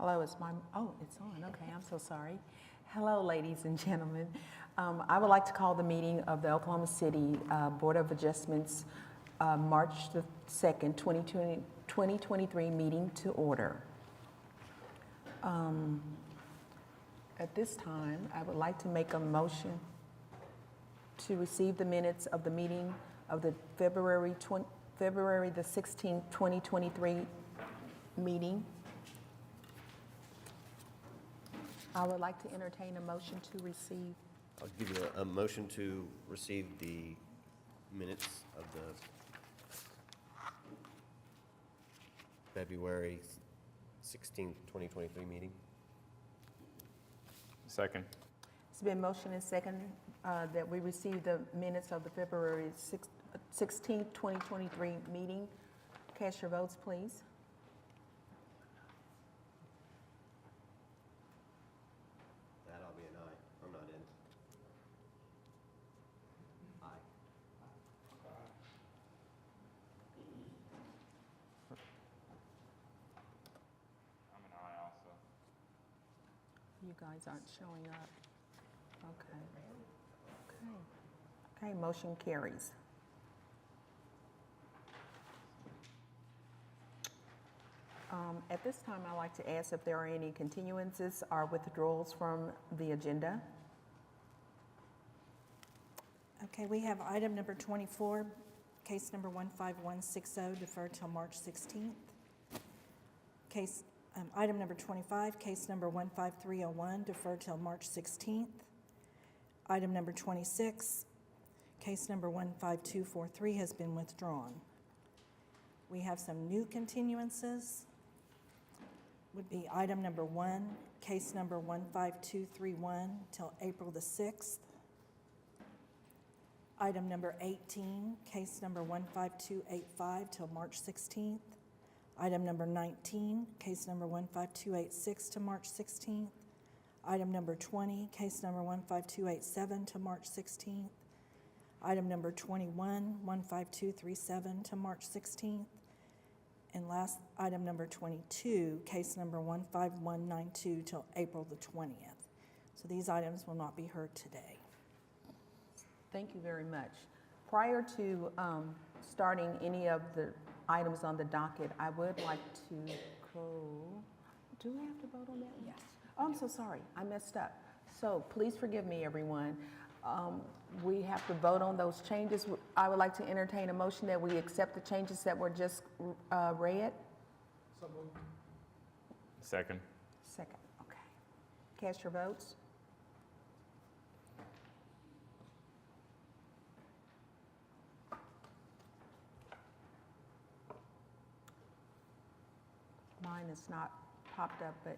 Hello, it's on, okay, I'm so sorry. Hello, ladies and gentlemen. I would like to call the meeting of the Oklahoma City Board of Adjustments, March the 2nd, 2023 meeting to order. At this time, I would like to make a motion to receive the minutes of the meeting of the February the 16th, 2023 meeting. I would like to entertain a motion to receive. I'll give you a motion to receive the minutes of the February 16th, 2023 meeting. Second. It's been motion and second that we receive the minutes of the February 16th, 2023 meeting. Cast your votes, please. That I'll be an aye. I'm not in. Aye. I'm an aye also. You guys aren't showing up. Okay. Okay, motion carries. At this time, I'd like to ask if there are any continuances or withdrawals from the agenda. Okay, we have item number 24, case number 15160, deferred till March 16th. Item number 25, case number 15301, deferred till March 16th. Item number 26, case number 15243 has been withdrawn. We have some new continuances. Would be item number 1, case number 15231 till April the 6th. Item number 18, case number 15285 till March 16th. Item number 19, case number 15286 to March 16th. Item number 20, case number 15287 to March 16th. Item number 21, 15237 to March 16th. And last, item number 22, case number 15192 till April the 20th. So these items will not be heard today. Thank you very much. Prior to starting any of the items on the docket, I would like to go, do we have to vote on that? Yes. Oh, I'm so sorry, I messed up. So please forgive me, everyone. We have to vote on those changes. I would like to entertain a motion that we accept the changes that were just read. So moved. Second. Second, okay. Cast your votes. Mine is not popped up, but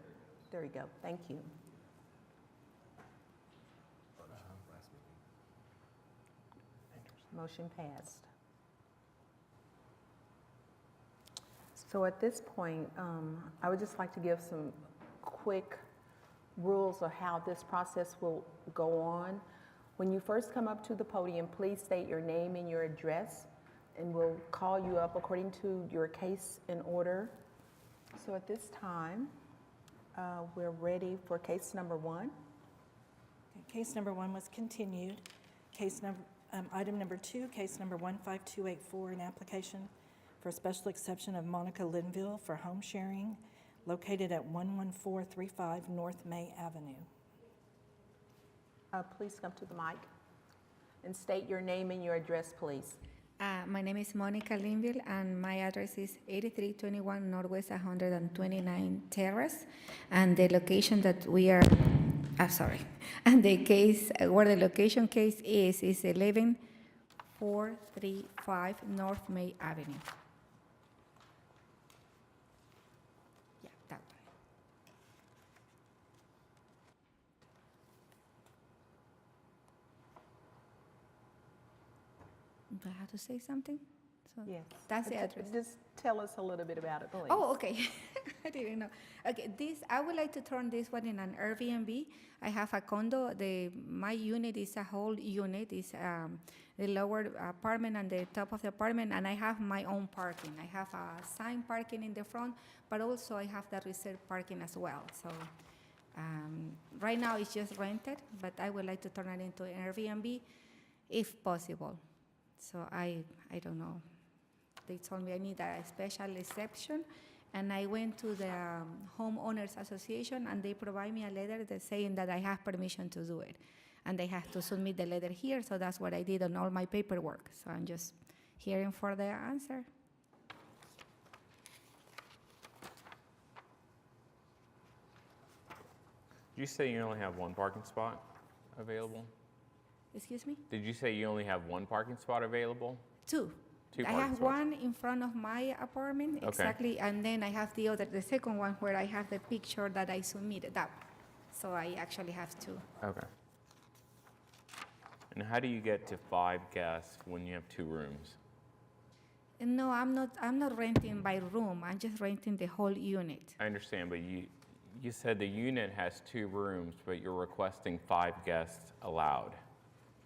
there you go. Thank you. Motion passed. So at this point, I would just like to give some quick rules of how this process will go on. When you first come up to the podium, please state your name and your address, and we'll call you up according to your case in order. So at this time, we're ready for case number 1. Okay, case number 1 was continued. Item number 2, case number 15284, an application for a special exception of Monica Linville for home sharing located at 11435 North May Avenue. Please come to the mic and state your name and your address, please. My name is Monica Linville, and my address is 8321 Northwest 129 Terrace, and the location that we are, and the case, where the location case is 11435 North May Avenue. Yeah, that one. Do I have to say something? So Yes. that's the address. Just tell us a little bit about it, please. Oh, okay. I didn't know. Okay, I would like to turn this one in an Airbnb. I have a condo. My unit is a whole unit. It's the lower apartment and the top of the apartment, and I have my own parking. I have assigned parking in the front, but also I have the reserved parking as well. So right now it's just rented, but I would like to turn it into an Airbnb if possible. So I don't know. They told me I need a special exception, and I went to the homeowners association, and they provide me a letter that saying that I have permission to do it, and they have to submit the letter here. So that's what I did on all my paperwork. So I'm just hearing for the answer. Did you say you only have one parking spot available? Excuse me? Did you say you only have one parking spot available? Two. Two I parking have spots. one in front of my apartment, Okay. exactly, and then I have the second one where I have the picture that I submitted up. So I actually have two. Okay. And how do you get to 5 guests when you have 2 rooms? And no, I'm not renting by room. I'm just renting the whole unit. I understand, but you said the unit has 2 rooms, but you're requesting 5 guests allowed.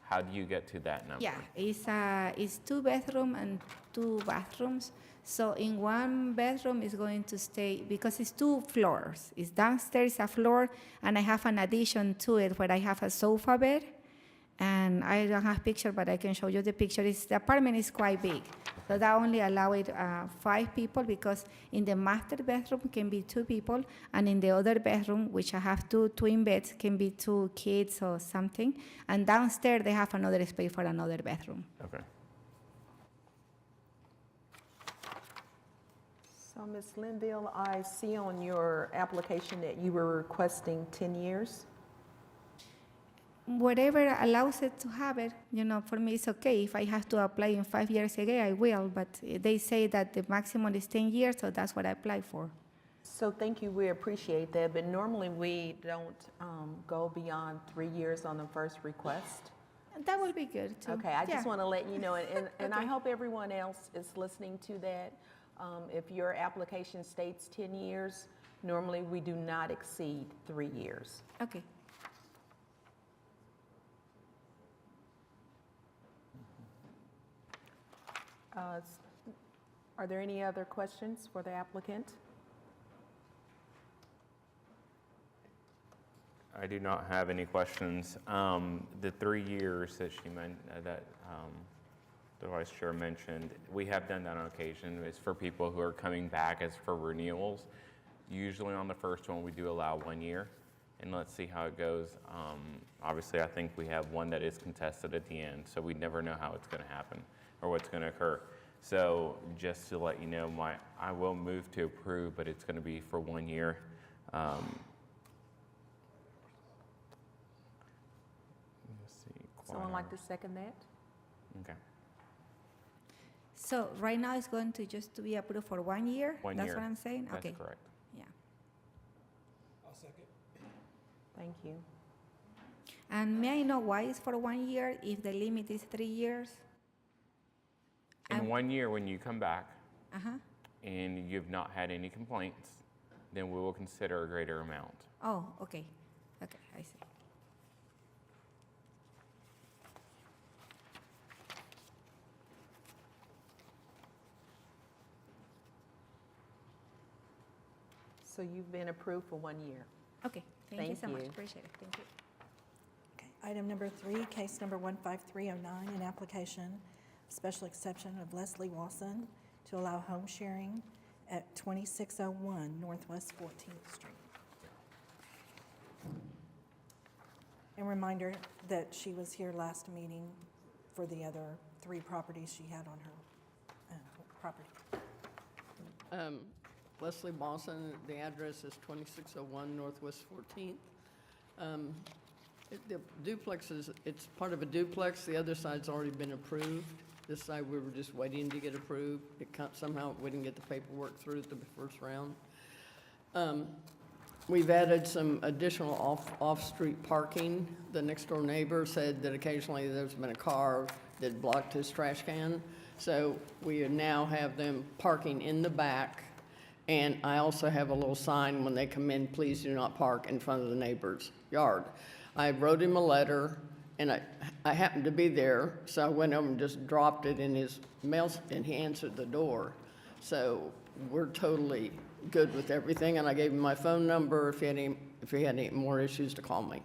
How do you get to that number? Yeah, it's 2 bedroom and 2 bathrooms. So in one bedroom is going to stay, because it's 2 floors. It's downstairs a floor, and I have an addition to it where I have a sofa bed. And I don't have picture, but I can show you the picture. The apartment is quite big. So that only allowed 5 people, because in the master bedroom can be 2 people, and in the other bedroom, which I have 2 twin beds, can be 2 kids or something. And downstairs they have another space for another bedroom. Okay. So Ms. Linville, I see on your application that you were requesting 10 years. Whatever allows it to have it, for me it's okay. If I have to apply in 5 years again, I will. But they say that the maximum is 10 years, so that's what I applied for. So thank you, we appreciate that, but normally we don't go beyond 3 years on the first request. That will be good too. Okay, I just want to let you know, and I Okay. hope everyone else is listening to that. If your application states 10 years, normally we do not exceed 3 years. Okay. Are there any other questions for the applicant? I do not have any questions. The 3 years that the Vice Chair mentioned, we have done that on occasion. It's for people who are coming back as for renewals. Usually on the first one, we do allow 1 year, and let's see how it goes. Obviously, I think we have one that is contested at the end, so we never know how it's going to happen or what's going to occur. So just to let you know, I will move to approve, but it's going to be for 1 year. Let's see. Someone like to second that? Okay. So right now it's going to just to be approved for 1 year? 1 That's year. what I'm saying? That's Okay. correct. Yeah. Thank you. And may I know why it's for 1 year if the limit is 3 years? In 1 year, when you come back Uh-huh. and you've not had any complaints, then we will consider a greater amount. Oh, okay. Okay, I see. So you've been approved for 1 year. Okay, thank you so Thank much. you. Appreciate it. Thank you. Okay, item number 3, case number 15309, an application of special exception of Leslie Wasson to allow home sharing at 2601 Northwest 14th Street. And reminder that she was here last meeting for the other 3 properties she had on her property. Leslie Boston, the address is 2601 Northwest 14th. The duplex it's part of a duplex. The other side's already been approved. This side, we were just waiting to get approved. Somehow we didn't get the paperwork through the first round. We've added some additional off-street parking. The next-door neighbor said that occasionally there's been a car that blocked his trash can. So we now have them parking in the back. And I also have a little sign when they come in, please do not park in front of the neighbor's yard. I wrote him a letter, and I happened to be there, so I went over and just dropped it in his mail, and he answered the door. So we're totally good with everything, and I gave him my phone number if he had any more issues to call me.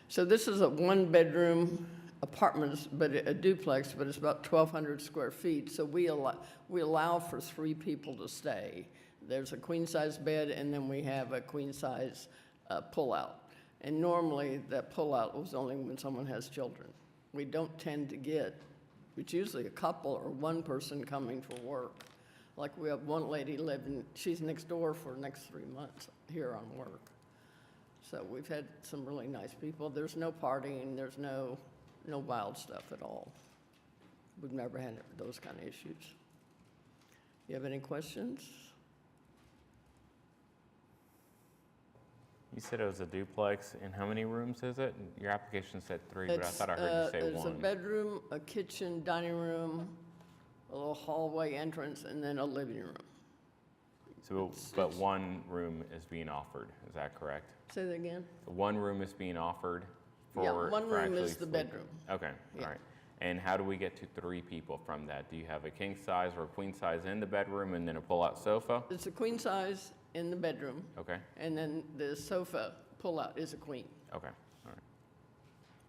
So this is a one-bedroom apartment, but a duplex, but it's about 1,200 square feet. So we allow for 3 people to stay. There's a queen-size bed, and then we have a queen-size pull-out. And normally, that pull-out was only when someone has children. We don't tend to get, it's usually a couple or one person coming for work. Like we have one lady living, she's next door for the next 3 months here on work. So we've had some really nice people. There's no partying, there's no wild stuff at all. We've never had those kind of issues. You have any questions? You said it was a duplex, and how many rooms is it? Your application said 3, but I thought I heard you say There's a 1. bedroom, a kitchen, dining room, a little hallway entrance, and then a living room. So, but 1 room is being offered, is that correct? Say that again? 1 room is being offered for Yeah, one for room actually is the sleeping? bedroom. Okay, Yeah. all right. And how do we get to 3 people from that? Do you have a king size or a queen size in the bedroom and then a pull-out sofa? It's a queen size in the bedroom, Okay, and then the sofa pull-out is a queen. okay, all right,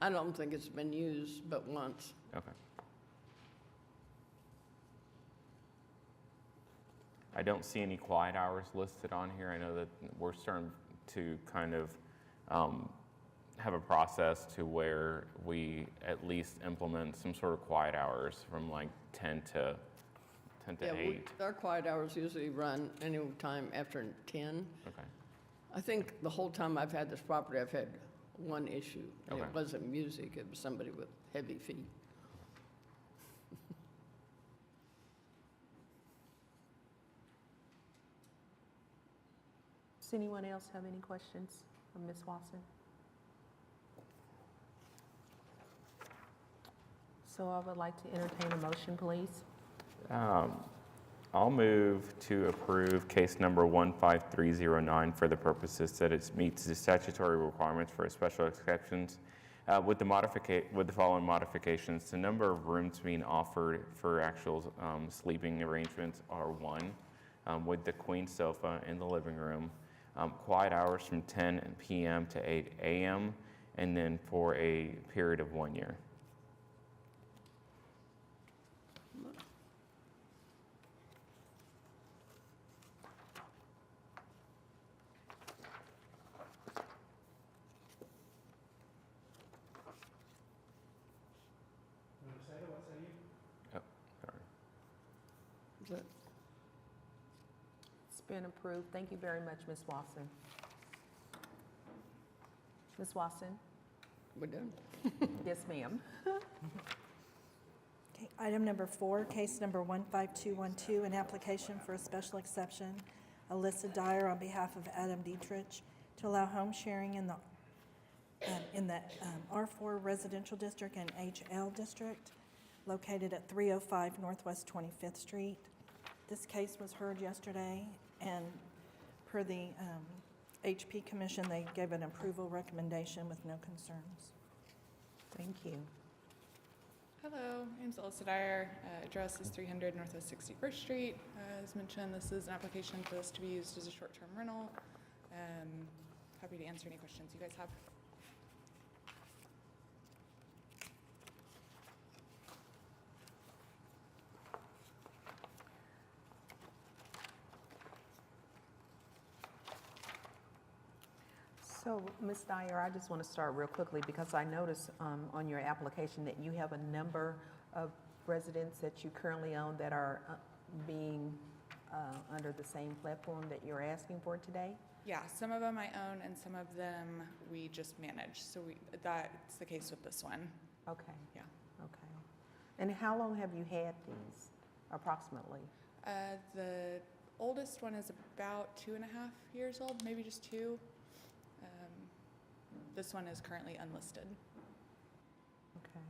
I don't think it's been used but once. okay. I don't see any quiet hours listed on here. I know that we're starting to kind of have a process to where we at least implement some sort of quiet hours from like 10 to Yeah, 8. our quiet hours usually run any time after 10. Okay, I think the whole time I've had this property, I've had one issue, and it Okay. wasn't music, it was somebody with heavy feet. Does anyone else have any questions for Ms. Watson? So I would like to entertain a motion, please. I'll move to approve case number 15309 for the purposes that it meets the statutory requirements for special exceptions with the following modifications. The number of rooms being offered for actual sleeping arrangements are 1 with the queen sofa in the living room. Quiet hours from 10 p.m. to 8 a.m. and then for a period of 1 year. Oh, sorry. Is that- It's been approved. Thank you very much, Ms. Watson. Ms. Watson? We're done? Yes, ma'am. Okay, item number 4, case number 15212, an application for a special exception. Alyssa Dyer on behalf of Adam Dietrich to allow home sharing in the R4 residential district and HL district located at 305 Northwest 25th Street. This case was heard yesterday, and per the HP Commission, they gave an approval recommendation with no concerns. Thank you. Hello, my name's Alyssa Dyer. Address is 300 Northwest 61st Street. As mentioned, this is an application for this to be used as a short-term rental. Happy to answer any questions you guys have. So, Ms. Dyer, I just want to start real quickly because I noticed on your application that you have a number of residents that you currently own that are being under the same platform that you're asking for today? Yeah, some of them I own and some of them we just manage. So that's the case with this one. Okay. Yeah. Okay. And how long have you had these, approximately? The oldest one is about 2.5 years old, maybe just 2. This one is currently unlisted. Okay.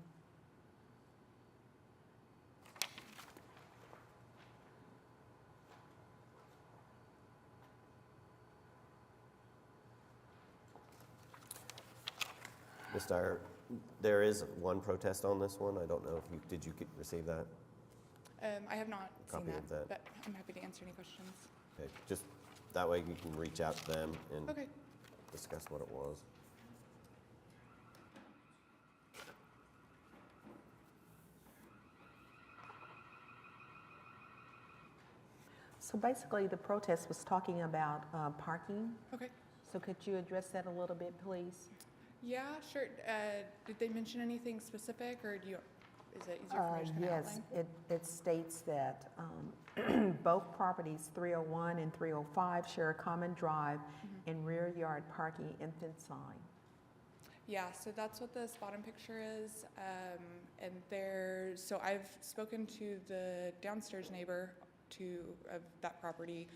Ms. Dyer, there is one protest on this one. I don't know if you, did you receive that? I have not seen Copy of that. but I'm happy to answer any questions. Okay, just that way you can reach out to them and Okay. discuss what it was. So basically, the protest was talking about parking. Okay. So could you address that a little bit, please? Yeah, sure. Did they mention anything specific, or is it easier for me to just kind of Yes, outline? it states that both properties, 301 and 305, share a common drive and rear yard parking and fence sign. Yeah, so that's what this bottom picture is. So I've spoken to the downstairs neighbor of that property.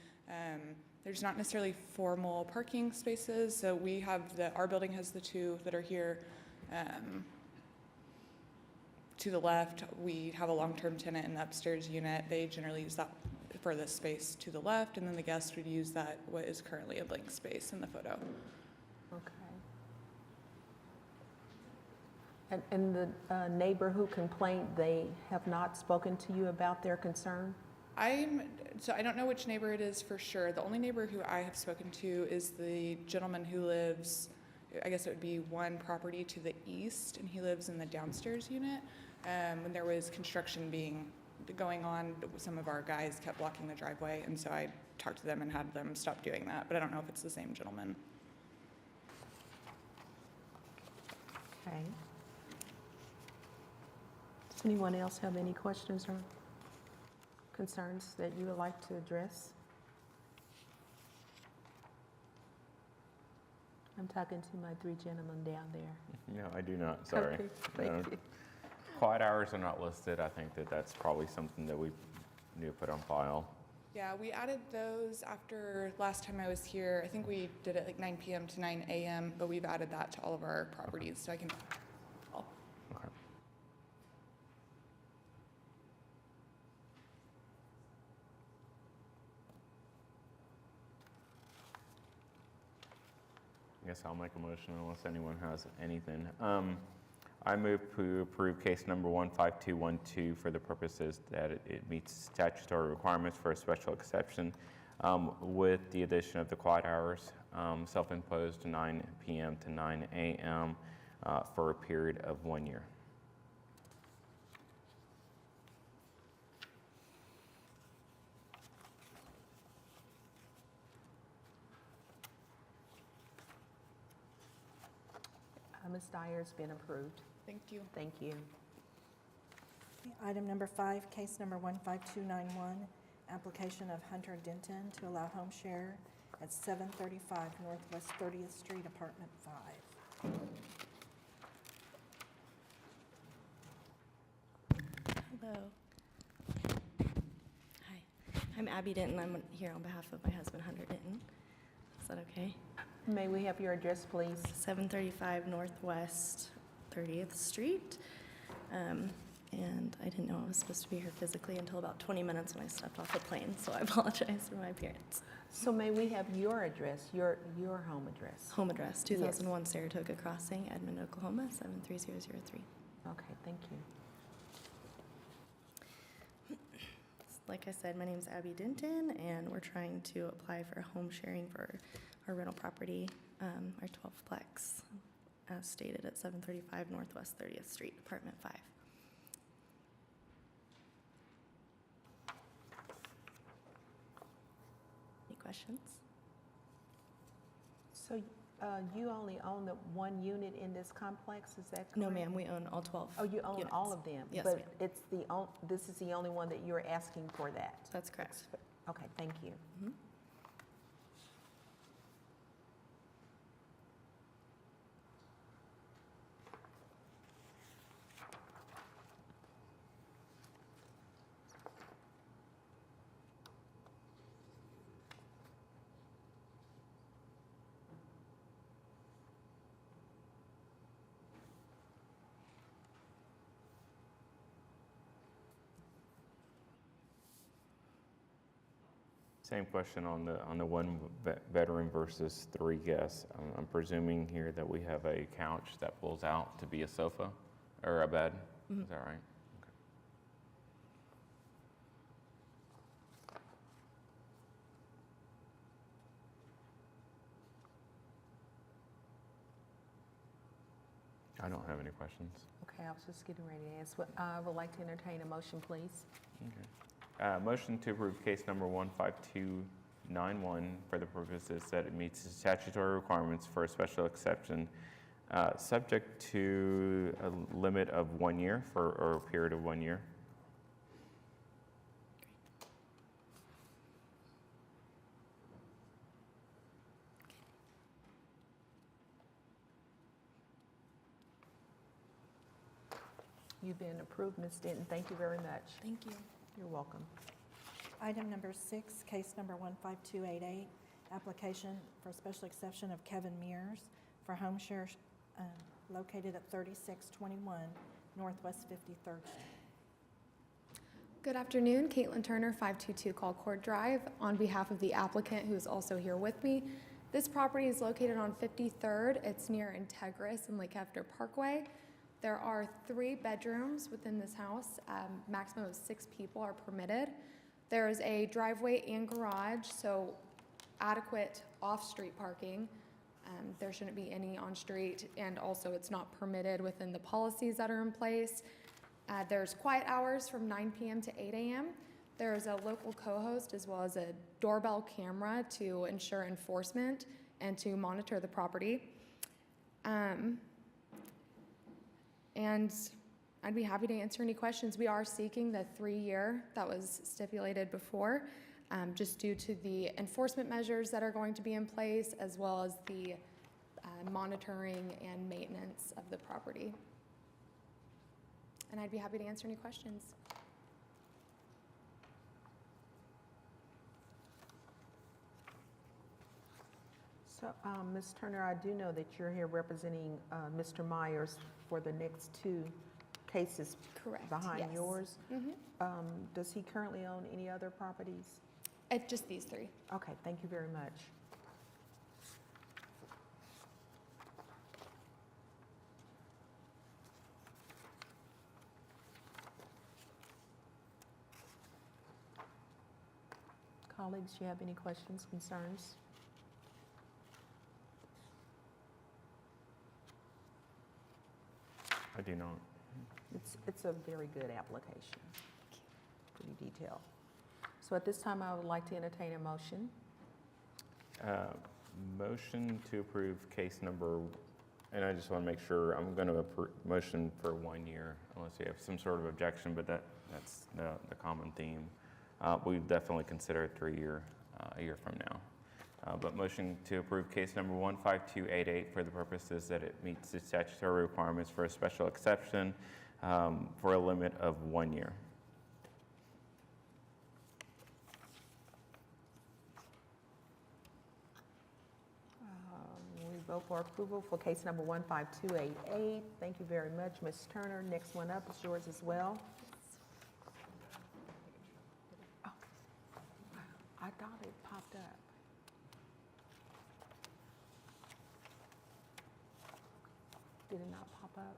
There's not necessarily formal parking spaces, so we have our building has the two that are here. To the left, we have a long-term tenant in the upstairs unit. They generally use that for the space to the left, and then the guest would use that, what is currently a blank space in the photo. Okay. And the neighbor who complained, they have not spoken to you about their concern? So I don't know which neighbor it is for sure. The only neighbor who I have spoken to is the gentleman who lives, I guess it would be one property to the east, and he lives in the downstairs unit. When there was construction going on, some of our guys kept blocking the driveway, and so I talked to them and had them stop doing that, but I don't know if it's the same gentleman. Okay. Does anyone else have any questions or concerns that you would like to address? I'm talking to my three gentlemen down there. No, I do not, sorry. Okay, thank No. you. Quiet hours are not listed. I think that's probably something that we need to put on file. Yeah, we added those after last time I was here. I think we did it like 9 p.m. to 9 a.m., but we've added that to all of our properties, so I can. Okay. I guess I'll make a motion unless anyone has anything. I move to approve case number 15212 for the purposes that it meets statutory requirements for a special exception with the addition of the quiet hours, self-imposed 9 p.m. to 9 a.m. For a period of 1 year. Ms. Dyer's been approved. Thank you. Thank you. Item number 5, case number 15291, application of Hunter Denton to allow home share at 735 Northwest 30th Street, Apartment 5. Hello. Hi, I'm Abby Denton. I'm here on behalf of my husband, Hunter Denton. Is that okay? May we have your address, please? 735 Northwest 30th Street. And I didn't know I was supposed to be here physically until about 20 minutes when I stepped off the plane, so I apologize for my appearance. So may we have your address, your home address? Home address, 2001 Saratoga Crossing, Edmond, Oklahoma, 73003. Okay, thank you. Like I said, my name is Abby Denton, and we're trying to apply for home sharing for our rental property, our 12-plex, as stated at 735 Northwest 30th Street, Apartment 5. Any questions? So you only own the one unit in this complex, is that correct? No, ma'am, we own all 12 Oh, you own all units. of them? Yes, ma'am. But this is the only one that you're asking for that? That's correct. Okay, thank you. Mhm. Same question on the one veteran versus 3 guests. I'm presuming here that we have a couch that pulls out to be a sofa or a bed. Is that right? Okay. I don't have any questions. Okay, I was just getting ready to ask. I would like to entertain a motion, please. Okay. Motion to approve case number 15291 for the purposes that it meets the statutory requirements for a special exception, subject to a limit of 1 year or a period of 1 year. You've been approved, Ms. Denton. Thank you very much. Thank you. You're welcome. Item number 6, case number 15288, application for special exception of Kevin Mears for home share located at 3621 Northwest 53rd Street. Good afternoon, Caitlin Turner, 522 Colcord Drive, on behalf of the applicant who is also here with me. This property is located on 53rd. It's near Integris and Lake Hefner Parkway. There are 3 bedrooms within this house. Maximum of 6 people are permitted. There is a driveway and garage, so adequate off-street parking. There shouldn't be any on-street, and also it's not permitted within the policies that are in place. There's quiet hours from 9 p.m. to 8 a.m. There is a local co-host as well as a doorbell camera to ensure enforcement and to monitor the property. And I'd be happy to answer any questions. We are seeking the 3-year that was stipulated before, just due to the enforcement measures that are going to be in place, as well as the monitoring and maintenance of the property. And I'd be happy to answer any questions. So, Ms. Turner, I do know that you're here representing Mr. Myers for the next 2 cases Correct. behind yes. yours. Mhm. Does he currently own any other properties? Just these 3. Okay, thank you very much. Colleagues, do you have any questions, concerns? I do not. It's a very good application, pretty detailed. So at this time, I would like to entertain a motion. Motion to approve case number, and I just want to make sure, I'm going to motion for 1 year, unless you have some sort of objection, but that's the common theme. We definitely consider it 3-year a year from now. But motion to approve case number 15288 for the purposes that it meets the statutory requirements for a special exception for a limit of 1 year. We vote for approval for case number 15288. Thank you very much, Ms. Turner. Next one up is yours as well. Oh, I thought it popped up. Did it not pop up?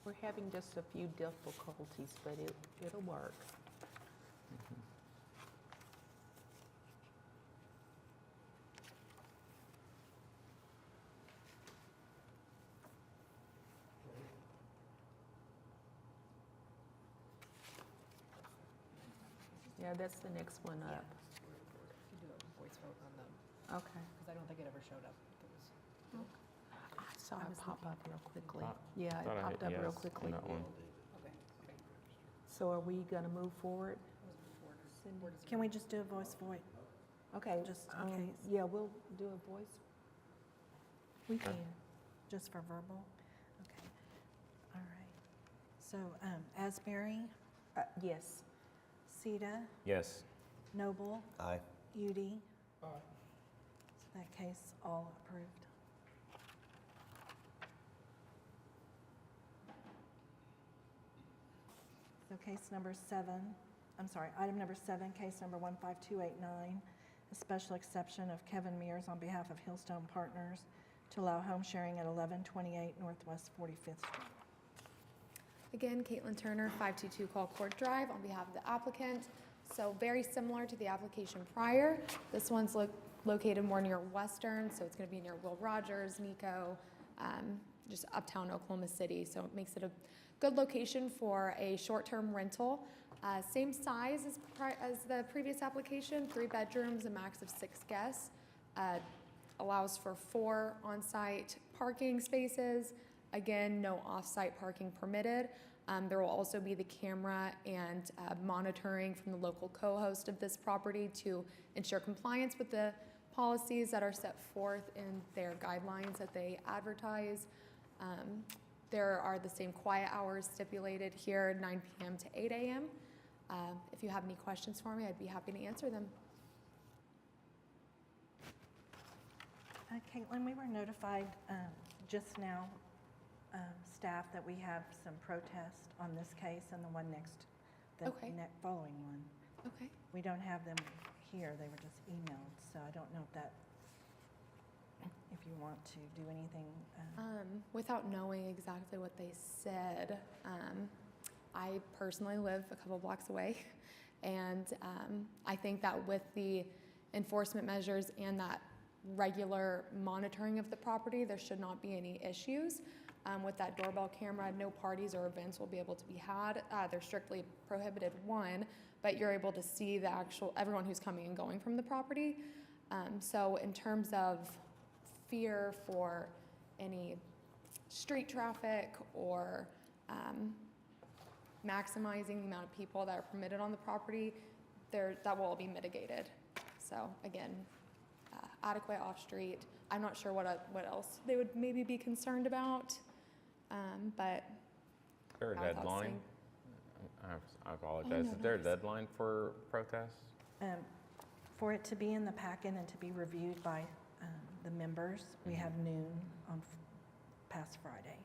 We're having just a few difficulties, but it'll work. Yeah, that's the next one up. You do a voice vote on them, Okay. because I don't think it ever showed up. It was, I saw it pop up real quickly. Thought- Yeah, Thought it I popped hit up real yes quickly. on that one. okay, okay. So are we gonna move forward? It was before, Cindy. Can we just do a voice vote? Okay, Just in case. yeah, we'll do a voice. We can. Just for verbal? Okay. All right. So Asbury, Yes. Sita, Yes. Noble, Aye. Udi. So that case, all approved. So case number 7, item number 7, case number 15289, a special exception of Kevin Mears on behalf of Hillstone Partners to allow home sharing at 1128 Northwest 45th Street. Again, Caitlin Turner, 522 Colcord Drive, on behalf of the applicant. So very similar to the application prior. This one's located more near Western, so it's going to be near Will Rogers, Nico, just uptown Oklahoma City. So it makes it a good location for a short-term rental. Same size as the previous application, 3 bedrooms, a max of 6 guests. Allows for 4 on-site parking spaces. Again, no off-site parking permitted. There will also be the camera and monitoring from the local co-host of this property to ensure compliance with the policies that are set forth in their guidelines that they advertise. There are the same quiet hours stipulated here, 9 p.m. to 8 a.m. If you have any questions for me, I'd be happy to answer them. Caitlin, we were notified just now, staff, that we have some protest on this case and the one the Okay. following one. Okay. We don't have them here, they were just emailed, so I don't know if you want to do anything. Without knowing exactly what they said, I personally live a couple blocks away, and I think that with the enforcement measures and that regular monitoring of the property, there should not be any issues. With that doorbell camera, no parties or events will be able to be had. They're strictly prohibited, one, but you're able to see the everyone who's coming and going from the property. So in terms of fear for any street traffic or maximizing the amount of people that are permitted on the property, that will all be mitigated. So again, adequate off-street. I'm not sure what else they would maybe be concerned about, but Is there a without deadline? seeing- I apologize. no, Is there a no. deadline for protests? For it to be in the packet and to be reviewed by the members, we have noon on past Friday.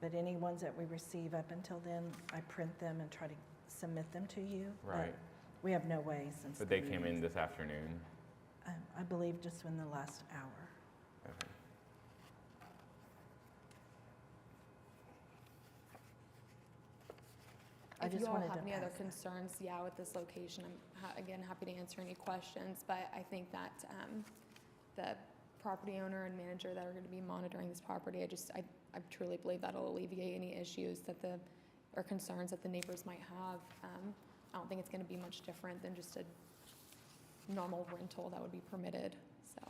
But any ones that we receive up until then, I print them and try to submit them to you. but Right. We have no way since. But the they came in meetings. this afternoon. I believe just in the last hour. Okay. I If just you all wanted have to any other pass that. concerns, with this location, I'm again happy to answer any questions. But I think that the property owner and manager that are going to be monitoring this property, I truly believe that'll alleviate any issues or concerns that the neighbors might have. I don't think it's going to be much different than just a normal rental that would be permitted. So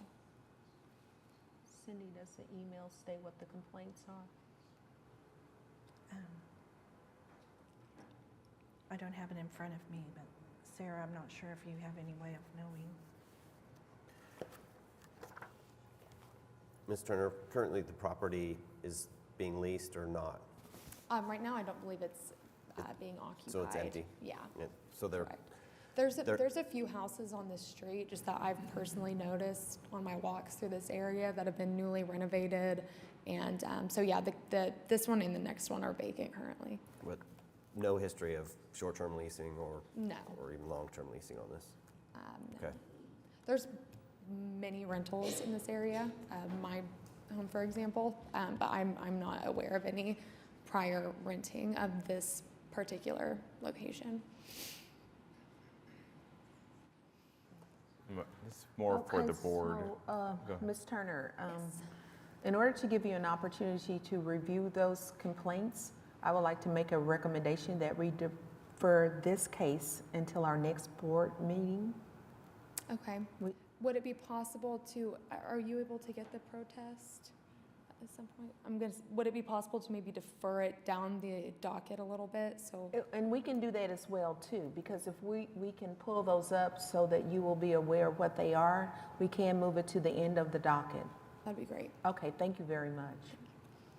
Cindy, does the email state what the complaints are? I don't have it in front of me, but Sarah, I'm not sure if you have any way of knowing. Ms. Turner, currently the property is being leased or not? right now, I don't believe it's being occupied. So it's empty? Yeah. Yeah, so they're, Correct. There's There- a few houses on this street just that I've personally noticed on my walks through this area that have been newly renovated, and so yeah, this one and the next one are vacant currently. with no history of short-term leasing or No, even long-term leasing on this? no. Okay. There's many rentals in this area, my home, for example, but I'm not aware of any prior renting of this particular location. It's more for the Okay, board. so, Go ahead. Ms. Turner, Yes. in order to give you an opportunity to review those complaints, I would like to make a recommendation that we defer this case until our next board meeting. Okay. We- Would it be possible are you able to get the protest at some point? Would it be possible to maybe defer it down the docket a little bit, so? And we can do that as well too, because if we can pull those up so that you will be aware of what they are, we can move it to the end of the docket. That'd be great. Okay, thank you very much.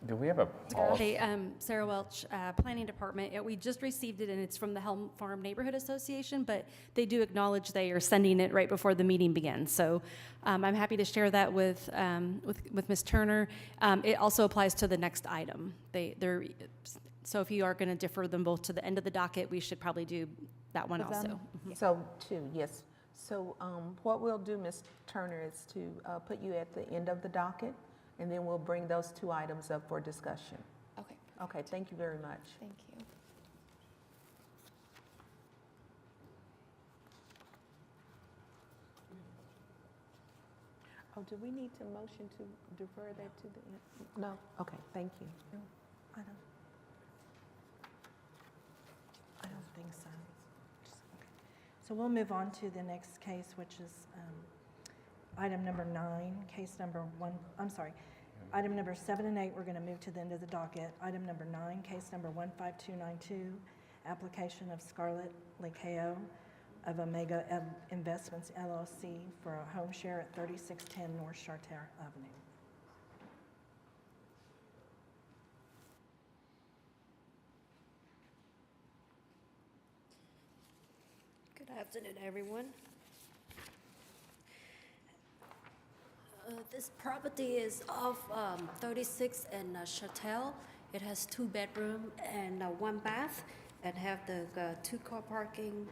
Do we have a policy? Hey, Sarah Welch, Planning Department. We just received it, and it's from the Helm Farm Neighborhood Association, but they do acknowledge they are sending it right before the meeting begins. So I'm happy to share that with Ms. Turner. It also applies to the next item. So if you are going to defer them both to the end of the docket, we should probably do that one also. So, two, yes. So what we'll do, Ms. Turner, is to put you at the end of the docket, and then we'll bring those two items up for discussion. Okay, Okay, thank you very much. thank you. Oh, do we need to motion to defer that to the end? No? Okay, thank you. I don't think so. So we'll move on to the next case, which is item number 9, case number 1, I'm sorry. Item number 7 and 8, we're going to move to the end of the docket. Item number 9, case number 15292, application of Scarlett Lakeo of Omega Investments LLC for a home share at 3610 North Charter Avenue. Good afternoon, everyone. This property is off 36 and Chatel. It has 2 bedroom and 1 bath, and have the 2-car parking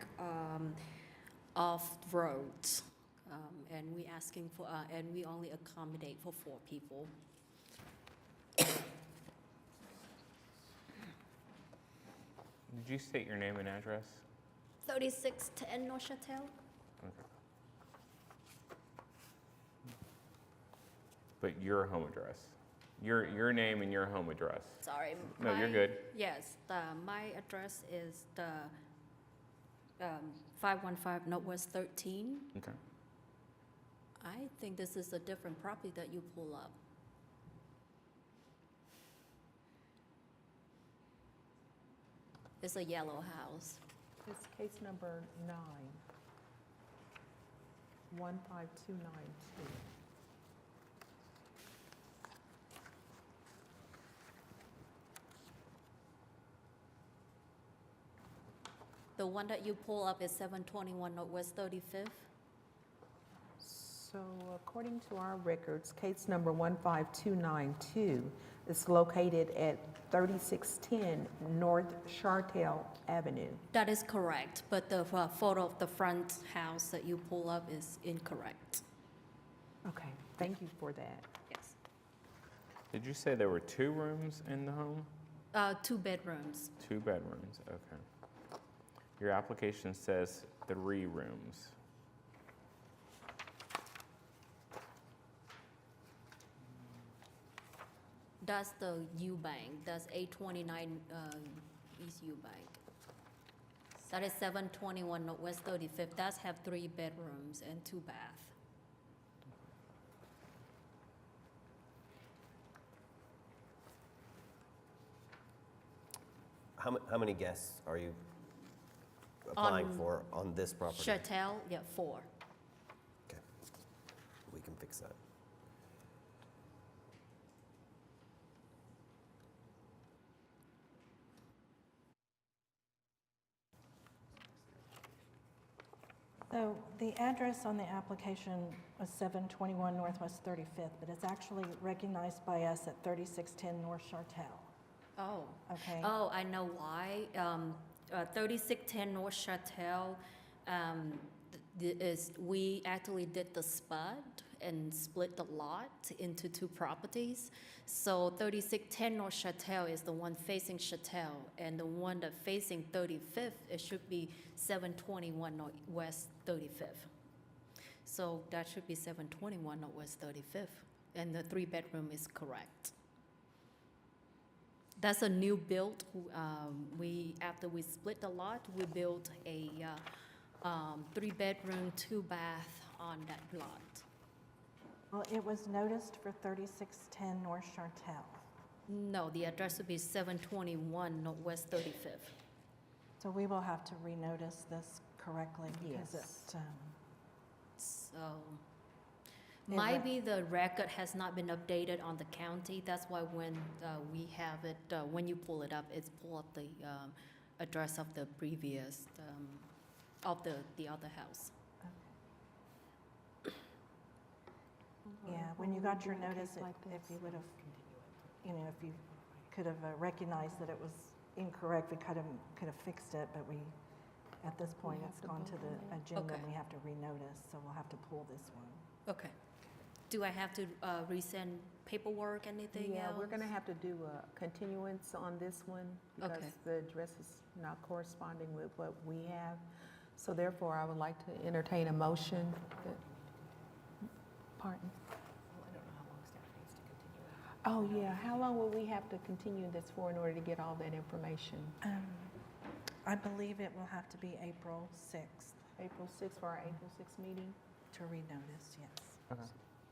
off roads. And we asking for, and we only accommodate for 4 people. Did you state your name and address? 3610 North Chatel. Okay. But your home address, your name and your home address. Sorry. No, you're good. Yes, my address is the 515 Northwest 13. Okay. I think this is a different property that you pull up. It's a yellow house. It's case number 9, 15292. The one that you pull up is 721 Northwest 35th. So according to our records, case number 15292 is located at 3610 North Chartel Avenue. That is correct, but the photo of the front house that you pull up is incorrect. Okay, thank you for that. Yes. Did you say there were 2 rooms in the home? 2 bedrooms. 2 bedrooms, okay. Your application says 3 rooms. That's the U-Bank. That's 829 East U-Bank. That is 721 Northwest 35th. That's have 3 bedrooms and 2 baths. How many guests are you applying On for on this property? Chatel, yeah, 4. Okay, we can fix that. So the address on the application was 721 Northwest 35th, but it's actually recognized by us at 3610 North Chartel. Oh. Okay. Oh, I know why. 3610 North Chatel we actually did the spud and split the lot into 2 properties. So 3610 North Chatel is the one facing Chatel, and the one that facing 35th, it should be 721 Northwest 35th. So that should be 721 Northwest 35th, and the 3-bedroom is correct. That's a new build. After we split the lot, we built a 3-bedroom, 2-bath on that lot. Well, it was noticed for 3610 North Chartel. No, the address would be 721 Northwest 35th. So we will have to renotice this correctly because Yes. it, So Might be the record has not been updated on the county. That's why when we have it, when you pull it up, it's pull up the address of the previous, of the other house. Yeah, when you got your notice, if you would have, if you could have recognized that it was incorrect, we could have fixed it, but at this point, it's gone to the agenda, and we have to renotice, so we'll have to pull this one. Okay. Do I have to resend paperwork, anything else? Yeah, we're going to have to do a continuance on this one because Okay. the address is not corresponding with what we have. So therefore, I would like to entertain a motion that, pardon? Well, I don't know how long staff needs to continue it. Oh, yeah, how long will we have to continue this for in order to get all that information? I believe it will have to be April 6th April 6th for our April 6th meeting? to renotice, yes.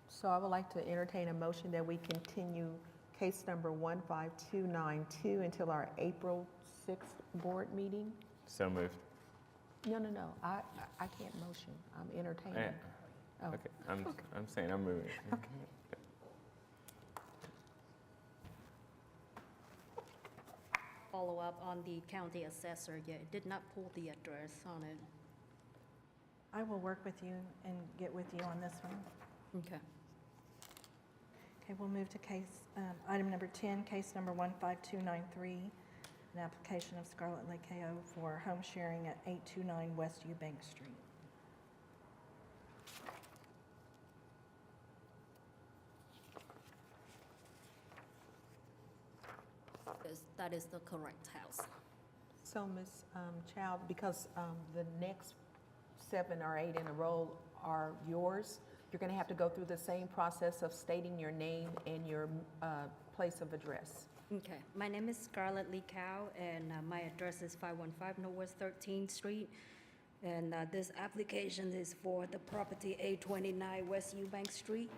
So I would like to entertain a motion that we continue case number 15292 until our April 6th board meeting? So moved. No, I can't motion, I'm entertaining. Yeah. Oh. Okay, I'm saying I'm moving. Follow up on the county assessor, yeah, it did not pull the address on it. I will work with you and get with you on this one. Okay. Okay, we'll move to item number 10, case number 15293, an application of Scarlett Lakeo for home sharing at 829 West Eubank Street. That is the correct house. So, Ms. Child, because the next 7 or 8 in a row are yours, you're going to have to go through the same process of stating your name and your place of address. Okay, my name is Scarlett Lee Cow, and my address is 515 Northwest 13th Street. And this application is for the property 829 West Eubank Street.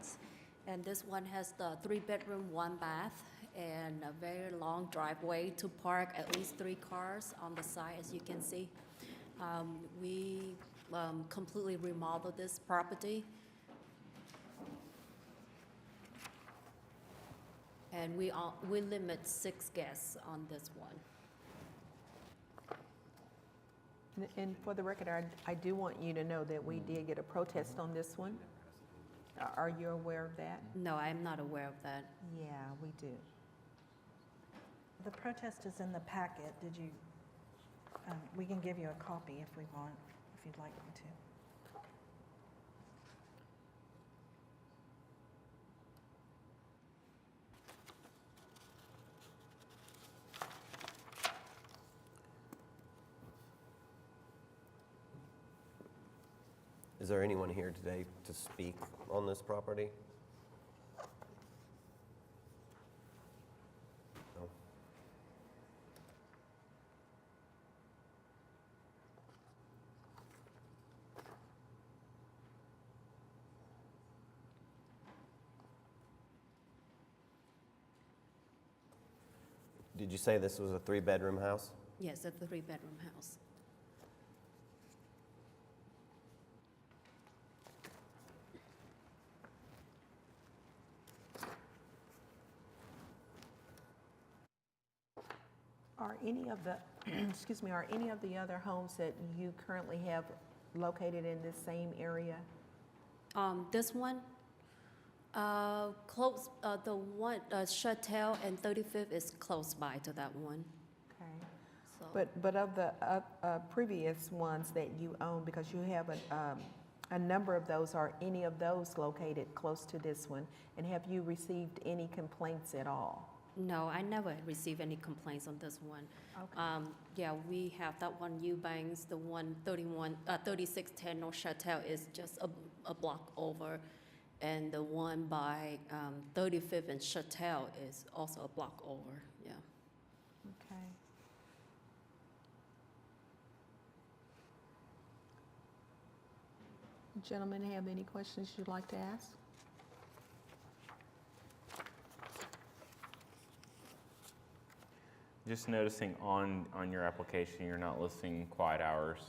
And this one has the 3-bedroom, 1 bath, and a very long driveway to park at least 3 cars on the side, as you can see. We completely remodeled this property. And we limit 6 guests on this one. And for the record, I do want you to know that we did get a protest on this one. Are you aware of that? No, I'm not aware of that. Yeah, we do. The protest is in the packet. Did you, we can give you a copy if we want, if you'd like me to. Is there anyone here today to speak on this property? No? Did you say this was a 3-bedroom house? Yes, it's a 3-bedroom house. Are any of the, excuse me, are any of the other homes that you currently have located in this same area? This one, close, the one, Chatel and 35th is close by to that one. Okay. So, But of the previous ones that you own, because you have a number of those, are any of those located close to this one? And have you received any complaints at all? no, I never received any complaints on this one. Okay. Yeah, we have that one Eubanks, the one 3610 North Chatel is just a block over. And the one by 35th and Chatel is also a block over, yeah. Okay. Gentlemen, have any questions you'd like to ask? Just noticing on your application, you're not listing quiet hours.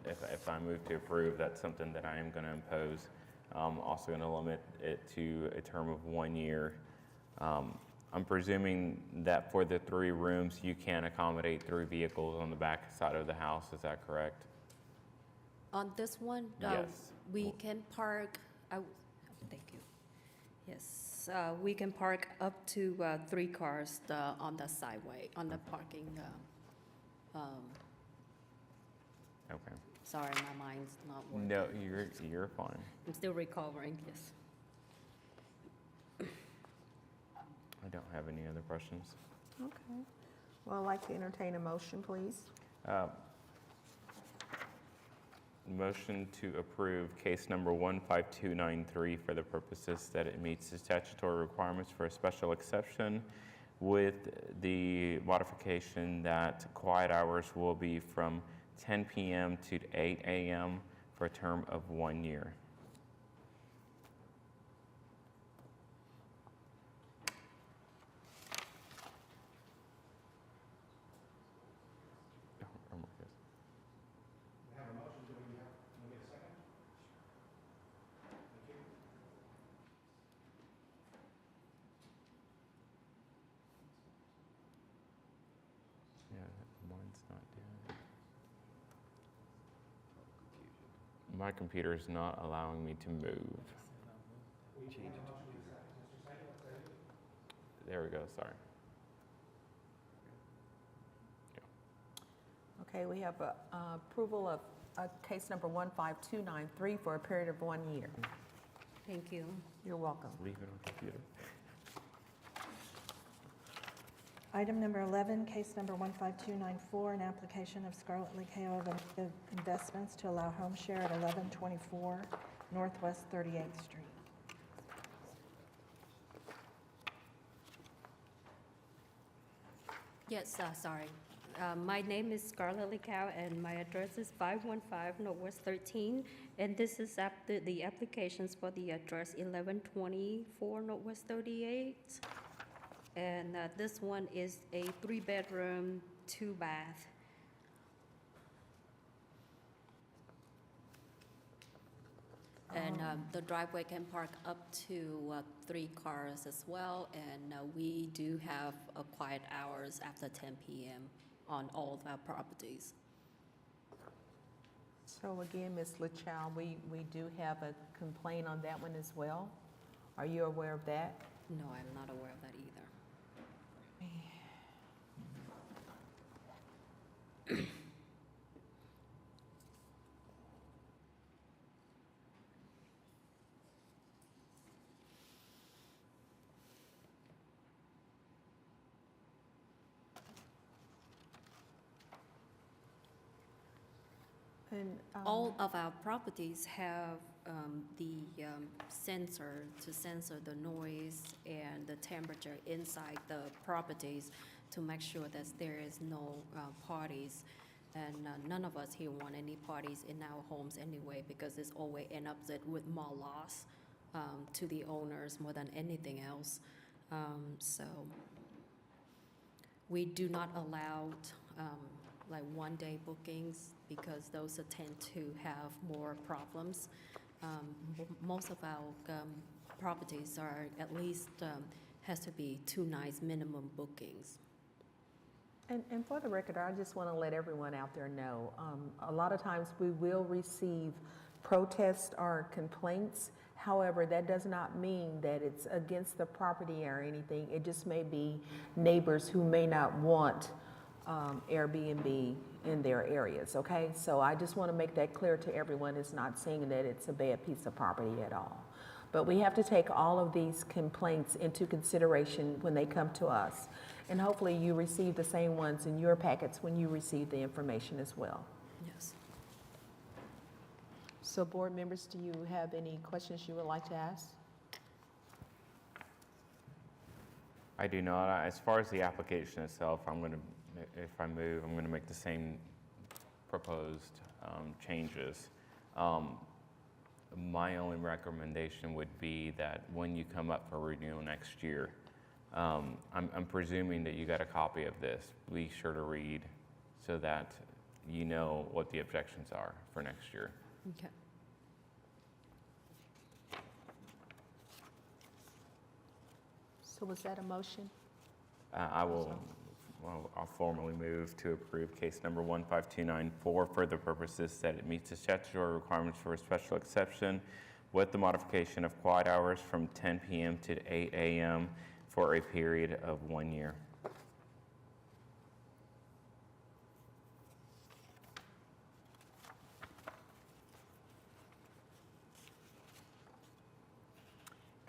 If I move to approve, that's something that I am going to impose. Also going to limit it to a term of 1 year. I'm presuming that for the 3 rooms, you can accommodate 3 vehicles on the back side of the house, is that correct? On this one, Yes. we can park, thank you. Yes, we can park up to 3 cars on the sideway, on the parking. Okay. Sorry, my mind's not working. No, you're fine. I'm still recovering, yes. I don't have any other questions. Okay. Well, I'd like to entertain a motion, please. Motion to approve case number 15293 for the purposes that it meets the statutory requirements for a special exception, with the modification that quiet hours will be from 10 p.m. to 8 a.m. for a term of 1 year. Yeah, mine's not doing it. My computer is not allowing me to move. There we go, sorry. Okay, we have approval of case number 15293 for a period of 1 year. Thank you. You're welcome. Leave it on computer. Item number 11, case number 15294, an application of Scarlett Likeo of Amiga Investments to allow home share at 1124 Northwest 38th Street. Yes, sorry. My name is Scarlett Likao, and my address is 515 Northwest 13, and this is after the applications for the address 1124 Northwest 38. And this one is a 3-bedroom, 2-bath. And the driveway can park up to 3 cars as well, and we do have quiet hours after 10 p.m. on all of our properties. So again, Ms. LaChow, we do have a complaint on that one as well. Are you aware of that? No, I'm not aware of that either. And, All of our properties have the sensor to censor the noise and the temperature inside the properties to make sure that there is no parties. And none of us here want any parties in our homes anyway, because it's always end up with more loss to the owners more than anything else. So we do not allow like 1-day bookings, because those tend to have more problems. Most of our properties are at least has to be 2 nights minimum bookings. And for the record, I just want to let everyone out there know, a lot of times we will receive protests or complaints. However, that does not mean that it's against the property or anything. It just may be neighbors who may not want Airbnb in their areas, okay? So I just want to make that clear to everyone. It's not saying that it's a bad piece of property at all. But we have to take all of these complaints into consideration when they come to us. And hopefully you receive the same ones in your packets when you receive the information as well. Yes. So board members, do you have any questions you would like to ask? I do not. As far as the application itself, if I move, I'm going to make the same proposed changes. My only recommendation would be that when you come up for renewal next year, I'm presuming that you got a copy of this. Be sure to read so that you know what the objections are for next year. Okay. So was that a motion? I'll formally move to approve case number 15294 for the purposes that it meets the statutory requirements for a special exception with the modification of quiet hours from 10 p.m. to 8 a.m. for a period of 1 year.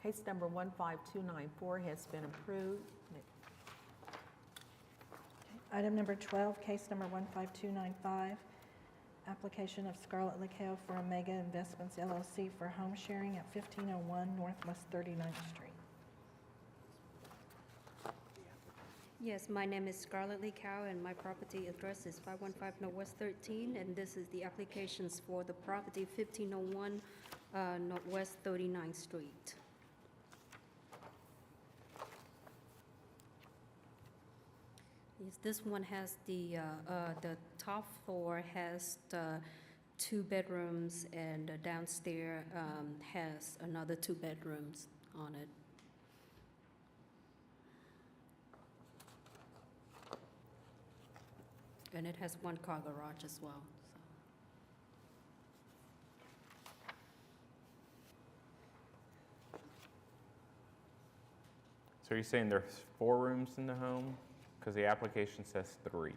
Case number 15294 has been approved. Item number 12, case number 15295, application of Scarlett LaCale for Omega Investments LLC for home sharing at 1501 Northwest 39th Street. Yes, my name is Scarlett Lee Cow, and my property address is 515 Northwest 13, and this is the applications for the property 1501 Northwest 39th Street. Yes, this one has the top floor has the 2 bedrooms, and the downstairs has another 2 bedrooms on it. And it has 1 car garage as well. So you're saying there's 4 rooms in the home? Because the application says 3.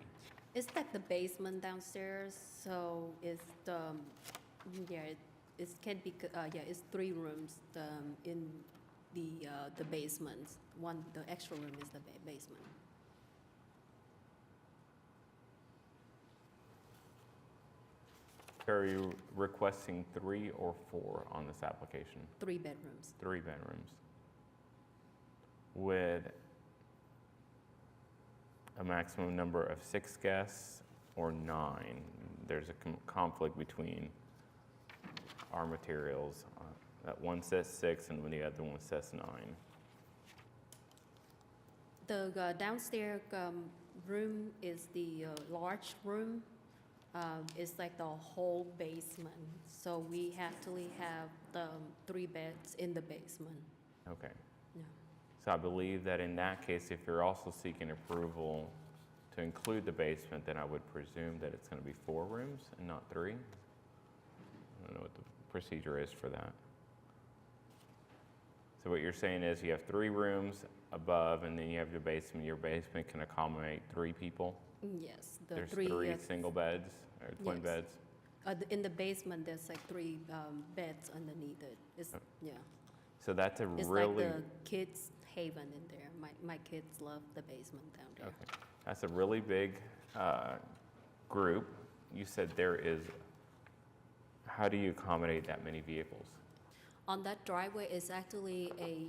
It's like the basement downstairs, so it's the, yeah, it can be, it's 3 rooms in the basement. The extra room is the basement. So are you requesting 3 or 4 on this application? 3 bedrooms. 3 bedrooms. With a maximum number of 6 guests or 9. There's a conflict between our materials. That one says 6 and the other one says 9. The downstairs room is the large room. It's like the whole basement. So we actually have the 3 beds in the basement. Okay. Yeah. So I believe that in that case, if you're also seeking approval to include the basement, then I would presume that it's going to be 4 rooms and not 3. I don't know what the procedure is for that. So what you're saying is you have 3 rooms above, and then you have your basement. Your basement can accommodate 3 people? Yes. There's 3 single beds or twin Yes. beds? In the basement, there's like 3 beds underneath it. It's, yeah. So that's a It's really... like the kids' haven in there. My kids love the basement down there. Okay. That's a really big group. You said there is... How do you accommodate that many vehicles? On that driveway is actually a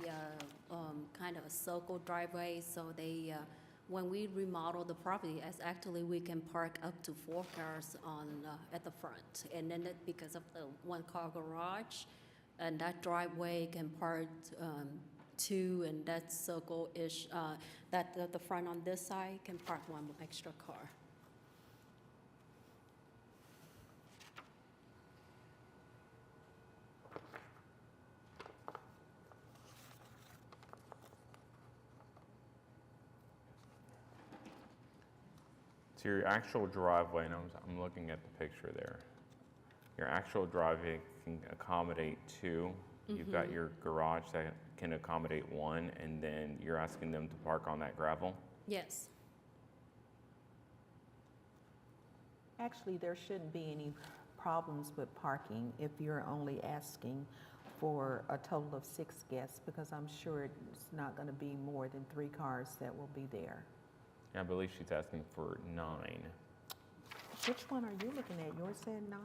kind of a circle driveway, so they, when we remodel the property, as actually we can park up to 4 cars on at the front, and then because of the 1 car garage, and that driveway can park 2, and that circle-ish, that the front on this side can park 1 extra car. So your actual driveway, and I'm looking at the picture there. Your actual driveway can accommodate 2. You've got your garage that can accommodate 1, and then you're asking them to park on that gravel? Yes. Actually, there shouldn't be any problems with parking if you're only asking for a total of 6 guests, because I'm sure it's not going to be more than 3 cars that will be there. I believe she's asking for 9. Which one are you looking at? Yours said 9?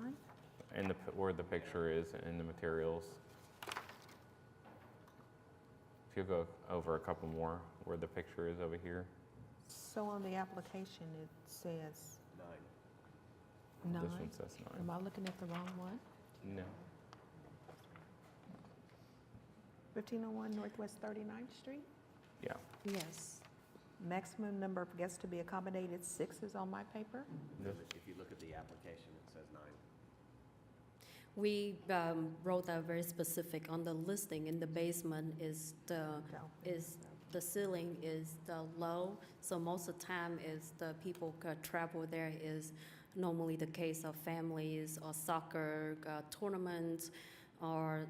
And where the picture is in the materials. If you go over a couple more, where the picture is over here. So on the application, it says 9. This one says 9. Am I looking at the wrong one? No. 1501 Northwest 39th Street? Yeah. Yes. Maximum number of guests to be accommodated, 6 is on my paper. If you look at the application, it says 9. We wrote that very specific on the listing. In the basement is the ceiling is the low, so most of the time is the people travel there is normally the case of families or soccer tournaments or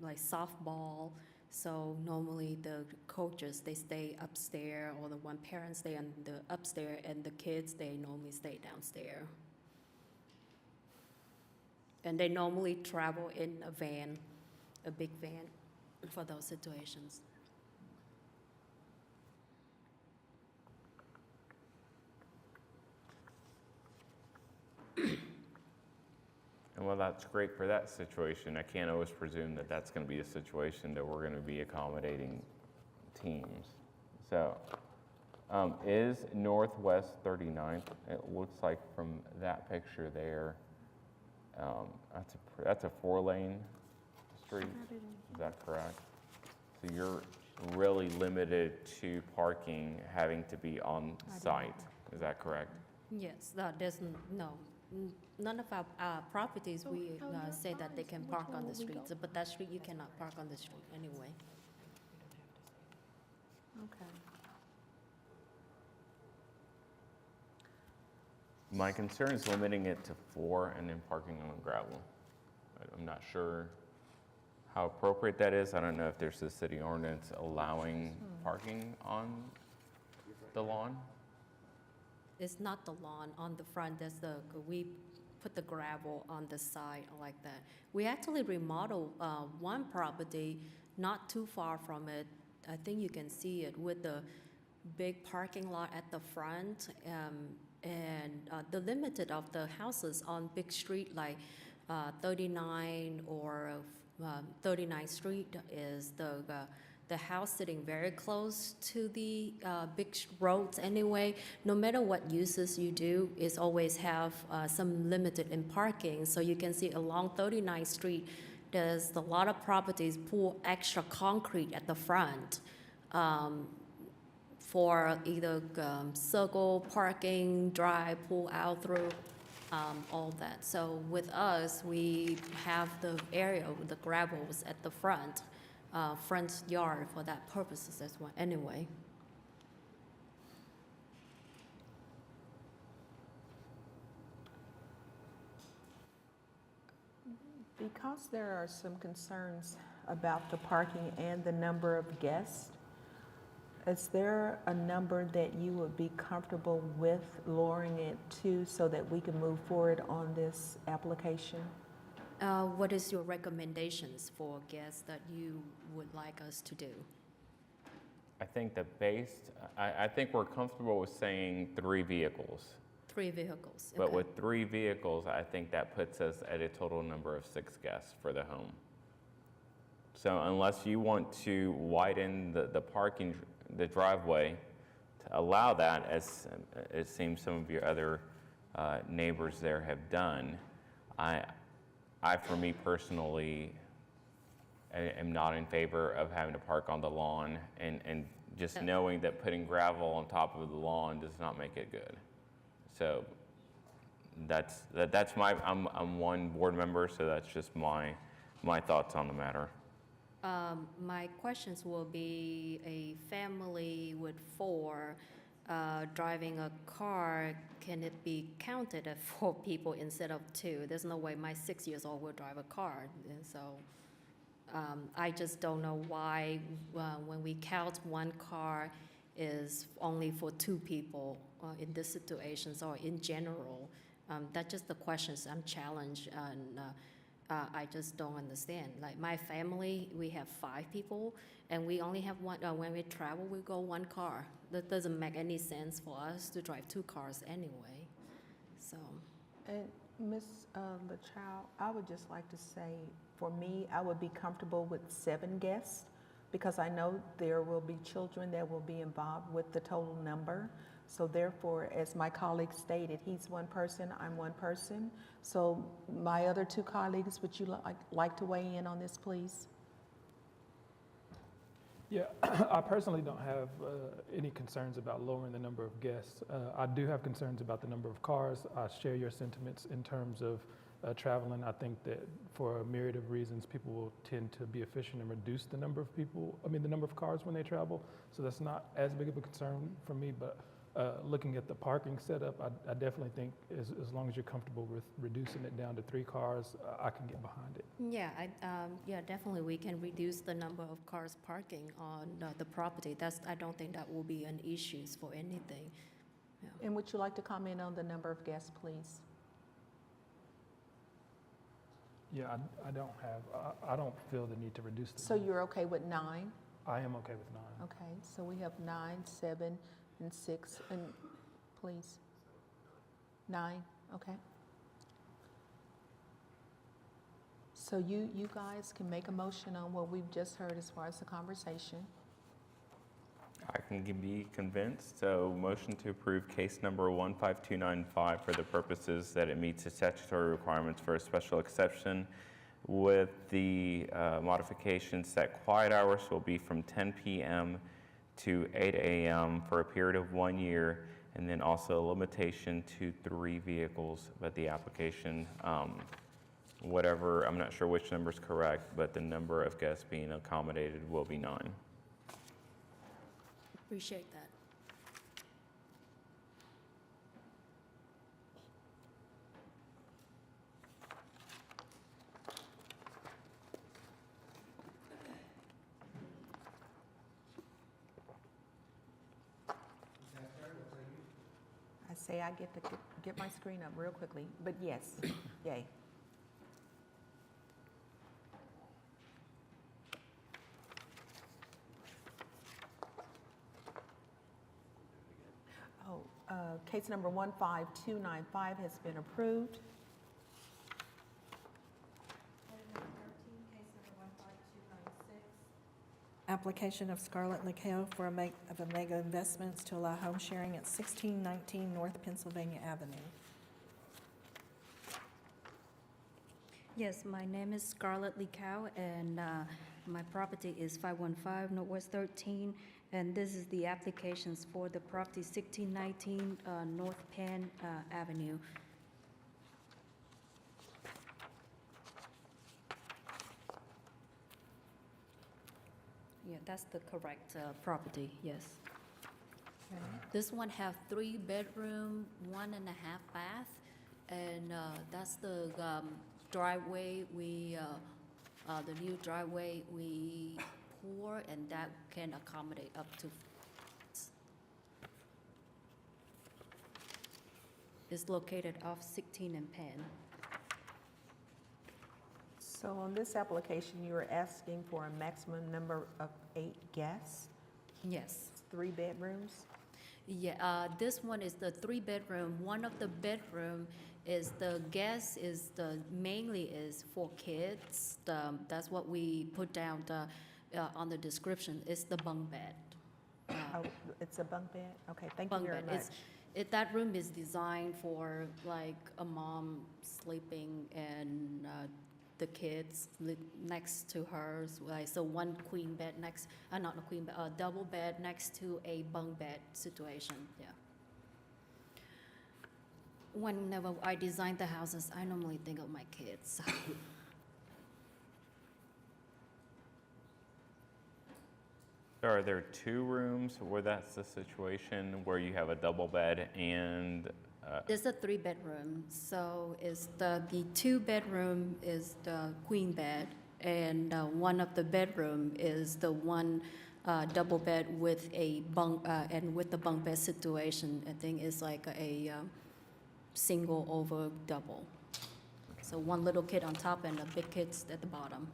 like softball. So normally the coaches, they stay upstairs, or the one parent stay on the upstairs, and the kids, they normally stay downstairs. And they normally travel in a van, a big van, for those situations. And while that's great for that situation, I can't always presume that that's going to be a situation that we're going to be accommodating teams. So is Northwest 39th, it looks like from that picture there, that's a 4-lane street, is that correct? So you're really limited to parking having to be on site, is that correct? Yes, there's none of our properties, we say that they can park on the streets, but that street, you cannot park on the street anyway. Okay. My concern is limiting it to 4 and then parking on gravel. I'm not sure how appropriate that is. I don't know if there's a city ordinance allowing parking on the lawn. It's not the lawn on the front, we put the gravel on the side like that. We actually remodeled one property not too far from it. I think you can see it with the big parking lot at the front. And the limited of the houses on big street like 39 or 39th Street is the house sitting very close to the big roads anyway. No matter what uses you do, is always have some limited in parking. So you can see along 39th Street, there's a lot of properties pour extra concrete at the front. For either circle, parking, drive, pull out through, all that. So with us, we have the area with the gravels at the front yard for that purposes as well anyway. Because there are some concerns about the parking and the number of guests, is there a number that you would be comfortable with lowering it to so that we can move forward on this application? What is your recommendations for guests that you would like us to do? I think I think we're comfortable with saying 3 vehicles. 3 vehicles. But okay. with 3 vehicles, I think that puts us at a total number of 6 guests for the home. So unless you want to widen the driveway to allow that, as it seems some of your other neighbors there have done, I, for me personally, am not in favor of having to park on the lawn and just knowing that putting gravel on top of the lawn does not make it good. So that's I'm one board member, so that's just my thoughts on the matter. My questions will be a family with 4 driving a car, can it be counted as 4 people instead of 2? There's no way my 6-year-old will drive a car. And so I just don't know why when we count one car is only for 2 people in this situations or in general. That's just the questions I'm challenged and I just don't understand. Like my family, we have 5 people, and we only have one. When we travel, we go 1 car. That doesn't make any sense for us to drive 2 cars anyway. So. And Ms. LaChild, I would just like to say, for me, I would be comfortable with 7 guests because I know there will be children that will be involved with the total number. So therefore, as my colleague stated, he's one person, I'm one person. So my other 2 colleagues, would you like to weigh in on this, please? Yeah, I personally don't have any concerns about lowering the number of guests. I do have concerns about the number of cars. I share your sentiments in terms of traveling. I think that for a myriad of reasons, people will tend to be efficient and reduce the number of the number of cars when they travel. So that's not as big of a concern for me, but looking at the parking setup, I definitely think as long as you're comfortable with reducing it down to 3 cars, I can get behind it. Yeah, definitely, we can reduce the number of cars parking on the property. I don't think that will be an issue for anything. And would you like to comment on the number of guests, please? Yeah, I don't feel the need to reduce the. So you're okay with 9? I am okay with 9. Okay, so we have 9, 7, and 6, and please. 9, okay. So you guys can make a motion on what we've just heard as far as the conversation. I can be convinced. So motion to approve case number 15295 for the purposes that it meets the statutory requirements for a special exception with the modifications that quiet hours will be from 10 p.m. to 8 a.m. for a period of 1 year, and then also a limitation to 3 vehicles, but the application, whatever, I'm not sure which number is correct, but the number of guests being accommodated will be 9. Appreciate that. I say I get to get my screen up real quickly, but yes, yay. Case number 15295 has been approved. Application of Scarlett Licao for Omega Investments to allow home sharing at 1619 North Pennsylvania Avenue. Yes, my name is Scarlett Licao, and my property is 515 Northwest 13, and this is the applications for the property 1619 North Penn Avenue. Yeah, that's the correct property, yes. Okay. This one have 3 bedroom, 1.5 bath, and that's the driveway the new driveway we pour, and that can accommodate up to. It's located off 16 and Penn. So on this application, you are asking for a maximum number of 8 guests, Yes. 3 bedrooms? Yeah, this one is the 3 bedroom. One of the bedroom is the guest is mainly is for kids. That's what we put down on the description. It's the bunk bed. Oh, it's a bunk bed? Okay, thank you Bunk very bed. much. That room is designed for like a mom sleeping and the kids next to her. So one queen bed next, not a queen bed, a double bed next to a bunk bed situation. Yeah. Whenever I design the houses, I normally think of my kids. Are there 2 rooms where that's the situation, where you have a double bed and It's a 3 bedroom, so it's the 2 bedroom is the queen bed, and one of the bedroom is the one double bed with a bunk, and with the bunk bed situation, I think it's like a single over double. So one little kid on top and a big kids at the bottom.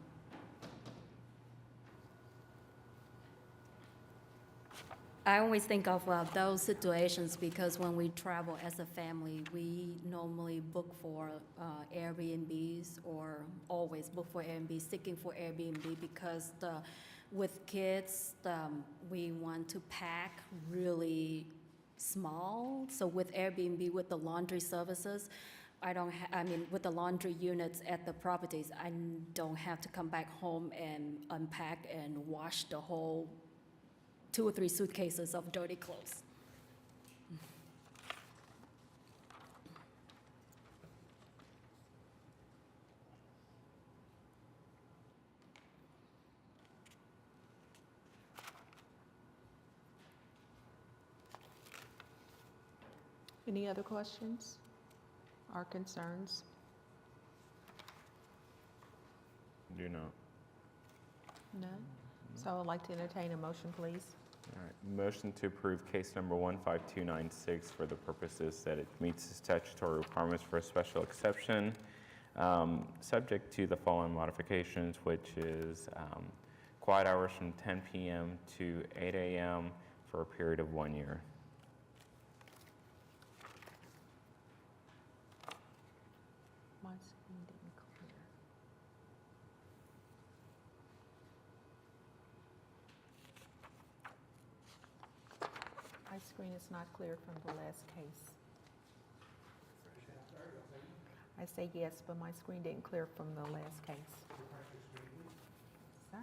I always think of those situations because when we travel as a family, we normally book for Airbnbs, or always book for Airbnb, sticking for Airbnb, because with kids, we want to pack really small. So with Airbnb, with the laundry services, with the laundry units at the properties, I don't have to come back home and unpack and wash the whole 2 or 3 suitcases of dirty clothes. Any other questions or concerns? Do not. No? So I would like to entertain a motion, please. All right, motion to approve case number 15296 for the purposes that it meets the statutory requirements for a special exception, subject to the following modifications, which is quiet hours from 10 p.m. to 8 a.m. for a period of 1 year. My screen didn't clear. My screen is not clear from the last case. I say yes, but my screen didn't clear from the last case. Sir?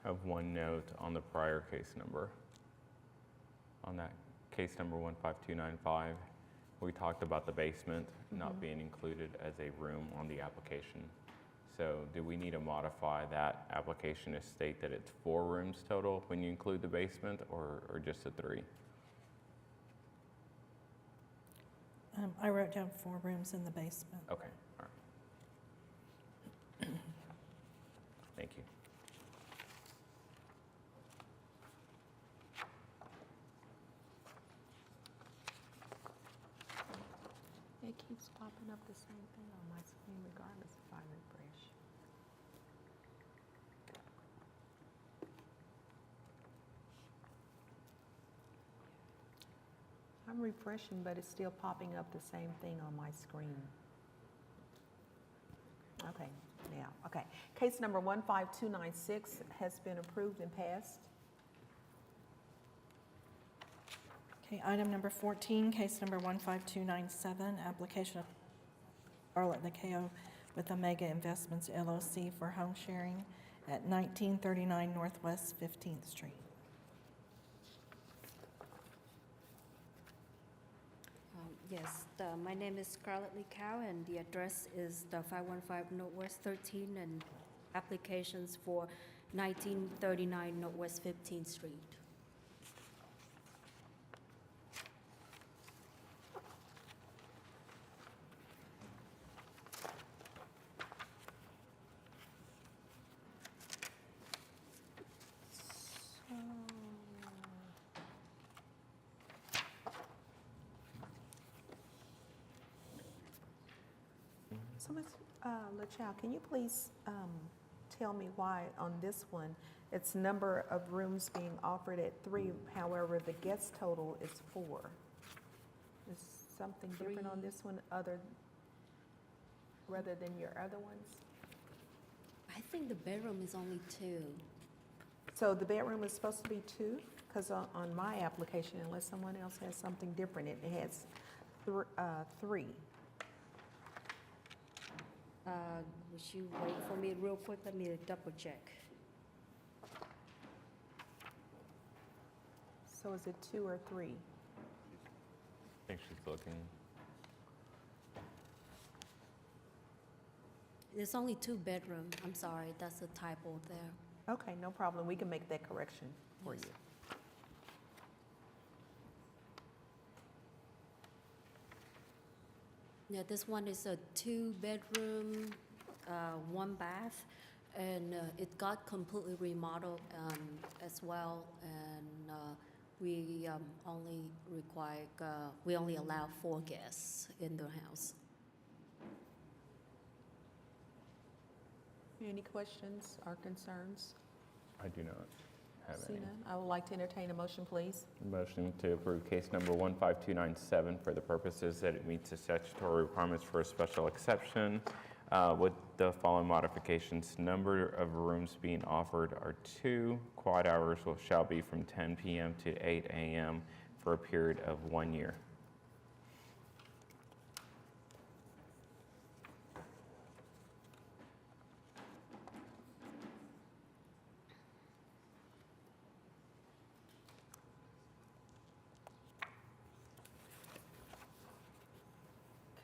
Have one note on the prior case number. On that case number 15295, we talked about the basement not being included as a room on the application. So do we need to modify that application to state that it's 4 rooms total when you include the basement, or just the 3? I wrote down 4 rooms in the basement. Okay, all right. Thank you. It keeps popping up the same thing on my screen regardless if I refresh. I'm refreshing, but it's still popping up the same thing on my screen. Okay, now, okay. Case number 15296 has been approved and passed. Okay, item number 14, case number 15297, application of Scarlett Nikeo with Omega Investments LLC for home sharing at 1939 Northwest 15th Street. Yes, my name is Scarlett Lee Cow, and the address is the 515 Northwest 13, and applications for 1939 Northwest 15th Street. So, Ms. LaChow, can you please tell me why on this one, it's number of rooms being offered at 3, however, the guest total is 4? Is something different on this one rather than your other ones? I think the bedroom is only 2. So the bedroom is supposed to be 2? Because on my application, unless someone else has something different, it has 3. Would you wait for me real quick? Let me double check. So is it 2 or 3? I think she's looking. There's only 2 bedrooms. I'm sorry, that's a typo there. Okay, no problem. We can make that correction for Yes. you. Yeah, this one is a 2-bedroom, 1 bath, and it got completely remodeled as well. And we we only allow 4 guests in the house. Any questions or concerns? I do not have See any. none? I would like to entertain a motion, please. Motion to approve case number 15297 for the purposes that it meets the statutory requirements for a special exception. With the following modifications, number of rooms being offered are 2. Quiet hours shall be from 10 p.m. to 8 a.m. for a period of 1 year.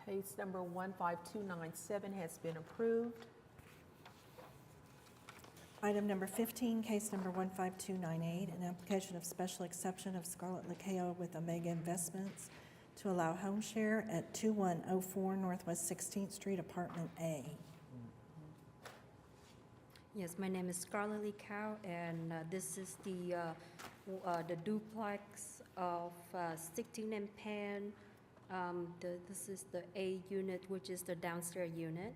Case number 15297 has been approved. Item number 15, case number 15298, an application of special exception of Scarlett Lakeo with Omega Investments to allow home share at 2104 Northwest 16th Street, Apartment A. Yes, my name is Scarlett Lee Cow, and this is the duplex of 16 and Penn. This is the A unit, which is the downstairs unit.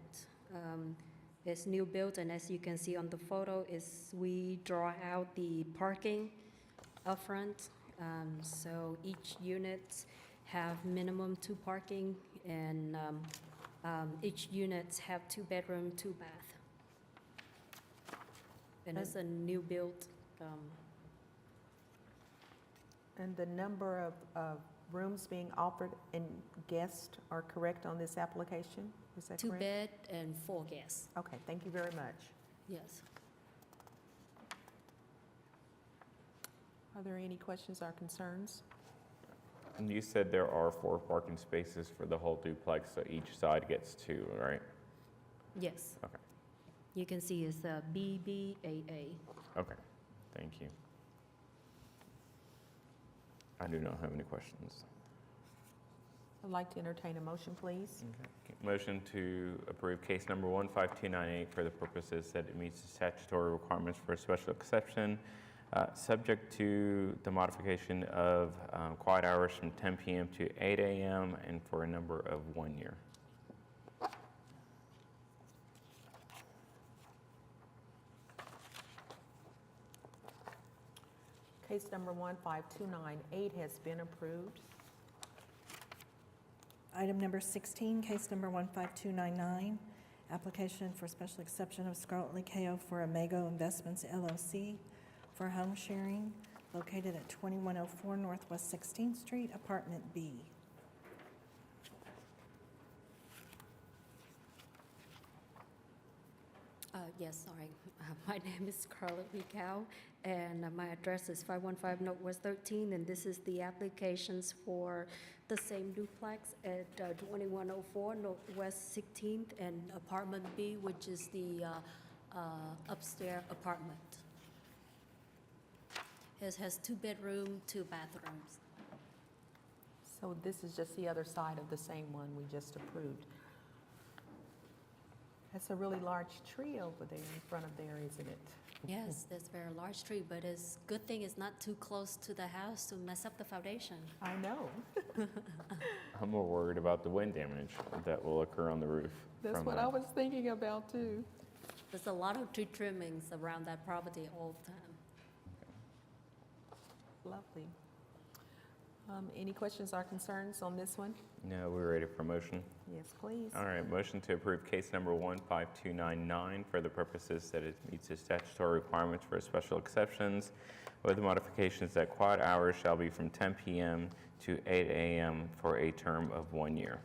It's new built, and as you can see on the photo, is we draw out the parking up front. So each unit have minimum 2 parking, and each unit have 2 bedroom, 2 bath. And it's a new build. And the number of rooms being offered and guests are correct on this application? Is that 2 correct? bed and 4 guests. Okay, thank you very much. Yes. Are there any questions or concerns? And you said there are 4 parking spaces for the whole duplex, so each side gets 2, right? Yes. Okay. You can see it's BBAA. Okay, thank you. I do not have any questions. I'd like to entertain a motion, please. Motion to approve case number 15298 for the purposes that it meets the statutory requirements for a special exception, subject to the modification of quiet hours from 10 p.m. to 8 a.m. and for a number of 1 year. Case number 15298 has been approved. Item number 16, case number 15299, application for special exception of Scarlett Lakeo for Omega Investments LLC for home sharing located at 2104 Northwest 16th Street, Apartment B. Yes, sorry. My name is Scarlett Lee Cow, and my address is 515 Northwest 13, and this is the applications for the same duplex at 2104 Northwest 16th and Apartment B, which is the upstairs apartment. It has 2 bedroom, 2 bathrooms. So this is just the other side of the same one we just approved. That's a really large tree over there in front of there, isn't it? Yes, that's a very large tree, but it's good thing it's not too close to the house to mess up the foundation. I know. I'm more worried about the wind damage that will occur on the roof. That's from what that. I was thinking about too. There's a lot of tree trimmings around that property all the time. Lovely. Any questions or concerns on this one? No, we're ready for motion. Yes, please. All right, motion to approve case number 15299 for the purposes that it meets the statutory requirements for special exceptions, with the modifications that quiet hours shall be from 10 p.m. to 8 a.m. for a term of 1 year.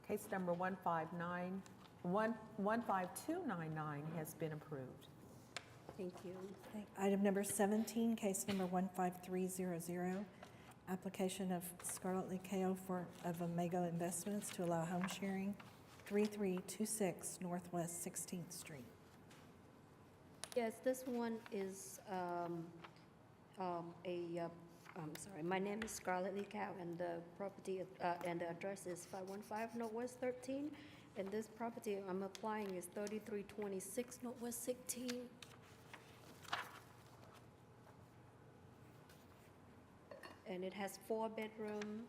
Case number 15299 has been approved. Thank you. Okay. Item number 17, case number 15300, application of Scarlett Lakeo of Omega Investments to allow home sharing, 3326 Northwest 16th Street. Yes, this one is my name is Scarlett Lee Cow, and the property and the address is 515 Northwest 13. And this property I'm applying is 3326 Northwest 16. And it has 4 bedroom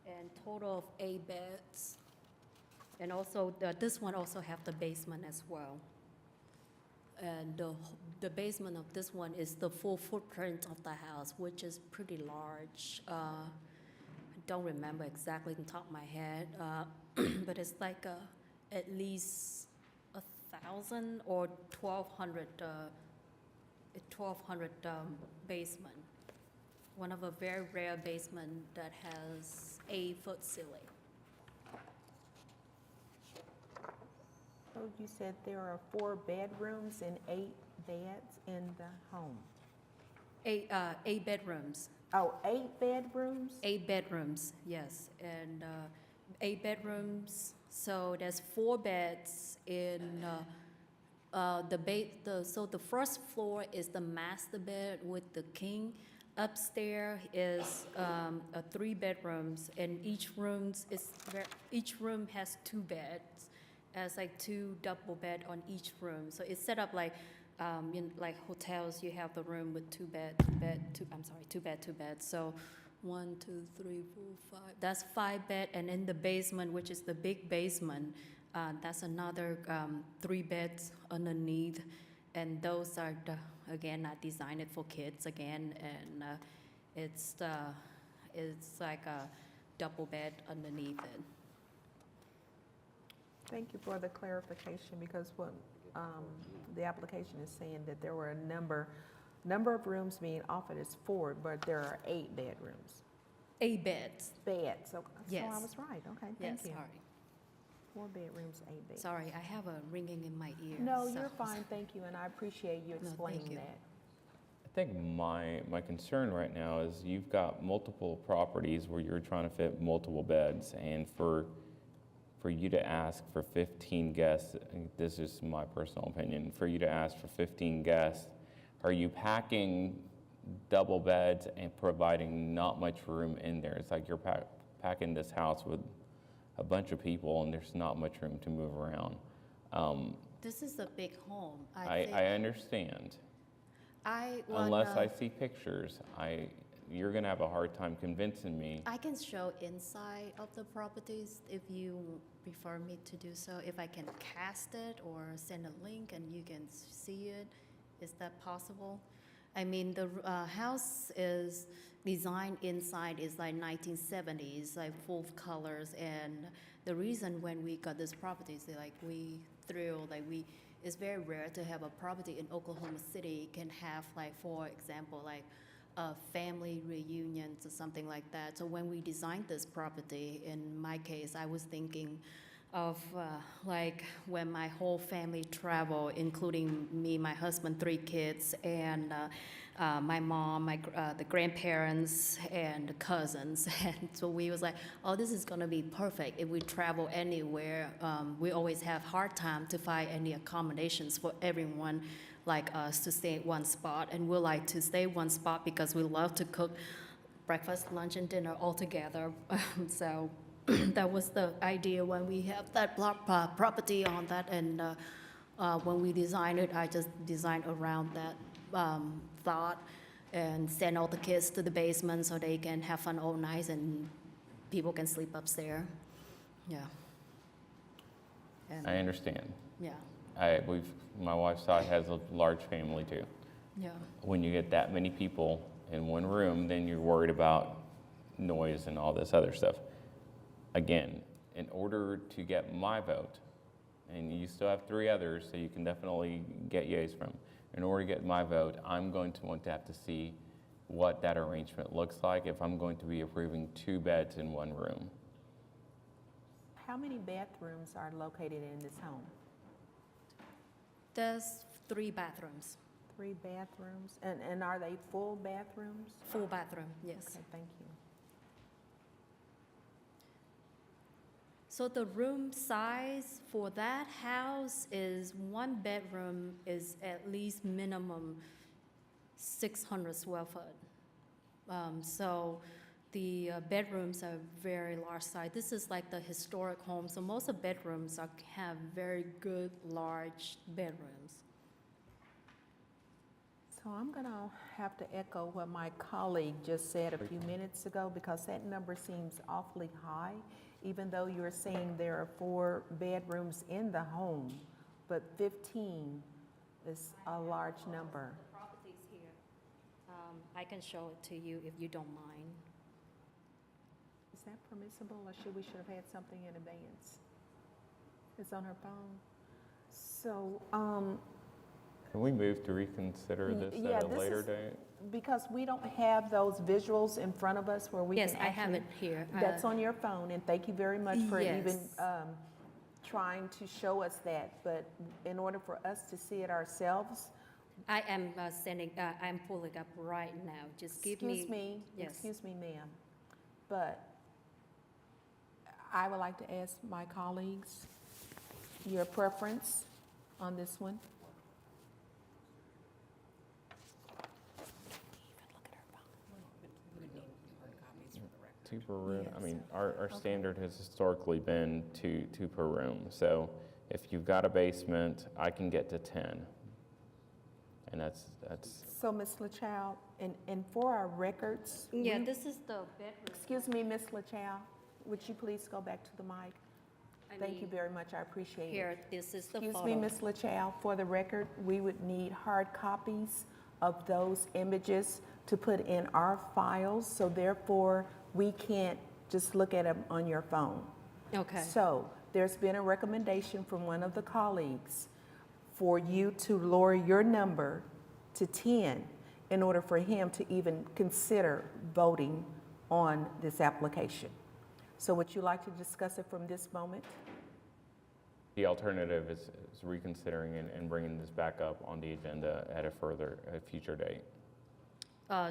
and total of 8 beds. And also, this one also have the basement as well. And the basement of this one is the full footprint of the house, which is pretty large. I don't remember exactly on top of my head, but it's like at least 1,000 or 1,200 basement. One of a very rare basement that has 8-foot ceiling. So you said there are 4 bedrooms and 8 beds in the home. eight bedrooms. Oh, 8 bedrooms? 8 bedrooms, yes, and 8 bedrooms. So there's 4 beds in so the first floor is the master bed with the king. Upstairs is 3 bedrooms, and each room has 2 beds. Has like 2 double bed on each room. So it's set up like in like hotels. You have the room with 2 bed, 2 beds. So 1, 2, 3, 4, 5. That's 5 bed, and in the basement, which is the big basement, that's another 3 beds underneath, and those are again not designed for kids again, and it's like a double bed underneath it. Thank you for the clarification, because what the application is saying that there were a number of rooms being offered is 4, but there are 8 bedrooms. 8 beds. Beds, so Yes. I was right, okay, Yes, thank you. sorry. 4 bedrooms, 8 beds. Sorry, I have a ringing in my ear. No, so- you're fine, thank you, and I appreciate you No, thank explaining you. that. I think my concern right now is you've got multiple properties where you're trying to fit multiple beds, and for you to ask for 15 guests, and this is my personal opinion, for you to ask for 15 guests, are you packing double beds and providing not much room in there? It's like you're packing this house with a bunch of people and there's not much room to move around. This is a big home. I understand. Unless I see pictures, you're gonna have a hard time convincing me. I can show inside of the properties if you prefer me to do so. If I can cast it or send a link and you can see it, is that possible? I mean, the house is designed inside is like 1970s, like full of colors. And the reason when we got this property is like it's very rare to have a property in Oklahoma City can have like, for example, like family reunions or something like that. So when we designed this property, in my case, I was thinking of like when my whole family travel, including me, my husband, 3 kids, and my mom, the grandparents, and the cousins. And so we was like, oh, this is gonna be perfect. If we travel anywhere, we always have hard time to find any accommodations for everyone like us to stay at one spot. And we like to stay one spot because we love to cook breakfast, lunch, and dinner all together. So that was the idea when we have that property on that, and when we designed it, I just designed around that thought and send all the kids to the basement so they can have fun all night and people can sleep upstairs. Yeah. And, I understand. yeah, My wife's side has a large family too. yeah. When you get that many people in one room, then you're worried about noise and all this other stuff. Again, in order to get my vote, and you still have 3 others, so you can definitely get yays from. In order to get my vote, I'm going to want to have to see what that arrangement looks like if I'm going to be approving 2 beds in one room. How many bathrooms are located in this home? There's 3 bathrooms, 3 bathrooms, and are they full bathrooms? full bathroom, yes. Okay, thank you. So the room size for that house is 1 bedroom is at least minimum 600 square foot. So the bedrooms are very large size. This is like the historic home, so most of bedrooms have very good large bedrooms. So I'm gonna have to echo what my colleague just said a few minutes ago, because that number seems awfully high, even though you're saying there are 4 bedrooms in the home, but 15 is a large number. The property's here. I can show it to you if you don't mind. Is that permissible, or should we have had something in advance? It's on her phone. So, Can we move to reconsider this yeah, at a this later is- date? because we don't have those visuals in front of us where we can Yes, I have actually- it here. That's on your phone, and thank you very much for even Yes. trying to show us that. But in order for us to see it ourselves, I am I'm pulling up right now. Just give me. Yes. Excuse me, ma'am, but I would like to ask my colleagues your preference on this one. Two per room, I mean, our standard has historically been two per room. So if you've got a basement, I can get to 10. And that's, So, Ms. LaChow, and for our records. Yeah, we- this is the bedroom. Excuse me, Ms. LaChow, would you please go back to the mic? Thank you very much, I appreciate it. Here, this is the Excuse photo. me, Ms. LaChow, for the record, we would need hard copies of those images to put in our files, so therefore, we can't just look at them on your phone. Okay. So, there's been a recommendation from one of the colleagues for you to lower your number to 10 in order for him to even consider voting on this application. So would you like to discuss it from this moment? the alternative is reconsidering and bringing this back up on the agenda at a future date.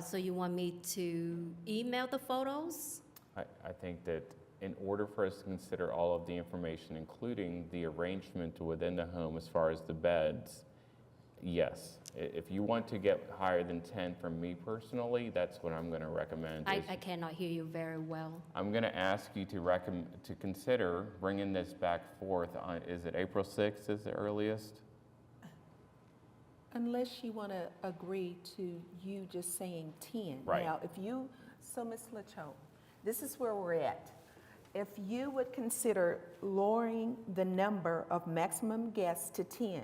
So you want me to email the photos? I think that in order for us to consider all of the information, including the arrangement within the home as far as the beds, yes. If you want to get higher than 10 from me personally, that's what I'm going to recommend. I cannot hear you very well. I'm going to ask you to consider bringing this back forth on, is it April 6th is the earliest? Unless you want to agree to you just saying 10. Right. Now, so Ms. Lacho, this is where we're at. If you would consider lowering the number of maximum guests to 10,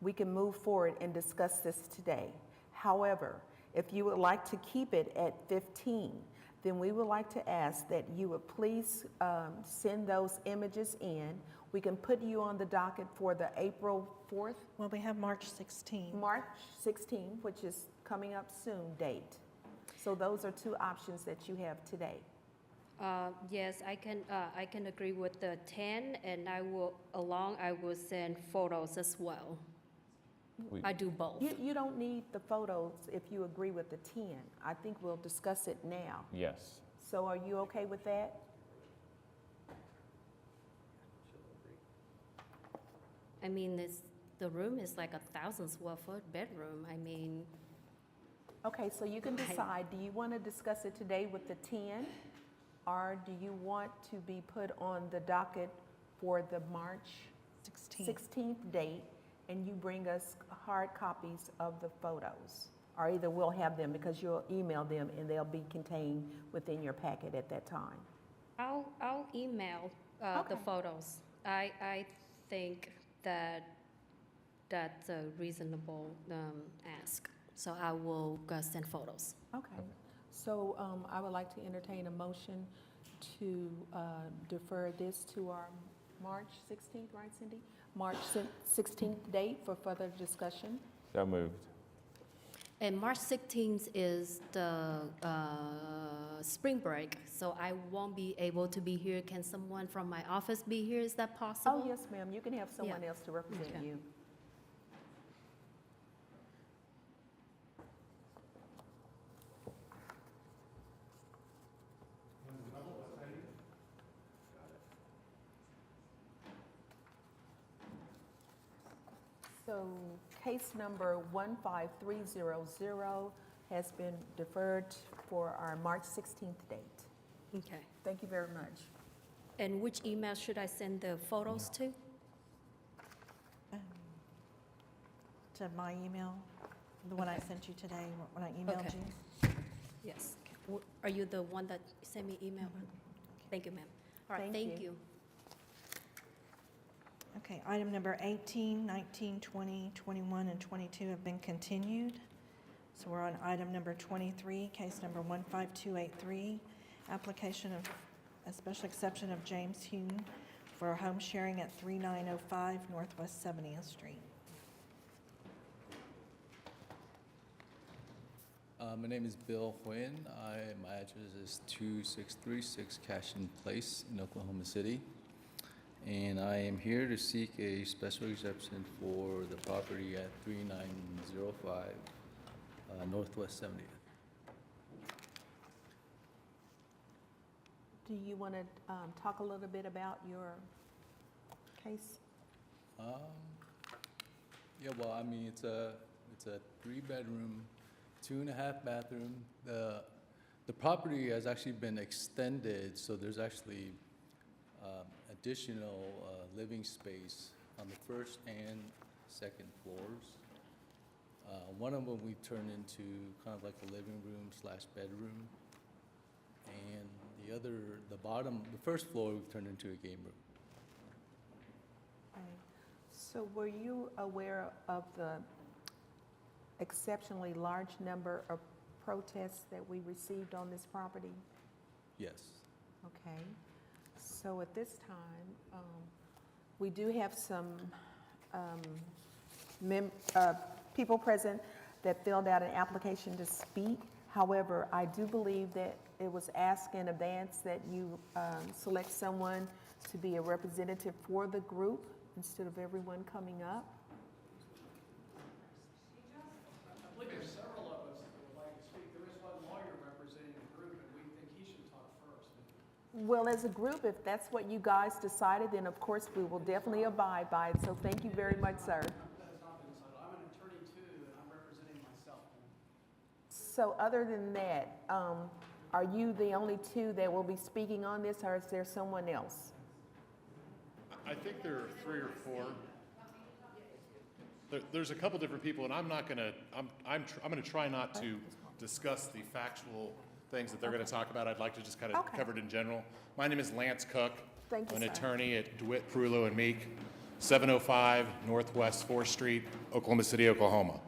we can move forward and discuss this today. However, if you would like to keep it at 15, then we would like to ask that you would please send those images in. We can put you on the docket for the April 4th. Well, we have March 16. March 16, which is coming up soon, date. So those are two options that you have today. Yes, I can agree with the 10, and I will send photos as well. I do both. You don't need the photos if you agree with the 10. I think we'll discuss it now. Yes. So are you okay with that? I mean, the room is like 1,000 square foot bedroom. I mean. Okay, so you can decide, do you want to discuss it today with the 10? Or do you want to be put on the docket for the March 16th date, and you bring us hard copies of the photos? Or either we'll have them because you'll email them and they'll be contained within your packet at that time. I'll email the photos. I think that's a reasonable ask. So I will send photos. Okay. So I would like to entertain a motion to defer this to our March 16th, right, Cindy? March 16th date for further discussion. So moved. And March 16th is the spring break, so I won't be able to be here. Can someone from my office be here? Is that possible? Oh, yes, ma'am. You can have someone else to represent Okay. you. So case number 15300 has been deferred for our March 16th date. Okay. Thank you very much. And which email should I send the photos to? To my email, the one I sent you today, when I emailed Okay. you. Yes. Are you the one that sent me email? Thank you, ma'am. All right, Thank thank you. you. Okay, item number 18, 19, 20, 21, and 22 have been continued. So we're on item number 23, case number 15283, application of a special exception of James Hune for home sharing at 3905 Northwest 70th Street. My name is Bill Nguyen. My address is 2636 Cashin Place in Oklahoma City. and I am here to seek a special exception for the property at 3905 Northwest 70th. Do you want to talk a little bit about your case? Yeah, well, I mean, it's a 3-bedroom, 2.5 bathroom. The property has actually been extended, so there's actually additional living space on the first and second floors. One of them we turned into kind of like a living room / bedroom, and the first floor we've turned into a game room. Okay. So were you aware of the exceptionally large number of protests that we received on this property? Yes. Okay. So at this time, we do have some people present that filled out an application to speak. However, I do believe that it was asked in advance that you select someone to be a representative for the group instead of everyone coming up. I believe there's several of us that would like to speak. There is one lawyer representing the group, and we think he should talk first. Well, as a group, if that's what you guys decided, then of course we will definitely abide by it. So thank you very much, sir. That has not been decided. I'm an attorney too, and I'm representing myself. So other than that, are you the only two that will be speaking on this, or is there someone else? I think there are 3 or 4. There's a couple different people, and I'm going to try not to discuss the factual things that they're going to talk about. I'd like to just kind of cover it in general. My name is Lance Cook. Thank you, I'm an sir. attorney at DeWitt, Perulo, and Meek, 705 Northwest 4th Street, Oklahoma City, Oklahoma.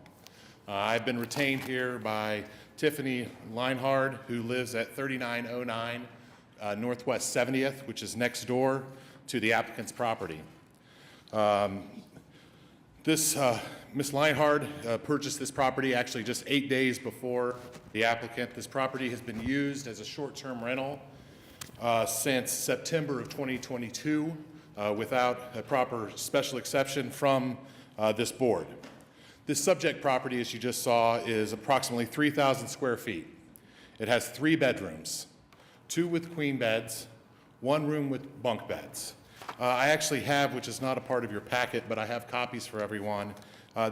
I've been retained here by Tiffany Leinhard, who lives at 3909 Northwest 70th, which is next door to the applicant's property. Ms. Leinhard purchased this property actually just 8 days before the applicant. This property has been used as a short-term rental since September of 2022 without a proper special exception from this board. This subject property, as you just saw, is approximately 3,000 square feet. It has 3 bedrooms, 2 with queen beds, 1 room with bunk beds. I actually have, which is not a part of your packet, but I have copies for everyone.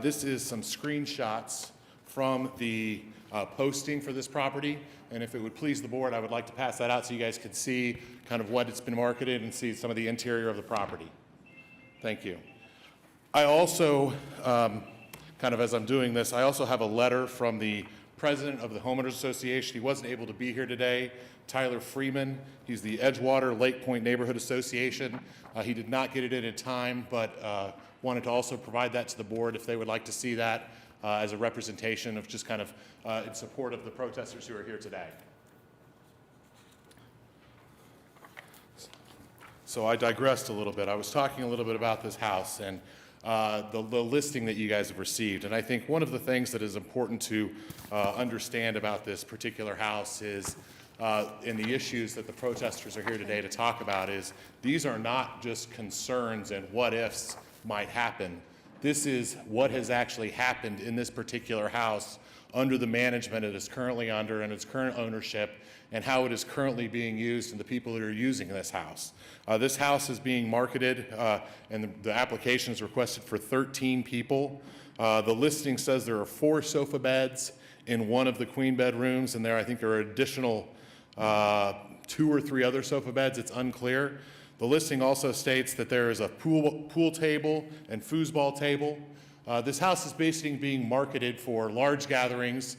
This is some screenshots from the posting for this property, and if it would please the board, I would like to pass that out so you guys can see kind of what it's been marketed and see some of the interior of the property. Thank you. I also, kind of as I'm doing this, I also have a letter from the president of the Homeowners Association. He wasn't able to be here today, Tyler Freeman. He's the Edgewater Lake Point Neighborhood Association. He did not get it in time, but wanted to also provide that to the board if they would like to see that as a representation of just kind of in support of the protesters who are here today. So I digressed a little bit. I was talking a little bit about this house and the listing that you guys have received. And I think one of the things that is important to understand about this particular house is, and the issues that the protesters are here today to talk about is, these are not just concerns and what ifs might happen. This is what has actually happened in this particular house under the management it is currently under and its current ownership, and how it is currently being used and the people that are using this house. This house is being marketed and the application is requested for 13 people. The listing says there are 4 sofa beds in one of the queen bedrooms, and I think there are additional 2 or 3 other sofa beds. It's unclear. The listing also states that there is a pool table and foosball table. This house is basically being marketed for large gatherings,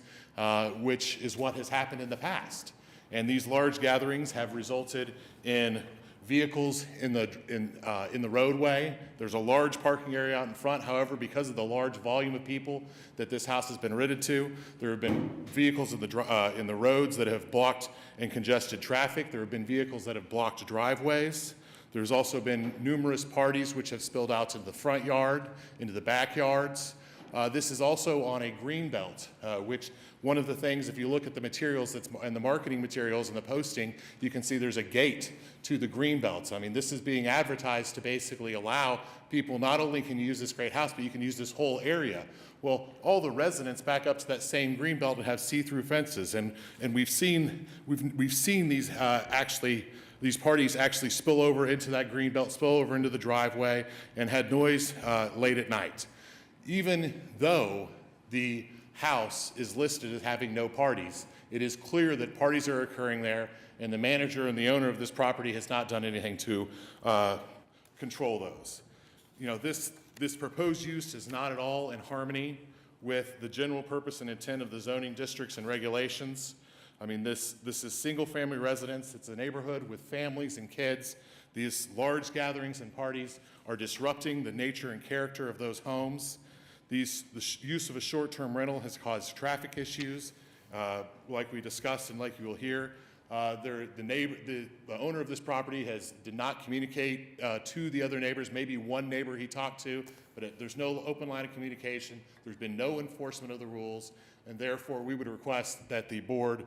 which is what has happened in the past. And these large gatherings have resulted in vehicles in the roadway. There's a large parking area out in front. However, because of the large volume of people that this house has been rented to, there have been vehicles in the roads that have blocked and congested traffic. There have been vehicles that have blocked driveways. There's also been numerous parties which have spilled out to the front yard, into the backyards. This is also on a green belt, which one of the things, if you look at the materials and the marketing materials and the posting, you can see there's a gate to the green belts. I mean, this is being advertised to basically allow people, not only can you use this great house, but you can use this whole area. Well, all the residents back up to that same green belt and have see-through fences, and we've seen these these parties actually spill over into that green belt, spill over into the driveway, and had noise late at night. Even though the house is listed as having no parties, it is clear that parties are occurring there, and the manager and the owner of this property has not done anything to control those. You know, this proposed use is not at all in harmony with the general purpose and intent of the zoning districts and regulations. I mean, this is single-family residence. It's a neighborhood with families and kids. These large gatherings and parties are disrupting the nature and character of those homes. The use of a short-term rental has caused traffic issues, like we discussed and like you will hear. The owner of this property did not communicate to the other neighbors. Maybe one neighbor he talked to, but there's no open line of communication. There's been no enforcement of the rules, and therefore we would request that the board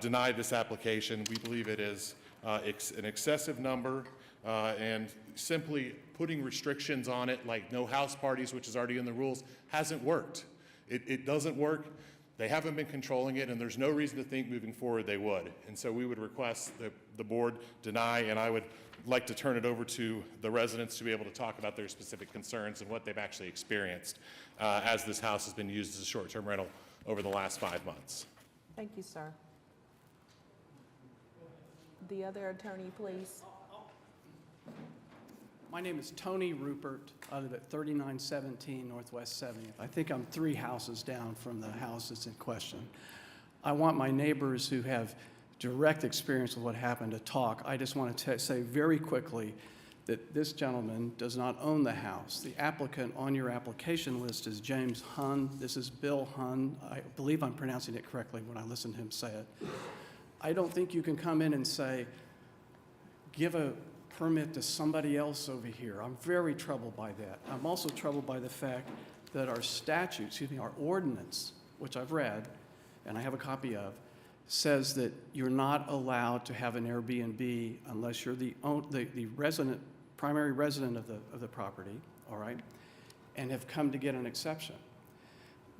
deny this application. We believe it is an excessive number, and simply putting restrictions on it like no house parties, which is already in the rules, hasn't worked. It doesn't work. They haven't been controlling it, and there's no reason to think moving forward they would. And so we would request that the board deny, and I would like to turn it over to the residents to be able to talk about their specific concerns and what they've actually experienced as this house has been used as a short-term rental over the last 5 months. Thank you, sir. The other attorney, please. My name is Tony Rupert. I live at 3917 Northwest 70th. I think I'm 3 houses down from the house that's in question. I want my neighbors who have direct experience with what happened to talk. I just want to say very quickly that this gentleman does not own the house. The applicant on your application list is James Hunn. This is Bill Hunn. I believe I'm pronouncing it correctly when I listen to him say it. I don't think you can come in and say, give a permit to somebody else over here. I'm very troubled by that. I'm also troubled by the fact that our statute, our ordinance, which I've read and I have a copy of, says that you're not allowed to have an Airbnb unless you're the resident, primary resident of the property, all right, and have come to get an exception.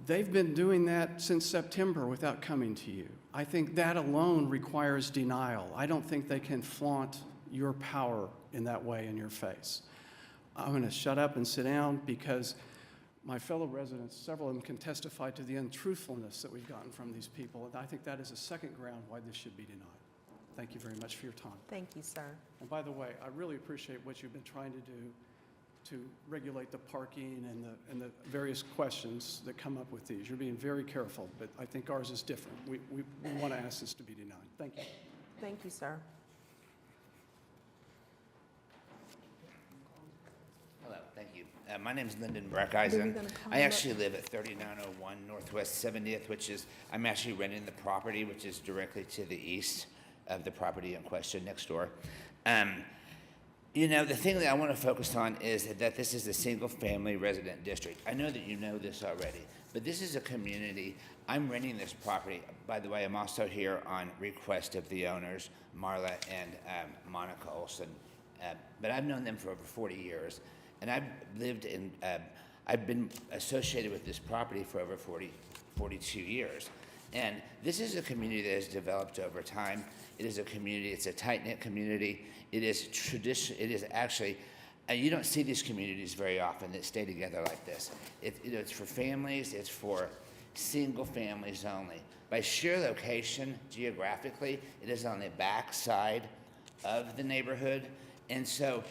They've been doing that since September without coming to you. I think that alone requires denial. I don't think they can flaunt your power in that way in your face. I'm going to shut up and sit down because my fellow residents, several of them can testify to the untruthfulness that we've gotten from these people, and I think that is a second ground why this should be denied. Thank you very much for your time. Thank you, sir. And by the way, I really appreciate what you've been trying to do to regulate the parking and the various questions that come up with these. You're being very careful, but I think ours is different. We want to ask this to be denied. Thank you. Thank you, sir. Hello, thank you. My name is Lyndon Breckeisen. I actually live at 3901 Northwest 70th, I'm actually renting the property, which is directly to the east of the property in question next door. You know, the thing that I want to focus on is that this is a single-family resident district. I know that you know this already, but this is a community. I'm renting this property. By the way, I'm also here on request of the owners, Marla and Monica Olson. But I've known them for over 40 years, and I've been associated with this property for over 42 years. And this is a community that has developed over time. It is a community, it's a tight-knit community. It is actually, you don't see these communities very often that stay together like this. It's for families, it's for single families only. By sheer location, geographically, it is on the back side of the neighborhood. And so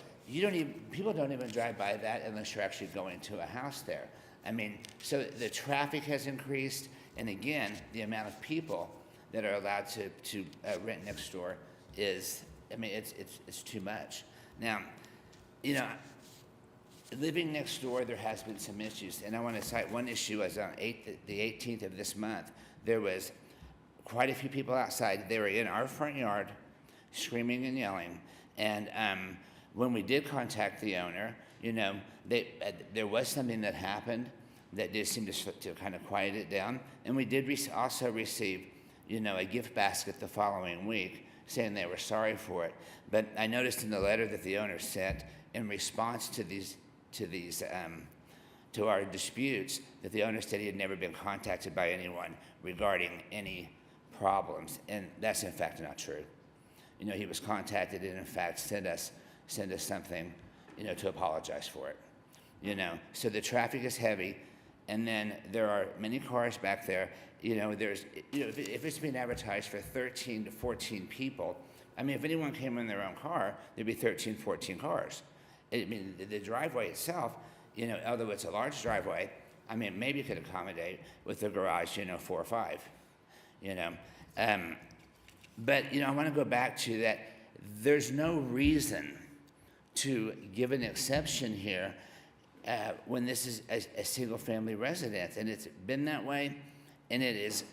people don't even drive by that unless you're actually going to a house there. I mean, so the traffic has increased, and again, the amount of people that are allowed to rent next door is, I mean, it's too much. Now, you know, living next door, there has been some issues, and I want to cite one issue. As on the 18th of this month, there was quite a few people outside. They were in our front yard, screaming and yelling, and when we did contact the owner, you know, there was something that happened, that did seem to kind of quiet it down. And we did also receive, a gift basket the following week saying they were sorry for it. But I noticed in the letter that the owner sent in response to our disputes, that the owner said he had never been contacted by anyone regarding any problems, and that's in fact not true. He was contacted and in fact sent us something, to apologize for it. So the traffic is heavy, and then there are many cars back there. If it's being advertised for 13 to 14 people, I mean, if anyone came in their own car, there'd be 13, 14 cars. I mean, the driveway itself, although it's a large driveway, I mean, maybe you could accommodate with the garage, 4 or 5, But, I want to go back to that. There's no reason to give an exception here when this is a single-family residence, and it's been that way, and it is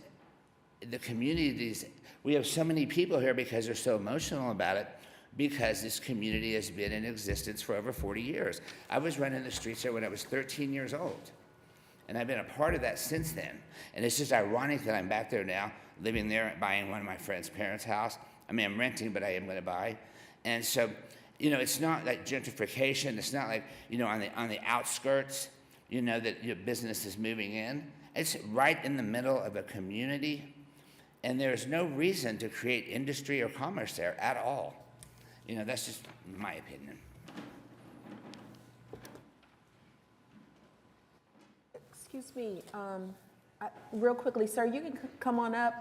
the communities. We have so many people here because they're so emotional about it, because this community has been in existence for over 40 years. I was running the streets there when I was 13 years old, and I've been a part of that since then. And it's just ironic that I'm back there now, living there, buying one of my friend's parents' house. I mean, I'm renting, but I am going to buy. And so, it's not like gentrification. It's not like, on the outskirts, that business is moving in. It's right in the middle of a community, and there's no reason to create industry or commerce there at all. That's just my opinion. Excuse me, real quickly, sir, you can come on up,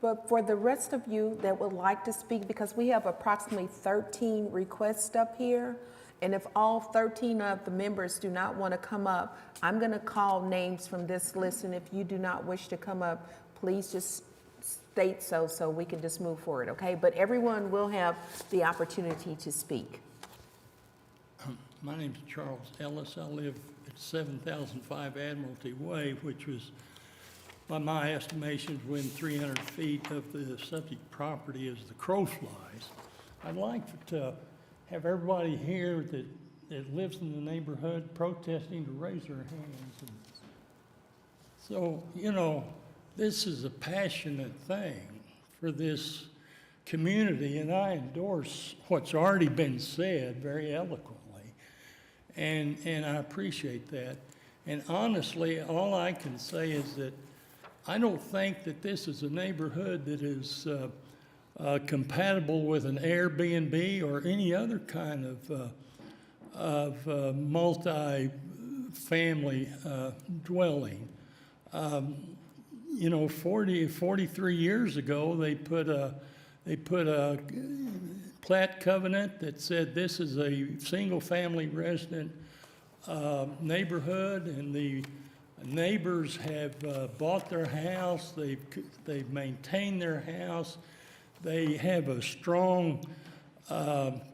but for the rest of you that would like to speak, because we have approximately 13 requests up here, and if all 13 of the members do not want to come up, I'm going to call names from this list, and if you do not wish to come up, please just state so we can just move forward, okay? But everyone will have the opportunity to speak. My name's Charles Ellis. I live at 7005 Admiralty Way, which was, by my estimations, within 300 feet of the subject property as the crow flies. I'd like to have everybody here that lives in the neighborhood protesting to raise their hands. And so, this is a passionate thing for this community, and I endorse what's already been said very eloquently, and I appreciate that. And honestly, all I can say is that I don't think that this is a neighborhood that is compatible with an Airbnb or any other kind of multi-family dwelling. 43 years ago, they put a plat covenant that said this is a single-family resident neighborhood, and the neighbors have bought their house. They've maintained their house. They have a strong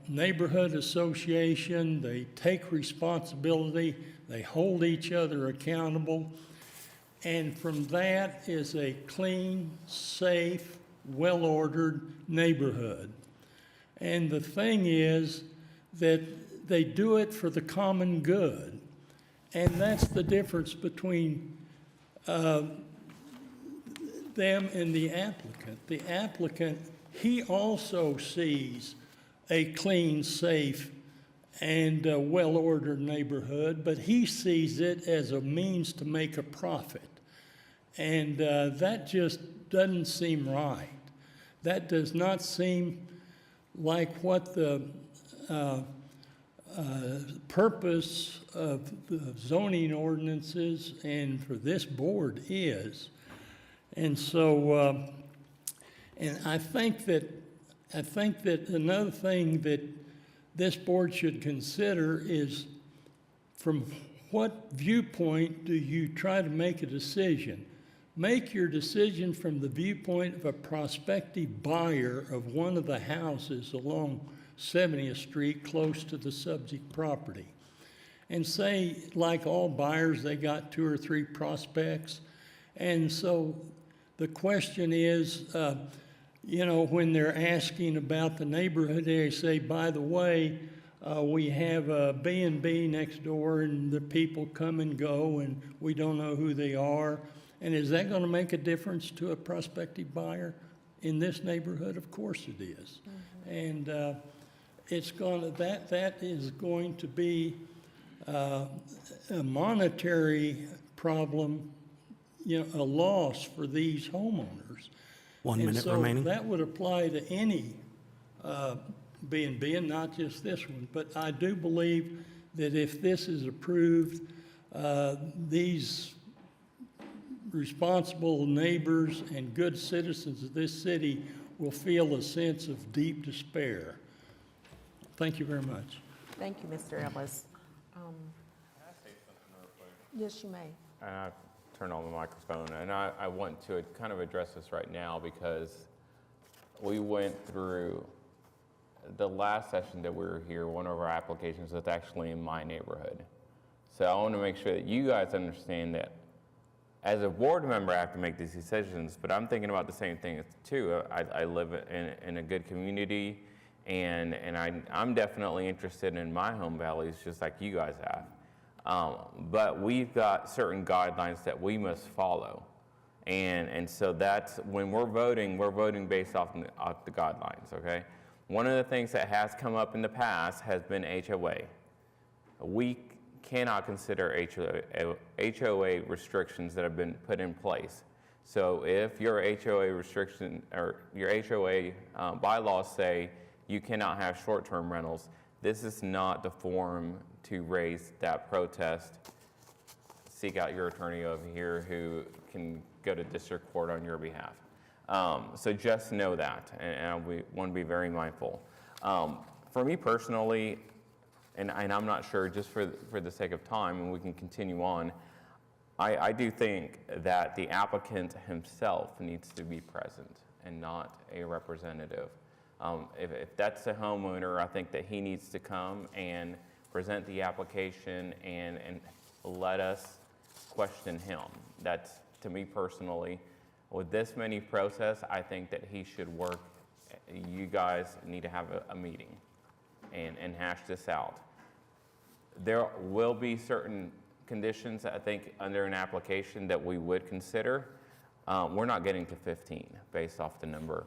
neighborhood association. They take responsibility. They hold each other accountable. And from that is a clean, safe, well-ordered neighborhood. And the thing is that they do it for the common good. And that's the difference between them and the applicant. The applicant, he also sees a clean, safe, and well-ordered neighborhood, but he sees it as a means to make a profit. And that just doesn't seem right. That does not seem like what the purpose of the zoning ordinances and for this board is. And so, and I think that another thing that this board should consider is, from what viewpoint do you try to make a decision? Make your decision from the viewpoint of a prospective buyer of one of the houses along 70th Street close to the subject property. And say, like all buyers, they got 2 or 3 prospects. And so the question is, when they're asking about the neighborhood, they say, by the way, We have a B&B next door, and the people come and go, and we don't know who they are. And is that going to make a difference to a prospective buyer in this neighborhood? Of course it is. And it's going to, that is going to be a monetary problem, you know, a loss for these homeowners. 1 And minute so remaining. that would apply to any B&B, and not just this one. But I do believe that if this is approved, these responsible neighbors and good citizens of this city will feel a sense of deep despair. Thank you very much. Thank you, Mr. Ellis. Yes, you may. And I turn on the microphone, and I want to kind of address this right now because we went through the last session that we were here. One of our applications was actually in my neighborhood. So I want to make sure that you guys understand that as a board member, I have to make these decisions, but I'm thinking about the same thing too. I live in a good community, and I'm definitely interested in my home values just like you guys have. But we've got certain guidelines that we must follow. And so that's, when we're voting based off the guidelines, okay? One of the things that has come up in the past has been HOA. We cannot consider HOA restrictions that have been put in place. So if your HOA restriction, or your HOA bylaws say you cannot have short-term rentals, this is not the forum to raise that protest. Seek out your attorney over here who can go to district court on your behalf. So just know that, and we want to be very mindful. For me personally, and I'm not sure, just for the sake of time, and we can continue on, I do think that the applicant himself needs to be present and not a representative. If that's the homeowner, I think that he needs to come and present the application and let us question him. That's, to me personally, with this many process, I think that he should work. You guys need to have a meeting and hash this out. There will be certain conditions, I think, under an application that we would consider. We're not getting to 15 based off the number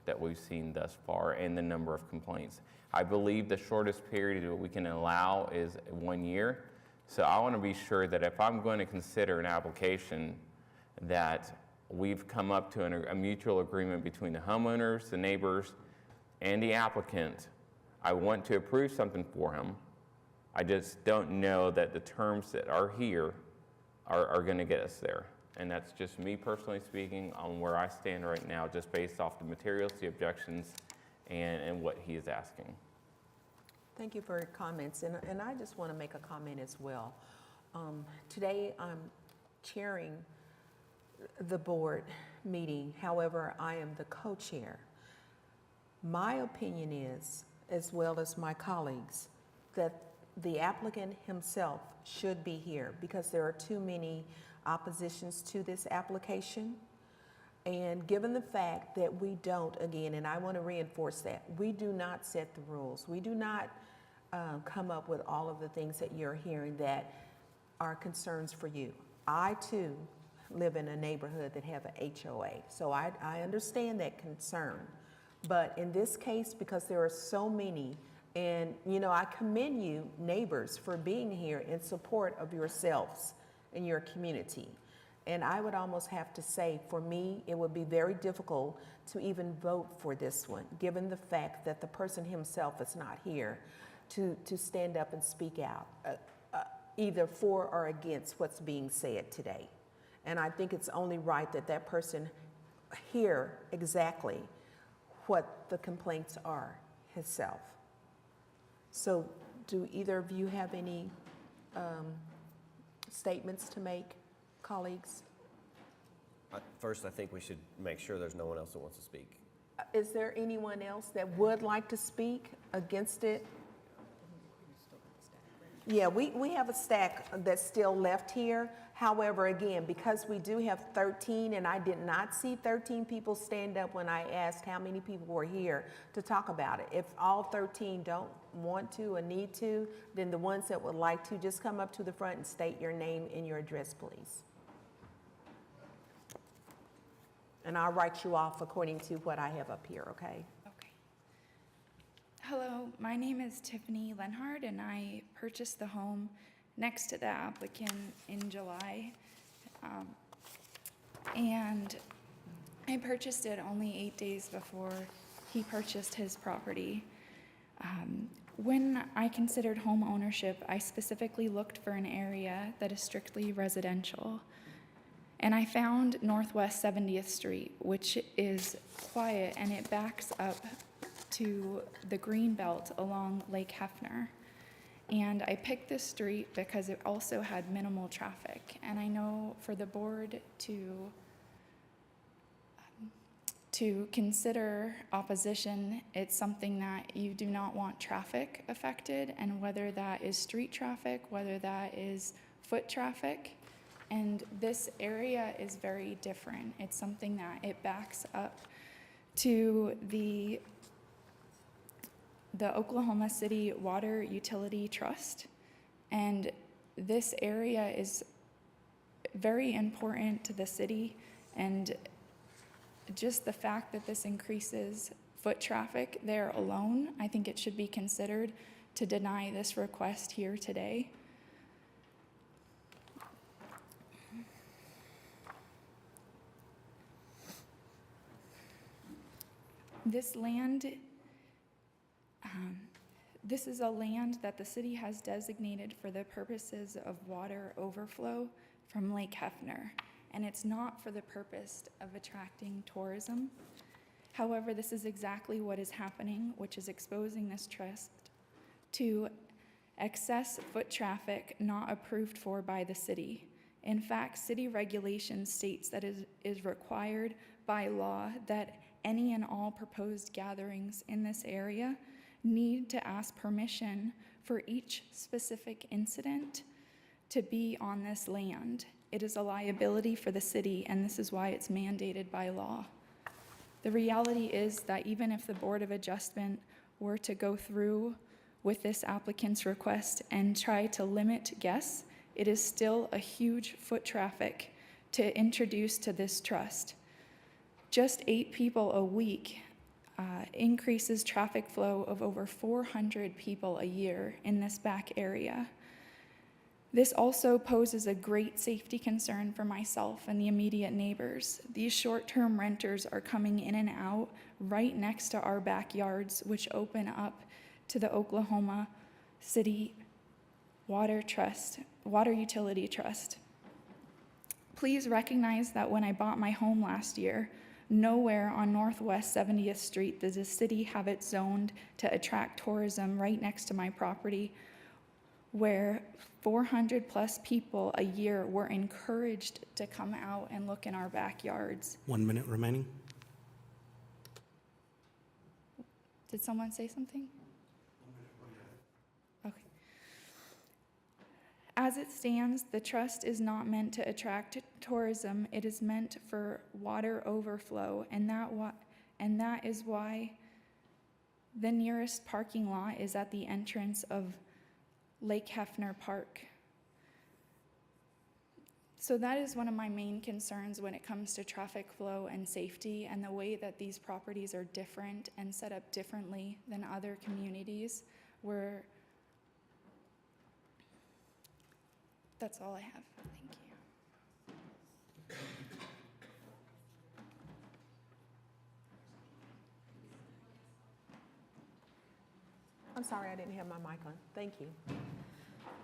that we've seen thus far and the number of complaints. I believe the shortest period that we can allow is 1 year. So I want to be sure that if I'm going to consider an application, that we've come up to a mutual agreement between the homeowners, the neighbors, and the applicant. I want to approve something for him. I just don't know that the terms that are here are going to get us there. And that's just me personally speaking on where I stand right now, just based off the materials, the objections, and what he is asking. Thank you for your comments, and I just want to make a comment as well. Today I'm chairing the board meeting, however, I am the co-chair. My opinion is, as well as my colleagues, that the applicant himself should be here because there are too many oppositions to this application. And given the fact that we don't, again, and I want to reinforce that, we do not set the rules. We do not come up with all of the things that you're hearing that are concerns for you. I, too, live in a neighborhood that have a HOA, so I understand that concern. But in this case, because there are so many, and you know, I commend you, neighbors, for being here in support of yourselves and your community. And I would almost have to say, for me, it would be very difficult to even vote for this one, given the fact that the person himself is not here to stand up and speak out, either for or against what's being said today. And I think it's only right that that person hear exactly what the complaints are himself. So do either of you have any statements to make, colleagues? First, I think we should make sure there's no one else that wants to speak. Is there anyone else that would like to speak against it? Yeah, we have a stack that's still left here. However, again, because we do have 13, and I did not see 13 people stand up when I asked how many people were here to talk about it. If all 13 don't want to or need to, then the ones that would like to, just come up to the front and state your name and your address, please. And I'll write you off according to what I have up here, okay? Okay. Hello, my name is Tiffany Lenhard, and I purchased the home next to the applicant in July. And I purchased it only 8 days before he purchased his property. When I considered home ownership, I specifically looked for an area that is strictly residential. And I found Northwest 70th Street, which is quiet, and it backs up to the green belt along Lake Hefner. And I picked this street because it also had minimal traffic. And I know for the board to consider opposition, it's something that you do not want traffic affected, and whether that is street traffic, whether that is foot traffic. And this area is very different. It's something that it backs up to the Oklahoma City Water Utility Trust. And this area is very important to the city, and just the fact that this increases foot traffic there alone, I think it should be considered to deny this request here today. This land, this is a land that the city has designated for the purposes of water overflow from Lake Hefner, and it's not for the purpose of attracting tourism. However, this is exactly what is happening, which is exposing this trust to excess foot traffic not approved for by the city. In fact, city regulation states that it is required by law that any and all proposed gatherings in this area need to ask permission for each specific incident to be on this land. It is a liability for the city, and this is why it's mandated by law. The reality is that even if the Board of Adjustment were to go through with this applicant's request and try to limit guests, it is still a huge foot traffic to introduce to this trust. Just 8 people a week increases traffic flow of over 400 people a year in this back area. This also poses a great safety concern for myself and the immediate neighbors. These short-term renters are coming in and out right next to our backyards, which open up to the Oklahoma City Water Utility Trust. Please recognize that when I bought my home last year, nowhere on Northwest 70th Street does the city have it zoned to attract tourism right next to my property, where 400 plus people a year were encouraged to come out and look in our backyards. 1 minute remaining. Did someone say something? Okay. As it stands, the trust is not meant to attract tourism. It is meant for water overflow, and that is why the nearest parking lot is at the entrance of Lake Hefner Park. So that is one of my main concerns when it comes to traffic flow and safety, and the way that these properties are different and set up differently than other communities where. That's all I have. Thank you. I'm sorry, I didn't have my mic on. Thank you.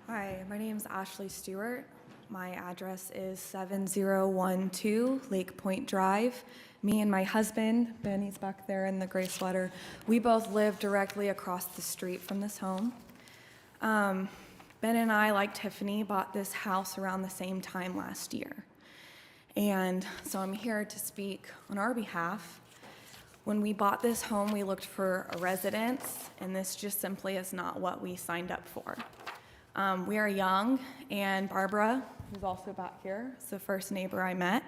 Hi, my name is Ashley Stewart. My address is 7012 Lake Point Drive. Me and my husband, Benny's back there in the gray sweater, we both live directly across the street from this home. Ben and I, like Tiffany, bought this house around the same time last year. And so I'm here to speak on our behalf. When we bought this home, we looked for a residence, and this just simply is not what we signed up for. We are young, and Barbara, who's also back here, is the first neighbor I met.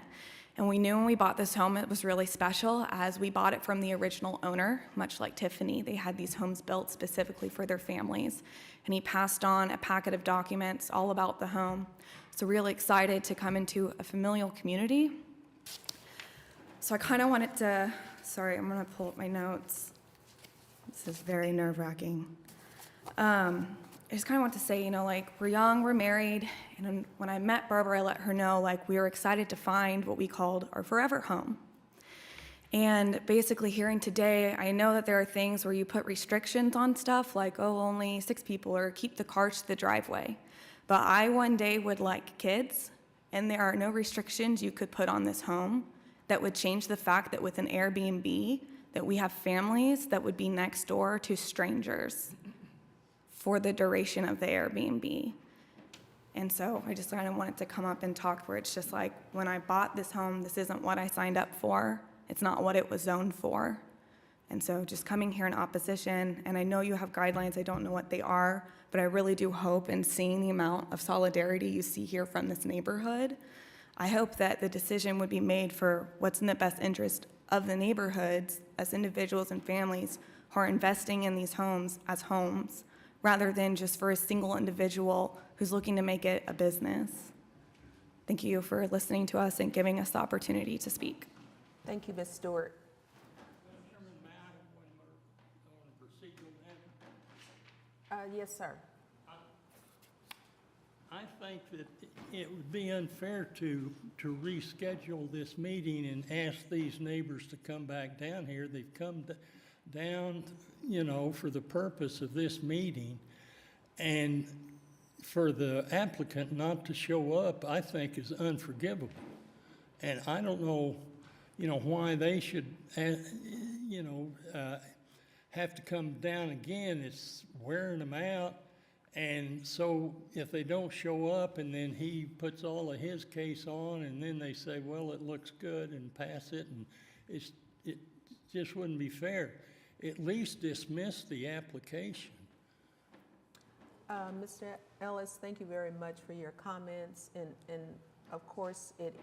And we knew when we bought this home it was really special, as we bought it from the original owner, much like Tiffany. They had these homes built specifically for their families. And he passed on a packet of documents all about the home. So really excited to come into a familial community. So I kind of wanted to, sorry, I'm gonna pull up my notes. This is very nerve-wracking. I just kind of want to say, like, we're young, we're married, and when I met Barbara, I let her know, like, we were excited to find what we called our forever home. And basically hearing today, I know that there are things where you put restrictions on stuff, like, oh, only 6 people, or keep the cars to the driveway. But I one day would like kids, and there are no restrictions you could put on this home that would change the fact that with an Airbnb, that we have families that would be next door to strangers for the duration of the Airbnb. And so I just kind of wanted to come up and talk where it's just like, when I bought this home, this isn't what I signed up for. It's not what it was zoned for. And so just coming here in opposition, and I know you have guidelines, I don't know what they are, but I really do hope, in seeing the amount of solidarity you see here from this neighborhood, I hope that the decision would be made for what's in the best interest of the neighborhoods as individuals and families who are investing in these homes as homes, rather than just for a single individual who's looking to make it a business. Thank you for listening to us and giving us the opportunity to speak. Thank you, Ms. Stewart. Yes, sir. I think that it would be unfair to reschedule this meeting and ask these neighbors to come back down here. They've come down, for the purpose of this meeting. And for the applicant not to show up, I think, is unforgivable. And I don't know, why they should, have to come down again. It's wearing them out. And so if they don't show up, and then he puts all of his case on, and then they say, well, it looks good, and pass it, and it just wouldn't be fair. At least dismiss the application. Mr. Ellis, thank you very much for your comments. And of course, it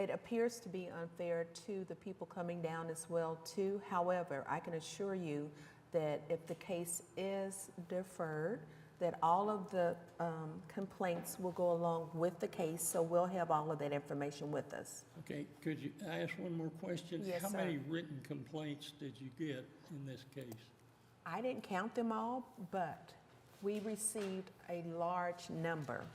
appears to be unfair to the people coming down as well, too. However, I can assure you that if the case is deferred, that all of the complaints will go along with the case, so we'll have all of that information with us. Okay, could you ask one more question? Yes, How sir. many written complaints did you get in this case? I didn't count them all, but we received a large number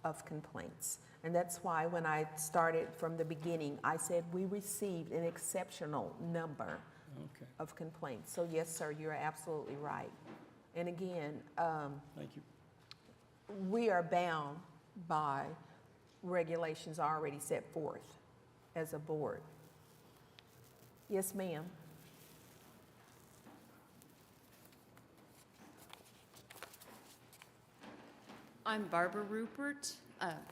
of complaints. And that's why when I started from the beginning, I said we received an exceptional number of complaints. So yes, sir, you're absolutely right. And again, thank you. We are bound by regulations already set forth as a board. Yes, ma'am. I'm Barbara Rupert.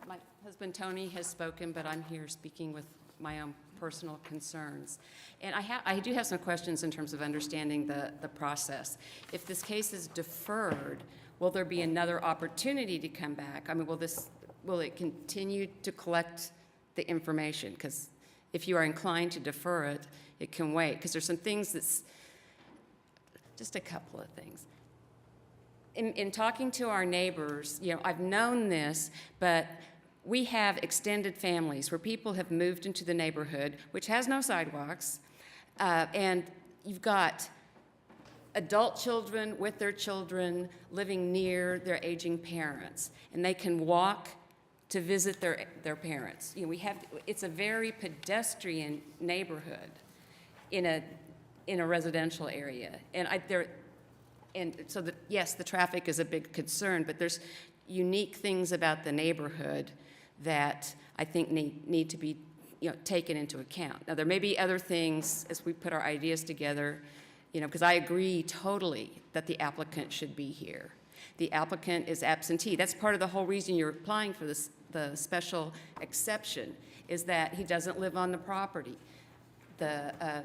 My husband Tony has spoken, but I'm here speaking with my own personal concerns. And I do have some questions in terms of understanding the process. If this case is deferred, will there be another opportunity to come back? I mean, will it continue to collect the information? Because if you are inclined to defer it, it can wait. Because there's some things that's, just a couple of things. In talking to our neighbors, I've known this, but we have extended families where people have moved into the neighborhood, which has no sidewalks, and you've got adult children with their children living near their aging parents, and they can walk to visit their parents. It's a very pedestrian neighborhood in a residential area, and so yes, the traffic is a big concern, but there's unique things about the neighborhood that I think need to be taken into account. Now, there may be other things as we put our ideas together, because I agree totally that the applicant should be here. The applicant is absentee. That's part of the whole reason you're applying for the special exception, is that he doesn't live on the property. Yeah,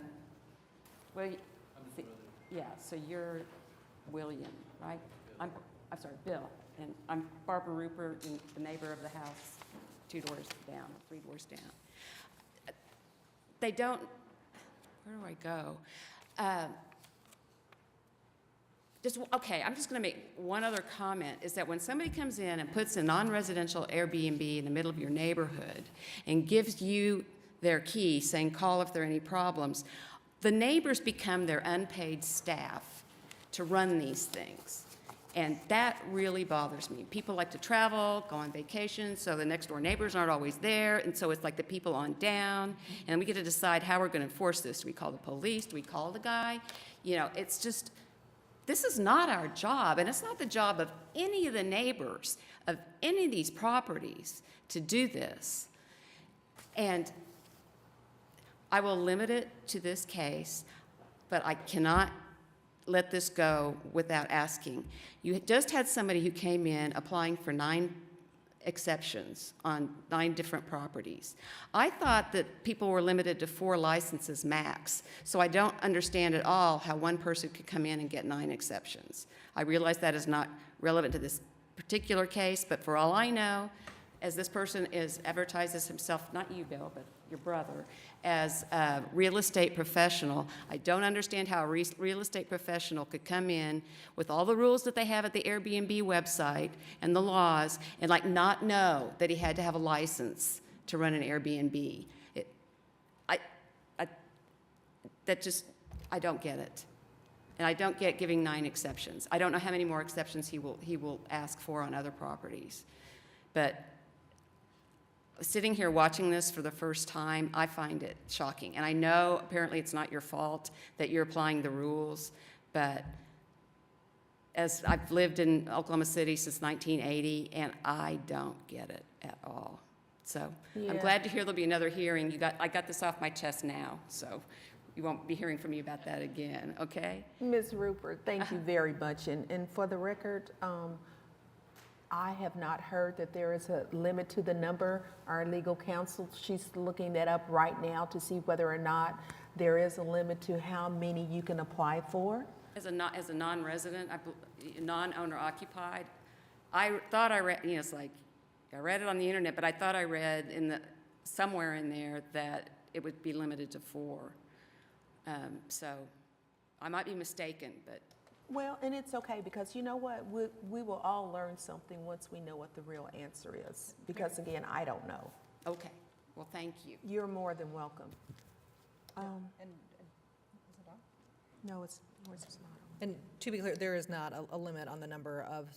so you're William, right? I'm sorry, Bill. And I'm Barbara Rupert, and the neighbor of the house 2 doors down, 3 doors down. They don't, where do I go? Okay, I'm just going to make one other comment, is that when somebody comes in and puts a non-residential Airbnb in the middle of your neighborhood and gives you their key saying call if there are any problems, the neighbors become their unpaid staff to run these things. And that really bothers me. People like to travel, go on vacation, so the next door neighbors aren't always there, and so it's like the people on down, and we get to decide how we're going to enforce this. Do we call the police? Do we call the guy? You know, it's just, this is not our job, and it's not the job of any of the neighbors of any of these properties to do this. And I will limit it to this case, but I cannot let this go without asking. You just had somebody who came in applying for 9 exceptions on 9 different properties. I thought that people were limited to 4 licenses max, so I don't understand at all how one person could come in and get 9 exceptions. I realize that is not relevant to this particular case, but for all I know, as this person is advertises himself, not you, Bill, but your brother, as a real estate professional, I don't understand how a real estate professional could come in with all the rules that they have at the Airbnb website and the laws and like not know that he had to have a license to run an Airbnb. I don't get it. And I don't get giving 9 exceptions. I don't know how many more exceptions he will ask for on other properties. But sitting here watching this for the first time, I find it shocking. And I know apparently it's not your fault that you're applying the rules, but as I've lived in Oklahoma City since 1980, and I don't get it at all. So Yeah. I'm glad to hear there'll be another hearing. I got this off my chest now, so you won't be hearing from me about that again, okay? Ms. Rupert, thank you very much. And for the record, I have not heard that there is a limit to the number. Our legal counsel, she's looking that up right now to see whether or not there is a limit to how many you can apply for. As a non-resident, non-owner occupied, I thought I read, it's like, I read it on the internet, but I thought I read somewhere in there that it would be limited to 4. So I might be mistaken, but. Well, and it's okay, because you know what? We will all learn something once we know what the real answer is. Because again, I don't know. Okay, well, thank you. You're more than welcome. No, it's not. And to be clear, there is not a limit on the number of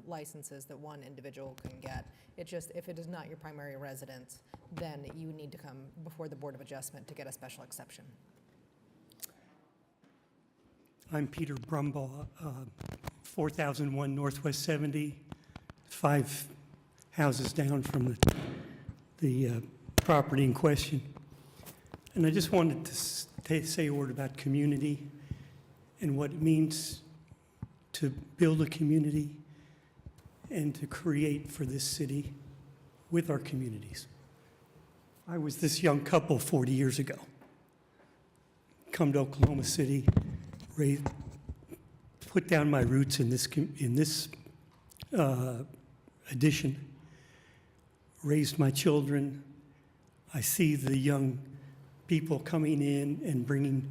licenses that one individual can get. It's just, if it is not your primary residence, then you need to come before the Board of Adjustment to get a special exception. I'm Peter Brumbaugh, 4001 Northwest 70, 5 houses down from the property in question. And I just wanted to say a word about community and what it means to build a community and to create for this city with our communities. I was this young couple 40 years ago. Come to Oklahoma City, put down my roots in this addition, raised my children. I see the young people coming in and bringing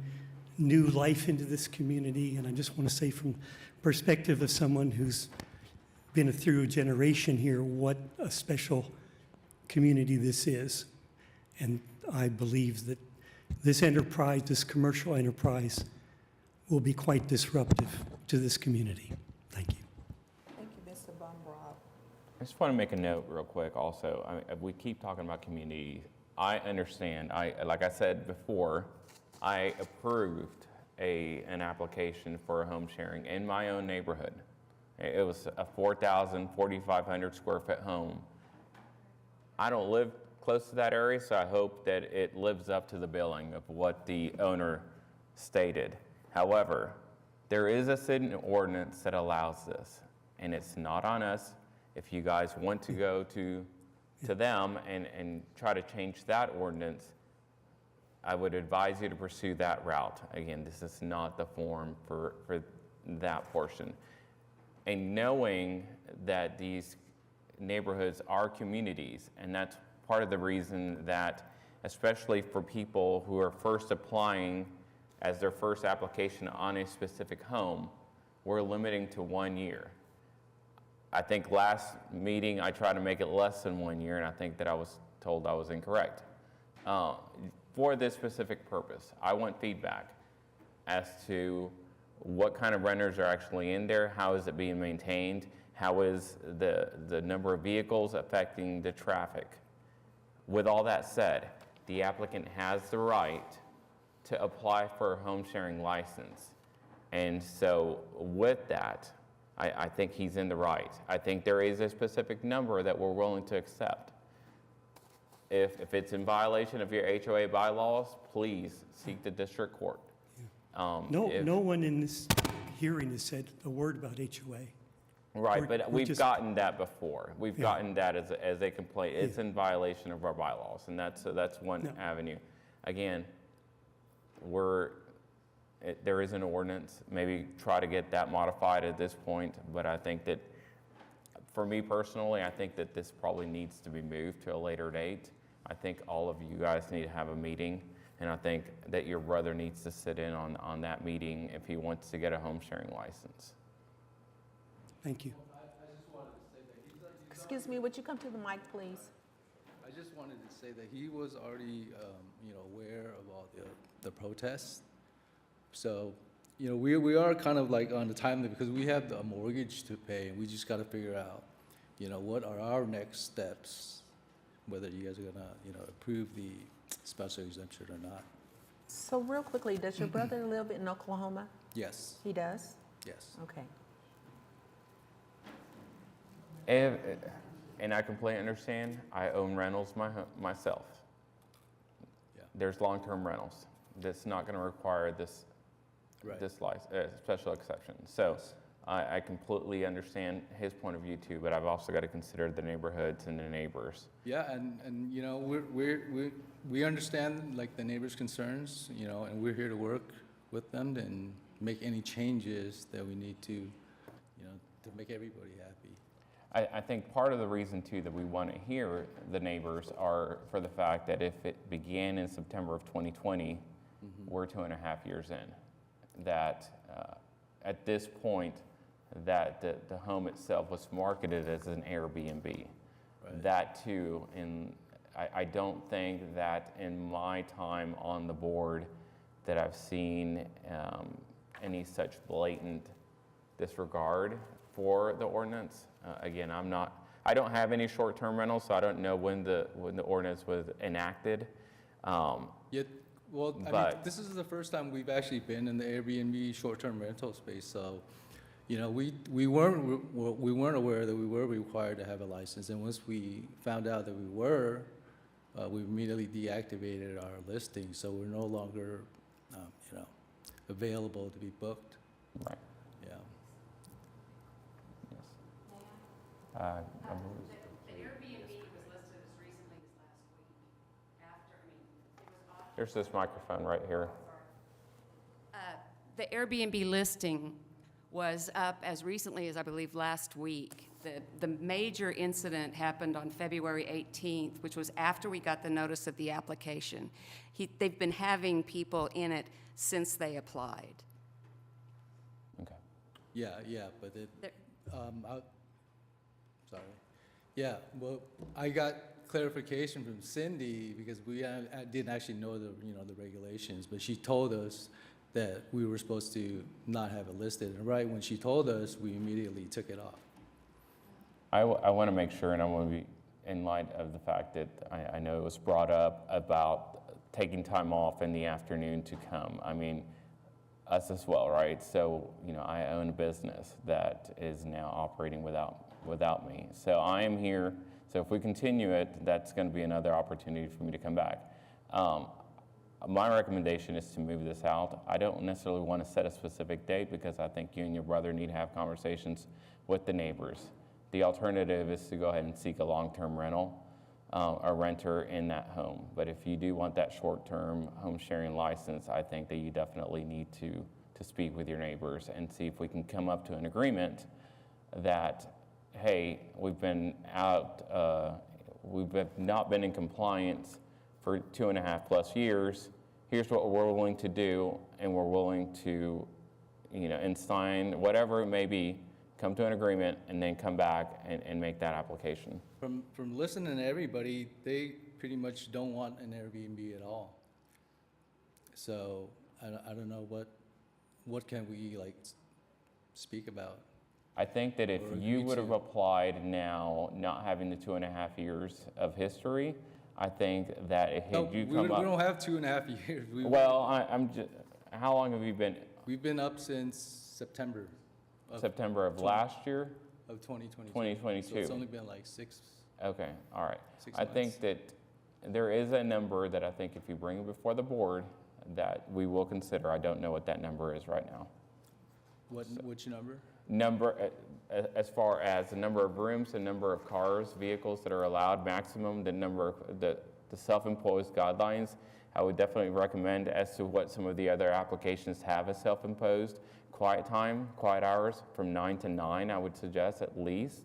new life into this community, and I just want to say, from perspective of someone who's been through a generation here, what a special community this is. And I believe that this enterprise, this commercial enterprise, will be quite disruptive to this community. Thank you. Thank you, Mr. Brumbaugh. I just want to make a note real quick also. We keep talking about community. I understand. Like I said before, I approved an application for a home sharing in my own neighborhood. It was a 4,500 square foot home. I don't live close to that area, so I hope that it lives up to the billing of what the owner stated. However, there is a city ordinance that allows this, and it's not on us. If you guys want to go to them and try to change that ordinance, I would advise you to pursue that route. Again, this is not the forum for that portion. and knowing that these neighborhoods are communities, and that's part of the reason that, especially for people who are first applying as their first application on a specific home, we're limiting to 1 year. I think last meeting I tried to make it less than 1 year, and I think that I was told I was incorrect. For this specific purpose, I want feedback as to what kind of renters are actually in there, how is it being maintained, how is the number of vehicles affecting the traffic. With all that said, the applicant has the right to apply for a home sharing license. And so with that, I think he's in the right. I think there is a specific number that we're willing to accept. If it's in violation of your HOA bylaws, please seek the district court. No one in this hearing has said a word about HOA. Right, but we're we've just- gotten that before. We've Yeah. gotten that as a complaint. It's in violation of our bylaws, and that's one No. avenue. Again, there is an ordinance. Maybe try to get that modified at this point, but I think that, for me personally, I think that this probably needs to be moved to a later date. I think all of you guys need to have a meeting, and I think that your brother needs to sit in on that meeting if he wants to get a home sharing license. Thank you. Excuse me, would you come to the mic, please? I just wanted to say that he was already, aware of all the protests. So, we are kind of like on the time because we have a mortgage to pay, and we just got to figure out, what are our next steps, whether you guys are gonna, approve the special exemption or not. So real quickly, does your brother live in Oklahoma? Yes, He does? yes. Okay. And I completely understand, I own rentals myself. Yeah. There's long-term rentals. That's not going to require this Right. special exception. So I completely understand his point of view too, but I've also got to consider the neighborhoods and the neighbors. Yeah, and we understand like the neighbors' concerns, and we're here to work with them and make any changes that we need to, to make everybody happy. I think part of the reason too that we want to hear the neighbors are for the fact that if it began in September of 2020, we're 2.5 years in. That at this point, that the home itself was marketed as an Airbnb. Right. That too, and I don't think that in my time on the board that I've seen any such blatant disregard for the ordinance. Again, I don't have any short-term rentals, so I don't know when the ordinance was enacted. This is the first time we've actually been in the Airbnb short-term rental space, so, we weren't aware that we were required to have a license, and once we found out that we were, we immediately deactivated our listing, so we're no longer, available to be booked. Right. Yeah. I believe- The Airbnb was listed as recently as last week, it was There's this microphone right here. The Airbnb listing was up as recently as, I believe, last week. The major incident happened on February 18th, which was after we got the notice of the application. They've been having people in it since they applied. Okay. Yeah, but sorry. Yeah, well, I got clarification from Cindy because I didn't actually know the regulations, but she told us that we were supposed to not have it listed. And right when she told us, we immediately took it off. I want to make sure, and I want to be in light of the fact that I know it was brought up about taking time off in the afternoon to come. I mean, us as well, right? So, I own a business that is now operating without me. So I am here. So if we continue it, that's going to be another opportunity for me to come back. My recommendation is to move this out. I don't necessarily want to set a specific date because I think you and your brother need to have conversations with the neighbors. The alternative is to go ahead and seek a long-term rental, a renter in that home. But if you do want that short-term home sharing license, I think that you definitely need to speak with your neighbors and see if we can come up to an agreement that, hey, we've been out, not been in compliance for 2.5+ years. Here's what we're willing to do, and we're willing to, and sign whatever it may be, come to an agreement, and then come back and make that application. From listening to everybody, they pretty much don't want an Airbnb at all. So I don't know what can we speak about. I think that if you would have applied now, not having the 2.5 years of history, I think that if you come up. We don't have 2.5 years. I'm just, how long have you been? We've been up since September. September of last year? Of 2022. 2022. So it's only been like 6. Okay, all right. 6 I months. think that there is a number that I think if you bring it before the board, that we will consider. I don't know what that number is right now. Which number? As far as the number of rooms, the number of cars, vehicles that are allowed, maximum, the number of the self-imposed guidelines, I would definitely recommend as to what some of the other applications have as self-imposed. Quiet time, quiet hours from 9 to 9, I would suggest at least,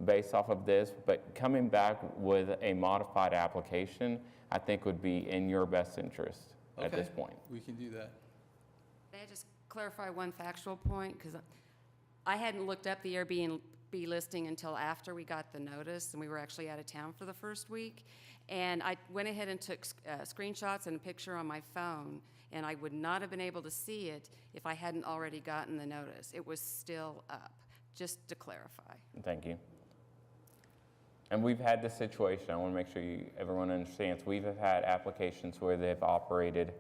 based off of this. But coming back with a modified application, I think would be in your best interest at this point. We can do that. May I just clarify one factual point? Because I hadn't looked up the Airbnb listing until after we got the notice, and we were actually out of town for the first week. And I went ahead and took screenshots and a picture on my phone, and I would not have been able to see it if I hadn't already gotten the notice. It was still up, just to clarify. Thank you. And we've had this situation, I want to make sure everyone understands, we've had applications where they've operated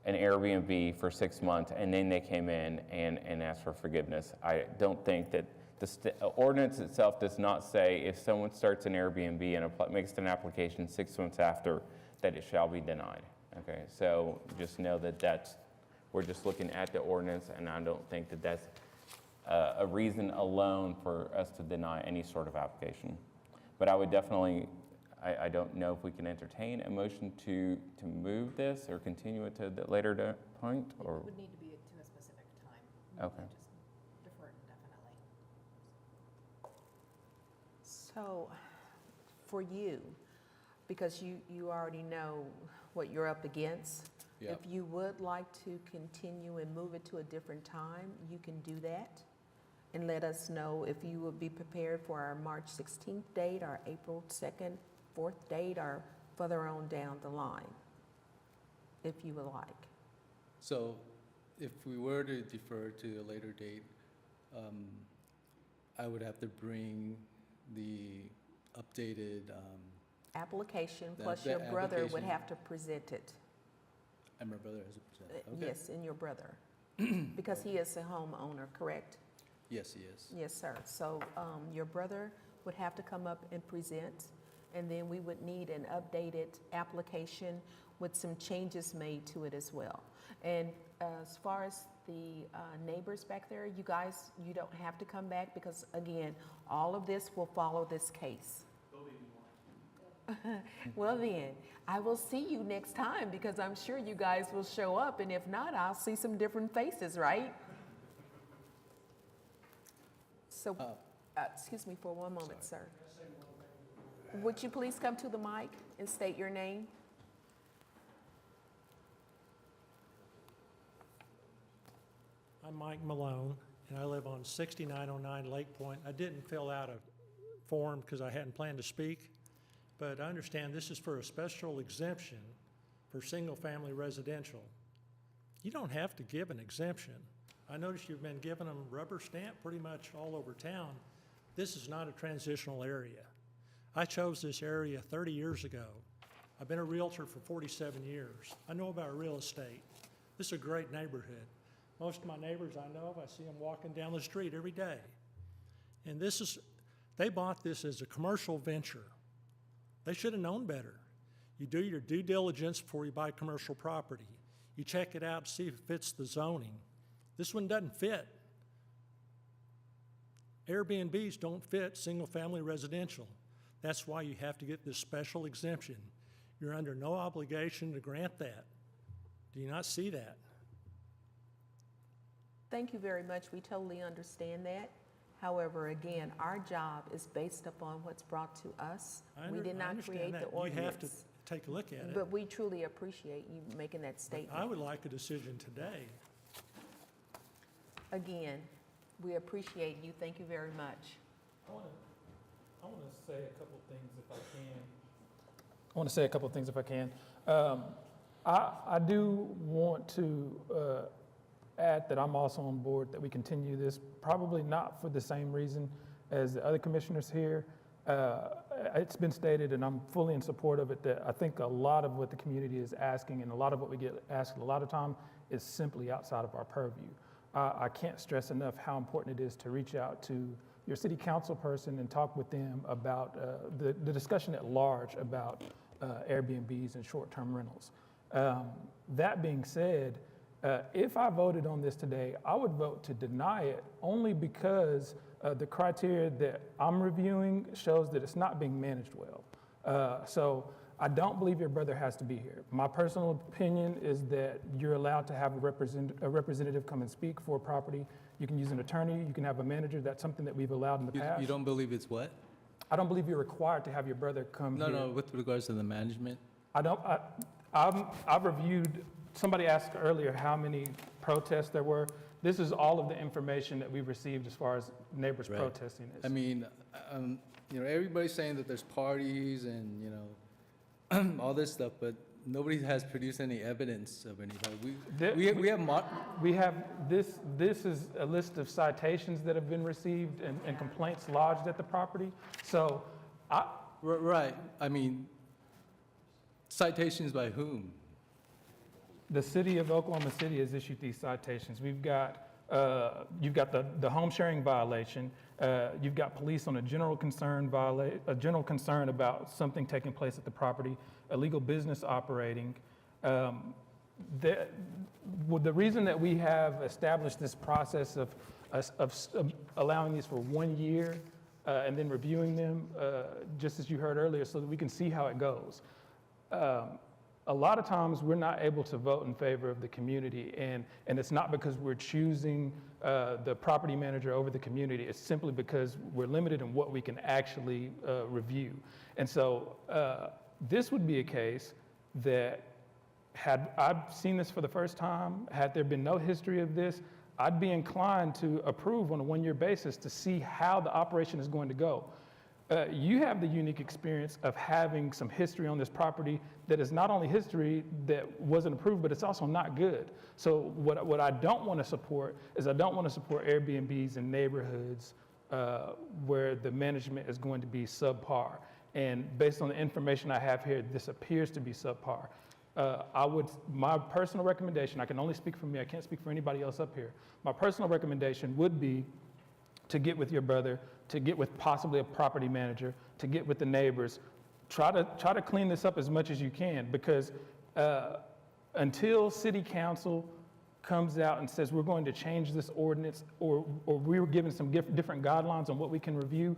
an Airbnb for 6 months, and then they came in and asked for forgiveness. I don't think that the ordinance itself does not say if someone starts an Airbnb and makes an application 6 months after, that it shall be denied. Okay, so just know that we're just looking at the ordinance, and I don't think that that's a reason alone for us to deny any sort of application. But I would definitely, I don't know if we can entertain a motion to move this or continue it to the later point, or? It would need to be to a specific time. Okay. Just defer it indefinitely. So, for you, because you already know what you're up against, Yep. if you would like to continue and move it to a different time, you can do that. And let us know if you would be prepared for our March 16th date, our April 2nd, 4th date, or further on down the line, if you would like. So if we were to defer to a later date, I would have to bring the updated, Application, The- plus the your brother would application. have to present it. and my brother has a present. Okay. Yes, and your brother, because he is a homeowner, correct? Yes, he is. Yes, sir. So your brother would have to come up and present, and then we would need an updated application with some changes made to it as well. And as far as the neighbors back there, you guys, you don't have to come back because, again, all of this will follow this case. Well then, I will see you next time because I'm sure you guys will show up, and if not, I'll see some different faces, right? So, excuse me for one moment, sir. Would you please come to the mic and state your name? I'm Mike Malone, and I live on 6909 Lake Point. I didn't fill out a form because I hadn't planned to speak, but I understand this is for a special exemption for single-family residential. You don't have to give an exemption. I notice you've been giving them rubber stamp pretty much all over town. This is not a transitional area. I chose this area 30 years ago. I've been a realtor for 47 years. I know about real estate. This is a great neighborhood. Most of my neighbors I know of, I see them walking down the street every day. And they bought this as a commercial venture. They should have known better. You do your due diligence before you buy commercial property. You check it out to see if it fits the zoning. This one doesn't fit. Airbnbs don't fit single-family residential. That's why you have to get this special exemption. You're under no obligation to grant that. Do you not see that? Thank you very much. We totally understand that. However, again, our job is based upon what's brought to us. We did not create the You have to ordinance. take a look at it. But we truly appreciate you making that statement. I would like a decision today. Again, we appreciate you. Thank you very much. I want to say a couple things if I can. I want to say a couple things if I can. I do want to add that I'm also on board that we continue this, probably not for the same reason as the other commissioners here. It's been stated, and I'm fully in support of it, that I think a lot of what the community is asking and a lot of what we get asked a lot of time is simply outside of our purview. I can't stress enough how important it is to reach out to your city council person and talk with them about the discussion at large about Airbnbs and short-term rentals. That being said, if I voted on this today, I would vote to deny it only because the criteria that I'm reviewing shows that it's not being managed well. So I don't believe your brother has to be here. My personal opinion is that you're allowed to have a representative come and speak for a property. You can use an attorney, you can have a manager. That's something that we've allowed in the past. You don't believe it's what? I don't believe you're required to have your brother come here. No, with regards to the management? I've reviewed, somebody asked earlier how many protests there were. This is all of the information that we've received as far as neighbors protesting this. I mean, everybody's saying that there's parties and, all this stuff, but nobody has produced any evidence of anything. We have this is a list of citations that have been received and complaints lodged at the property. So Right, I mean, citations by whom? the city of Oklahoma City has issued these citations. You've got the home sharing violation. You've got police on a general concern about something taking place at the property, illegal business operating. The reason that we have established this process of allowing these for 1 year and then reviewing them, just as you heard earlier, so that we can see how it goes. A lot of times we're not able to vote in favor of the community, and it's not because we're choosing the property manager over the community. It's simply because we're limited in what we can actually review. And so this would be a case that had I've seen this for the first time, had there been no history of this, I'd be inclined to approve on a 1 year basis to see how the operation is going to go. You have the unique experience of having some history on this property that is not only history that wasn't approved, but it's also not good. So what I don't want to support is I don't want to support Airbnbs in neighborhoods where the management is going to be subpar. And based on the information I have here, this appears to be subpar. My personal recommendation, I can only speak for me, I can't speak for anybody else up here. My personal recommendation would be to get with your brother, to get with possibly a property manager, to get with the neighbors. Try to clean this up as much as you can, because until city council comes out and says we're going to change this ordinance, or we were given some different guidelines on what we can review,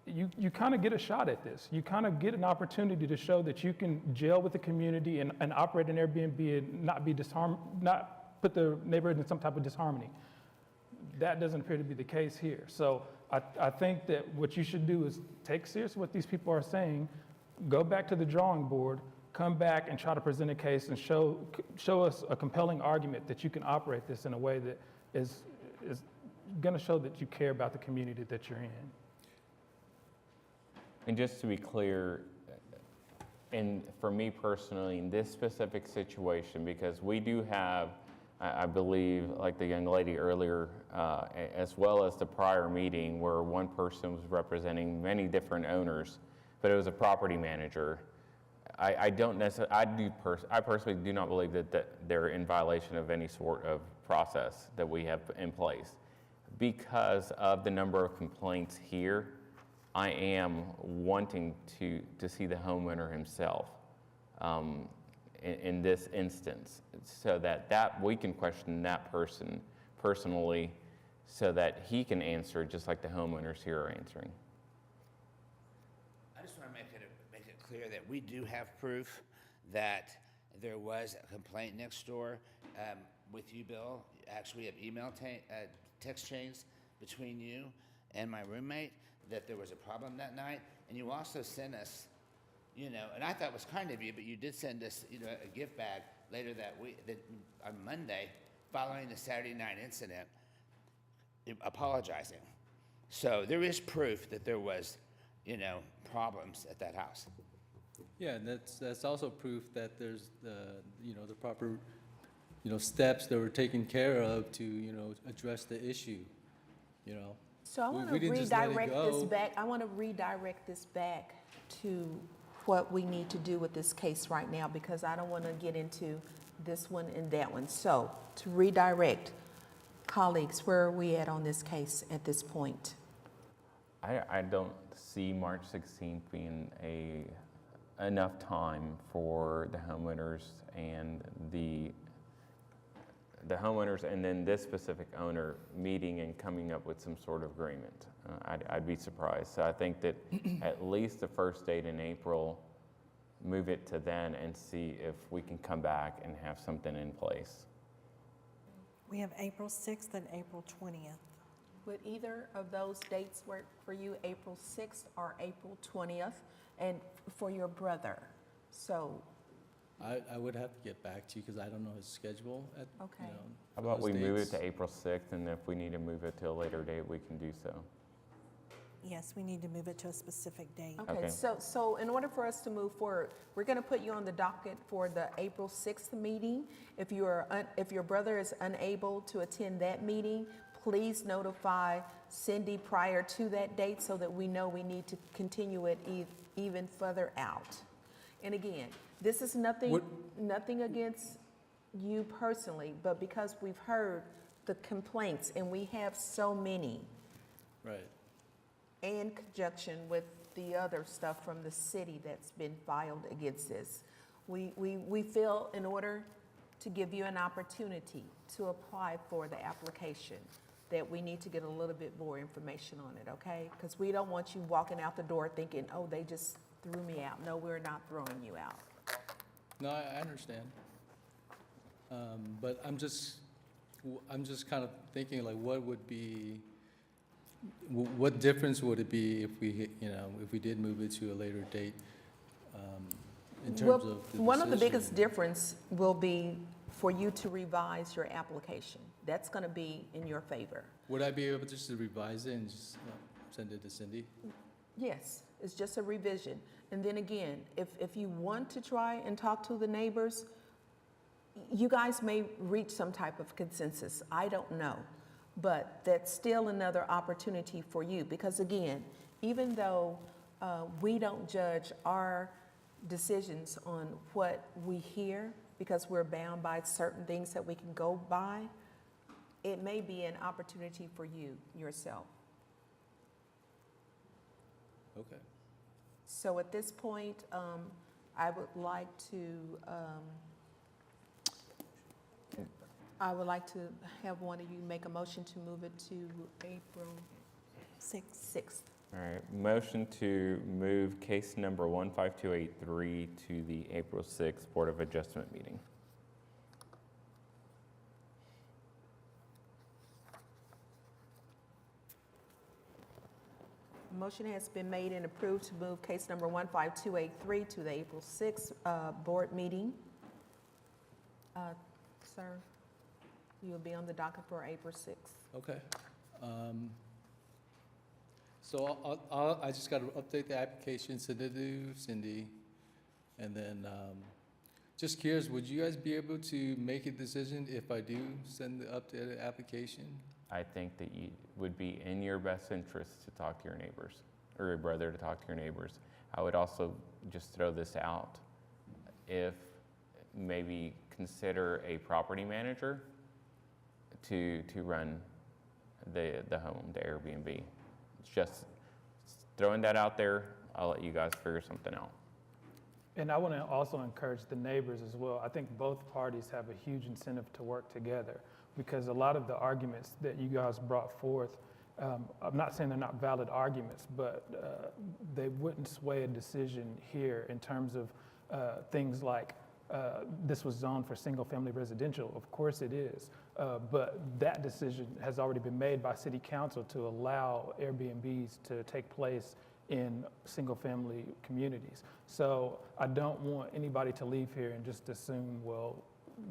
you kind of get a shot at this. You kind of get an opportunity to show that you can gel with the community and operate an Airbnb and not put the neighborhood in some type of disharmony. That doesn't appear to be the case here. So I think that what you should do is take seriously what these people are saying, go back to the drawing board, come back and try to present a case and show us a compelling argument that you can operate this in a way that is going to show that you care about the community that you're in. And just to be clear, and for me personally, in this specific situation, because we do have, I believe, like the young lady earlier, as well as the prior meeting where one person was representing many different owners, but it was a property manager. I personally do not believe that they're in violation of any sort of process that we have in place. Because of the number of complaints here, I am wanting to see the homeowner himself in this instance, so that we can question that person personally, so that he can answer just like the homeowners here are answering. I just want to make it clear that we do have proof that there was a complaint next door with you, Bill. Actually, we have email text chains between you and my roommate, that there was a problem that night. And you also sent us, and I thought it was kind of you, but you did send us, a gift bag later that week, on Monday, following the Saturday night incident, apologizing. So there is proof that there was, problems at that house. Yeah, and that's also proof that there's the proper, steps that were taken care of to, address the issue, So I want to We didn't just let it redirect this go. back, I want to redirect this back to what we need to do with this case right now, because I don't want to get into this one and that one. So to redirect, colleagues, where are we at on this case at this point? I don't see March 16th being enough time for the homeowners and the homeowners and then this specific owner meeting and coming up with some sort of agreement. I'd be surprised. So I think that at least the first date in April, move it to then and see if we can come back and have something in place. We have April 6th and April 20th. Would either of those dates work for you, April 6th or April 20th, and for your brother? So, I would have to get back to you because I don't know his schedule at, Okay. How about those we move it dates. to April 6th, and if we need to move it to a later date, we can do so. Yes, we need to move it to a specific date. okay, Okay. so in order for us to move forward, we're going to put you on the docket for the April 6th meeting. If your brother is unable to attend that meeting, please notify Cindy prior to that date so that we know we need to continue it even further out. And again, this is nothing against you personally, but because we've heard the complaints, and we have so many, Right. in conjunction with the other stuff from the city that's been filed against this. We feel in order to give you an opportunity to apply for the application, that we need to get a little bit more information on it, okay? Because we don't want you walking out the door thinking, oh, they just threw me out. No, we're not throwing you out. No, I understand. But I'm just kind of thinking like, what difference would it be if we did move it to a later date, in terms Well, of the one of the decision? biggest difference will be for you to revise your application. That's going to be in your favor. Would I be able just to revise it and just send it to Cindy? Yes, it's just a revision. And then again, if you want to try and talk to the neighbors, you guys may reach some type of consensus. I don't know. But that's still another opportunity for you. Because again, even though we don't judge our decisions on what we hear, because we're bound by certain things that we can go by, it may be an opportunity for you yourself. Okay. So at this point, I would like to have one of you make a motion to move it to April 6th. All right, motion to move case number 15283 to the April 6th Board of Adjustment meeting. Motion has been made and approved to move case number 15283 to the April 6th board meeting. Sir, you'll be on the docket for April 6th. Okay. So I just got to update the application, send it to Cindy, and then just curious, would you guys be able to make a decision if I do send the updated application? I think that it would be in your best interest to talk to your neighbors, or your brother to talk to your neighbors. I would also just throw this out. If maybe consider a property manager to run the home, the Airbnb. It's just throwing that out there. I'll let you guys figure something out. And I want to also encourage the neighbors as well. I think both parties have a huge incentive to work together, because a lot of the arguments that you guys brought forth, I'm not saying they're not valid arguments, but they wouldn't sway a decision here in terms of things like this was zoned for single-family residential. Of course it is. But that decision has already been made by City Council to allow Airbnbs to take place in single-family communities. So I don't want anybody to leave here and just assume, well,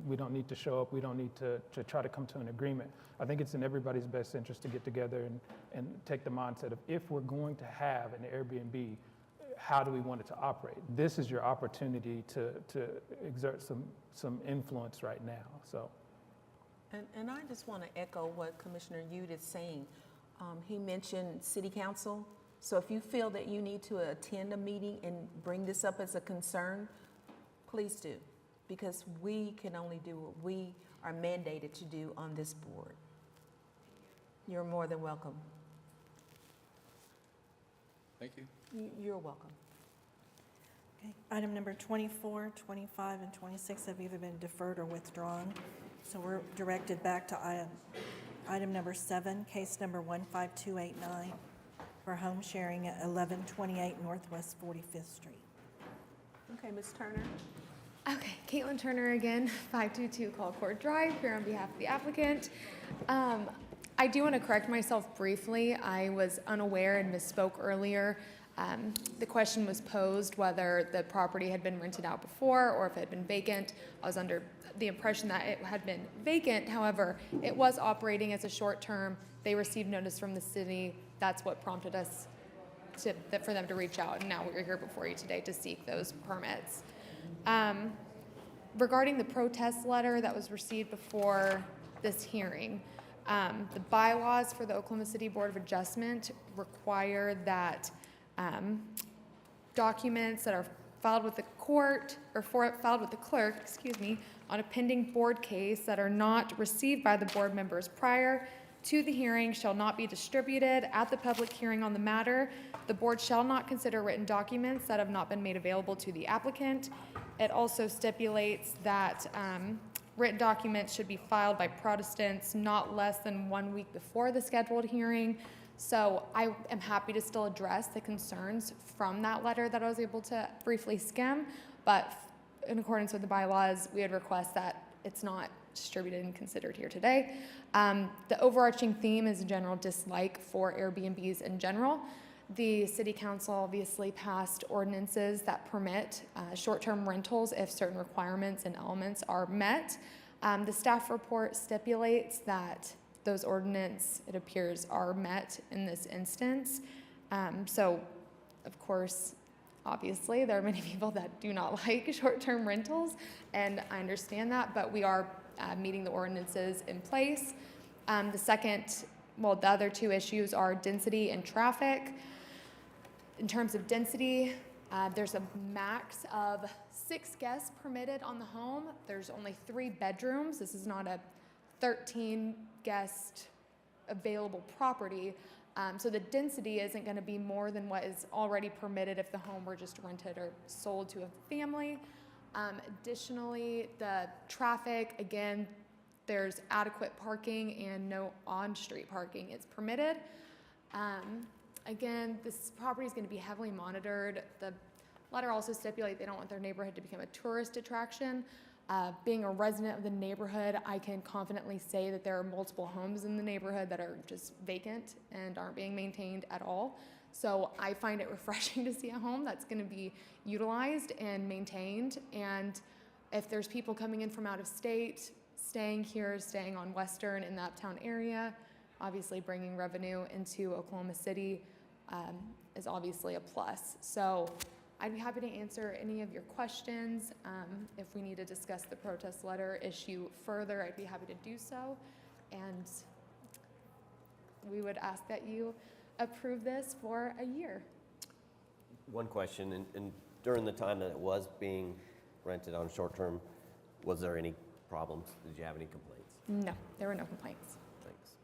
we don't need to show up, we don't need to try to come to an agreement. I think it's in everybody's best interest to get together and take the mindset of, if we're going to have an Airbnb, how do we want it to operate? This is your opportunity to exert some influence right now, so. And I just want to echo what Commissioner Yude is saying. He mentioned City Council. So if you feel that you need to attend a meeting and bring this up as a concern, please do, because we can only do what we are mandated to do on this board. You're more than welcome. Thank you. You're welcome. Okay. Item number 24, 25, and 26 have either been deferred or withdrawn. So we're directed back to item number 7, case number 15289 for home sharing at 1128 Northwest 45th Street. Okay, Ms. Turner. Okay, Caitlin Turner again, 522 Colcord Drive, here on behalf of the applicant. I do want to correct myself briefly. I was unaware and misspoke earlier. The question was posed whether the property had been rented out before or if it had been vacant. I was under the impression that it had been vacant. However, it was operating as a short term. They received notice from the city. That's what prompted us for them to reach out. And now we're here before you today to seek those permits. Regarding the protest letter that was received before this hearing, the bylaws for the Oklahoma City Board of Adjustment require that documents that are filed with the court or filed with the clerk, on a pending board case that are not received by the board members prior to the hearing shall not be distributed at the public hearing on the matter. The board shall not consider written documents that have not been made available to the applicant. It also stipulates that written documents should be filed by Protestants not less than 1 week before the scheduled hearing. So I am happy to still address the concerns from that letter that I was able to briefly skim, but in accordance with the bylaws, we would request that it's not distributed and considered here today. The overarching theme is a general dislike for Airbnbs in general. The City Council obviously passed ordinances that permit short-term rentals if certain requirements and elements are met. The staff report stipulates that those ordinances, it appears, are met in this instance. So, of course, obviously, there are many people that do not like short-term rentals, and I understand that, but we are meeting the ordinances in place. The other two issues are density and traffic. In terms of density, there's a max of 6 guests permitted on the home. There's only 3 bedrooms. This is not a 13-guest available property. So the density isn't going to be more than what is already permitted if the home were just rented or sold to a family. Additionally, the traffic, again, there's adequate parking and no on-street parking is permitted. Again, this property is going to be heavily monitored. The letter also stipulates they don't want their neighborhood to become a tourist attraction. Being a resident of the neighborhood, I can confidently say that there are multiple homes in the neighborhood that are just vacant and aren't being maintained at all. So I find it refreshing to see a home that's going to be utilized and maintained. And if there's people coming in from out of state, staying here, staying on Western in the uptown area, obviously bringing revenue into Oklahoma City is obviously a plus. So I'd be happy to answer any of your questions. If we need to discuss the protest letter issue further, I'd be happy to do so. And we would ask that you approve this for a year. One question, and during the time that it was being rented on short term, was there any problems? Did you have any complaints? No, there were no complaints. Thanks.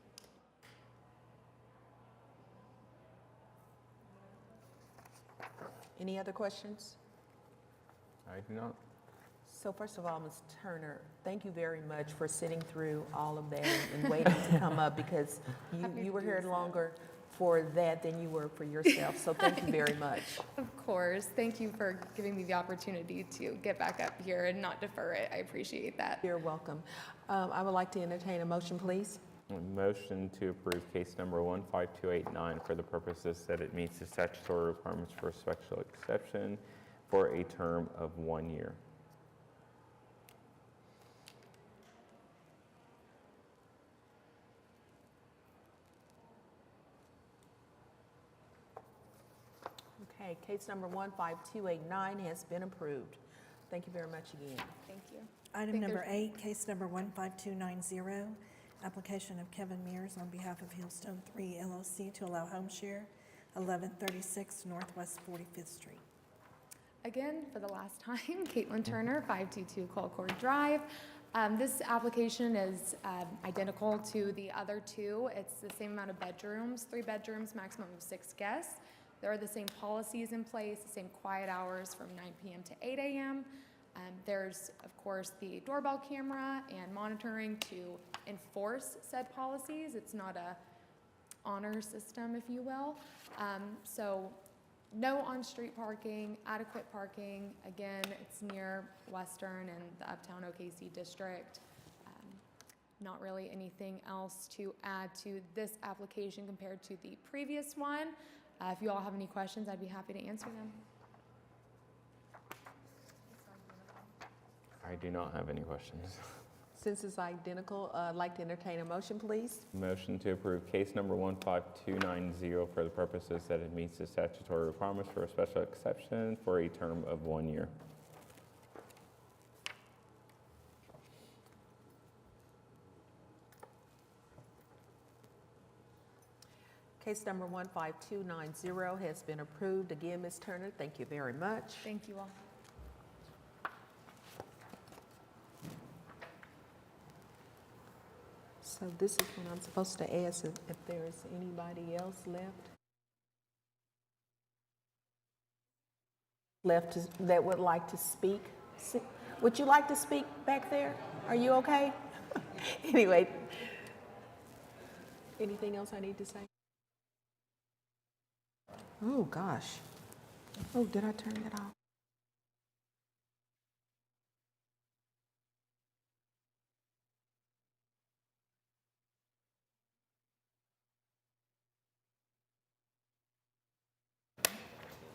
Any other questions? I do not. So first of all, Ms. Turner, thank you very much for sitting through all of that and waiting to come up, because you were here longer for that than you were for yourself. So thank you very much. Of course. Thank you for giving me the opportunity to get back up here and not defer it. I appreciate that. You're welcome. I would like to entertain a motion, please. A motion to approve case number 15289 for the purposes that it meets the statutory requirements for a special exception for a term of 1 year. Okay, case number 15289 has been approved. Thank you very much again. Thank you. Item number 8, case number 15290, application of Kevin Mears on behalf of Hillstone 3 LLC to allow home share, 1136 Northwest 45th Street. Again, for the last time, Caitlin Turner, 522 Colcord Drive. This application is identical to the other two. It's the same amount of bedrooms, 3 bedrooms, maximum of 6 guests. There are the same policies in place, the same quiet hours from 9 p.m. to 8 a.m. There's, of course, the doorbell camera and monitoring to enforce said policies. It's not a honor system, if you will. So no on-street parking, adequate parking. Again, it's near Western and the Uptown OKC district. Not really anything else to add to this application compared to the previous one. If you all have any questions, I'd be happy to answer them. I do not have any questions. Since it's identical, I'd like to entertain a motion, please. Motion to approve case number 15290 for the purposes that it meets the statutory requirements for a special exception for a term of 1 year. Case number 15290 has been approved. Again, Ms. Turner, thank you very much. Thank you all. So this is when I'm supposed to ask if there is anybody else left that would like to speak. Would you like to speak back there? Are you okay? Anyway, anything else I need to say? Oh, gosh. Oh, did I turn that off?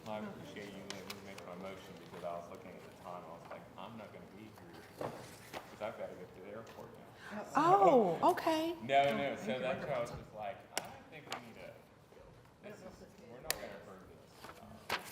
I appreciate you letting me make my motion because I was looking at the time. I was like, I'm not going to be here because I've got to get to the airport now. Oh, okay. No. So that's why I was just like,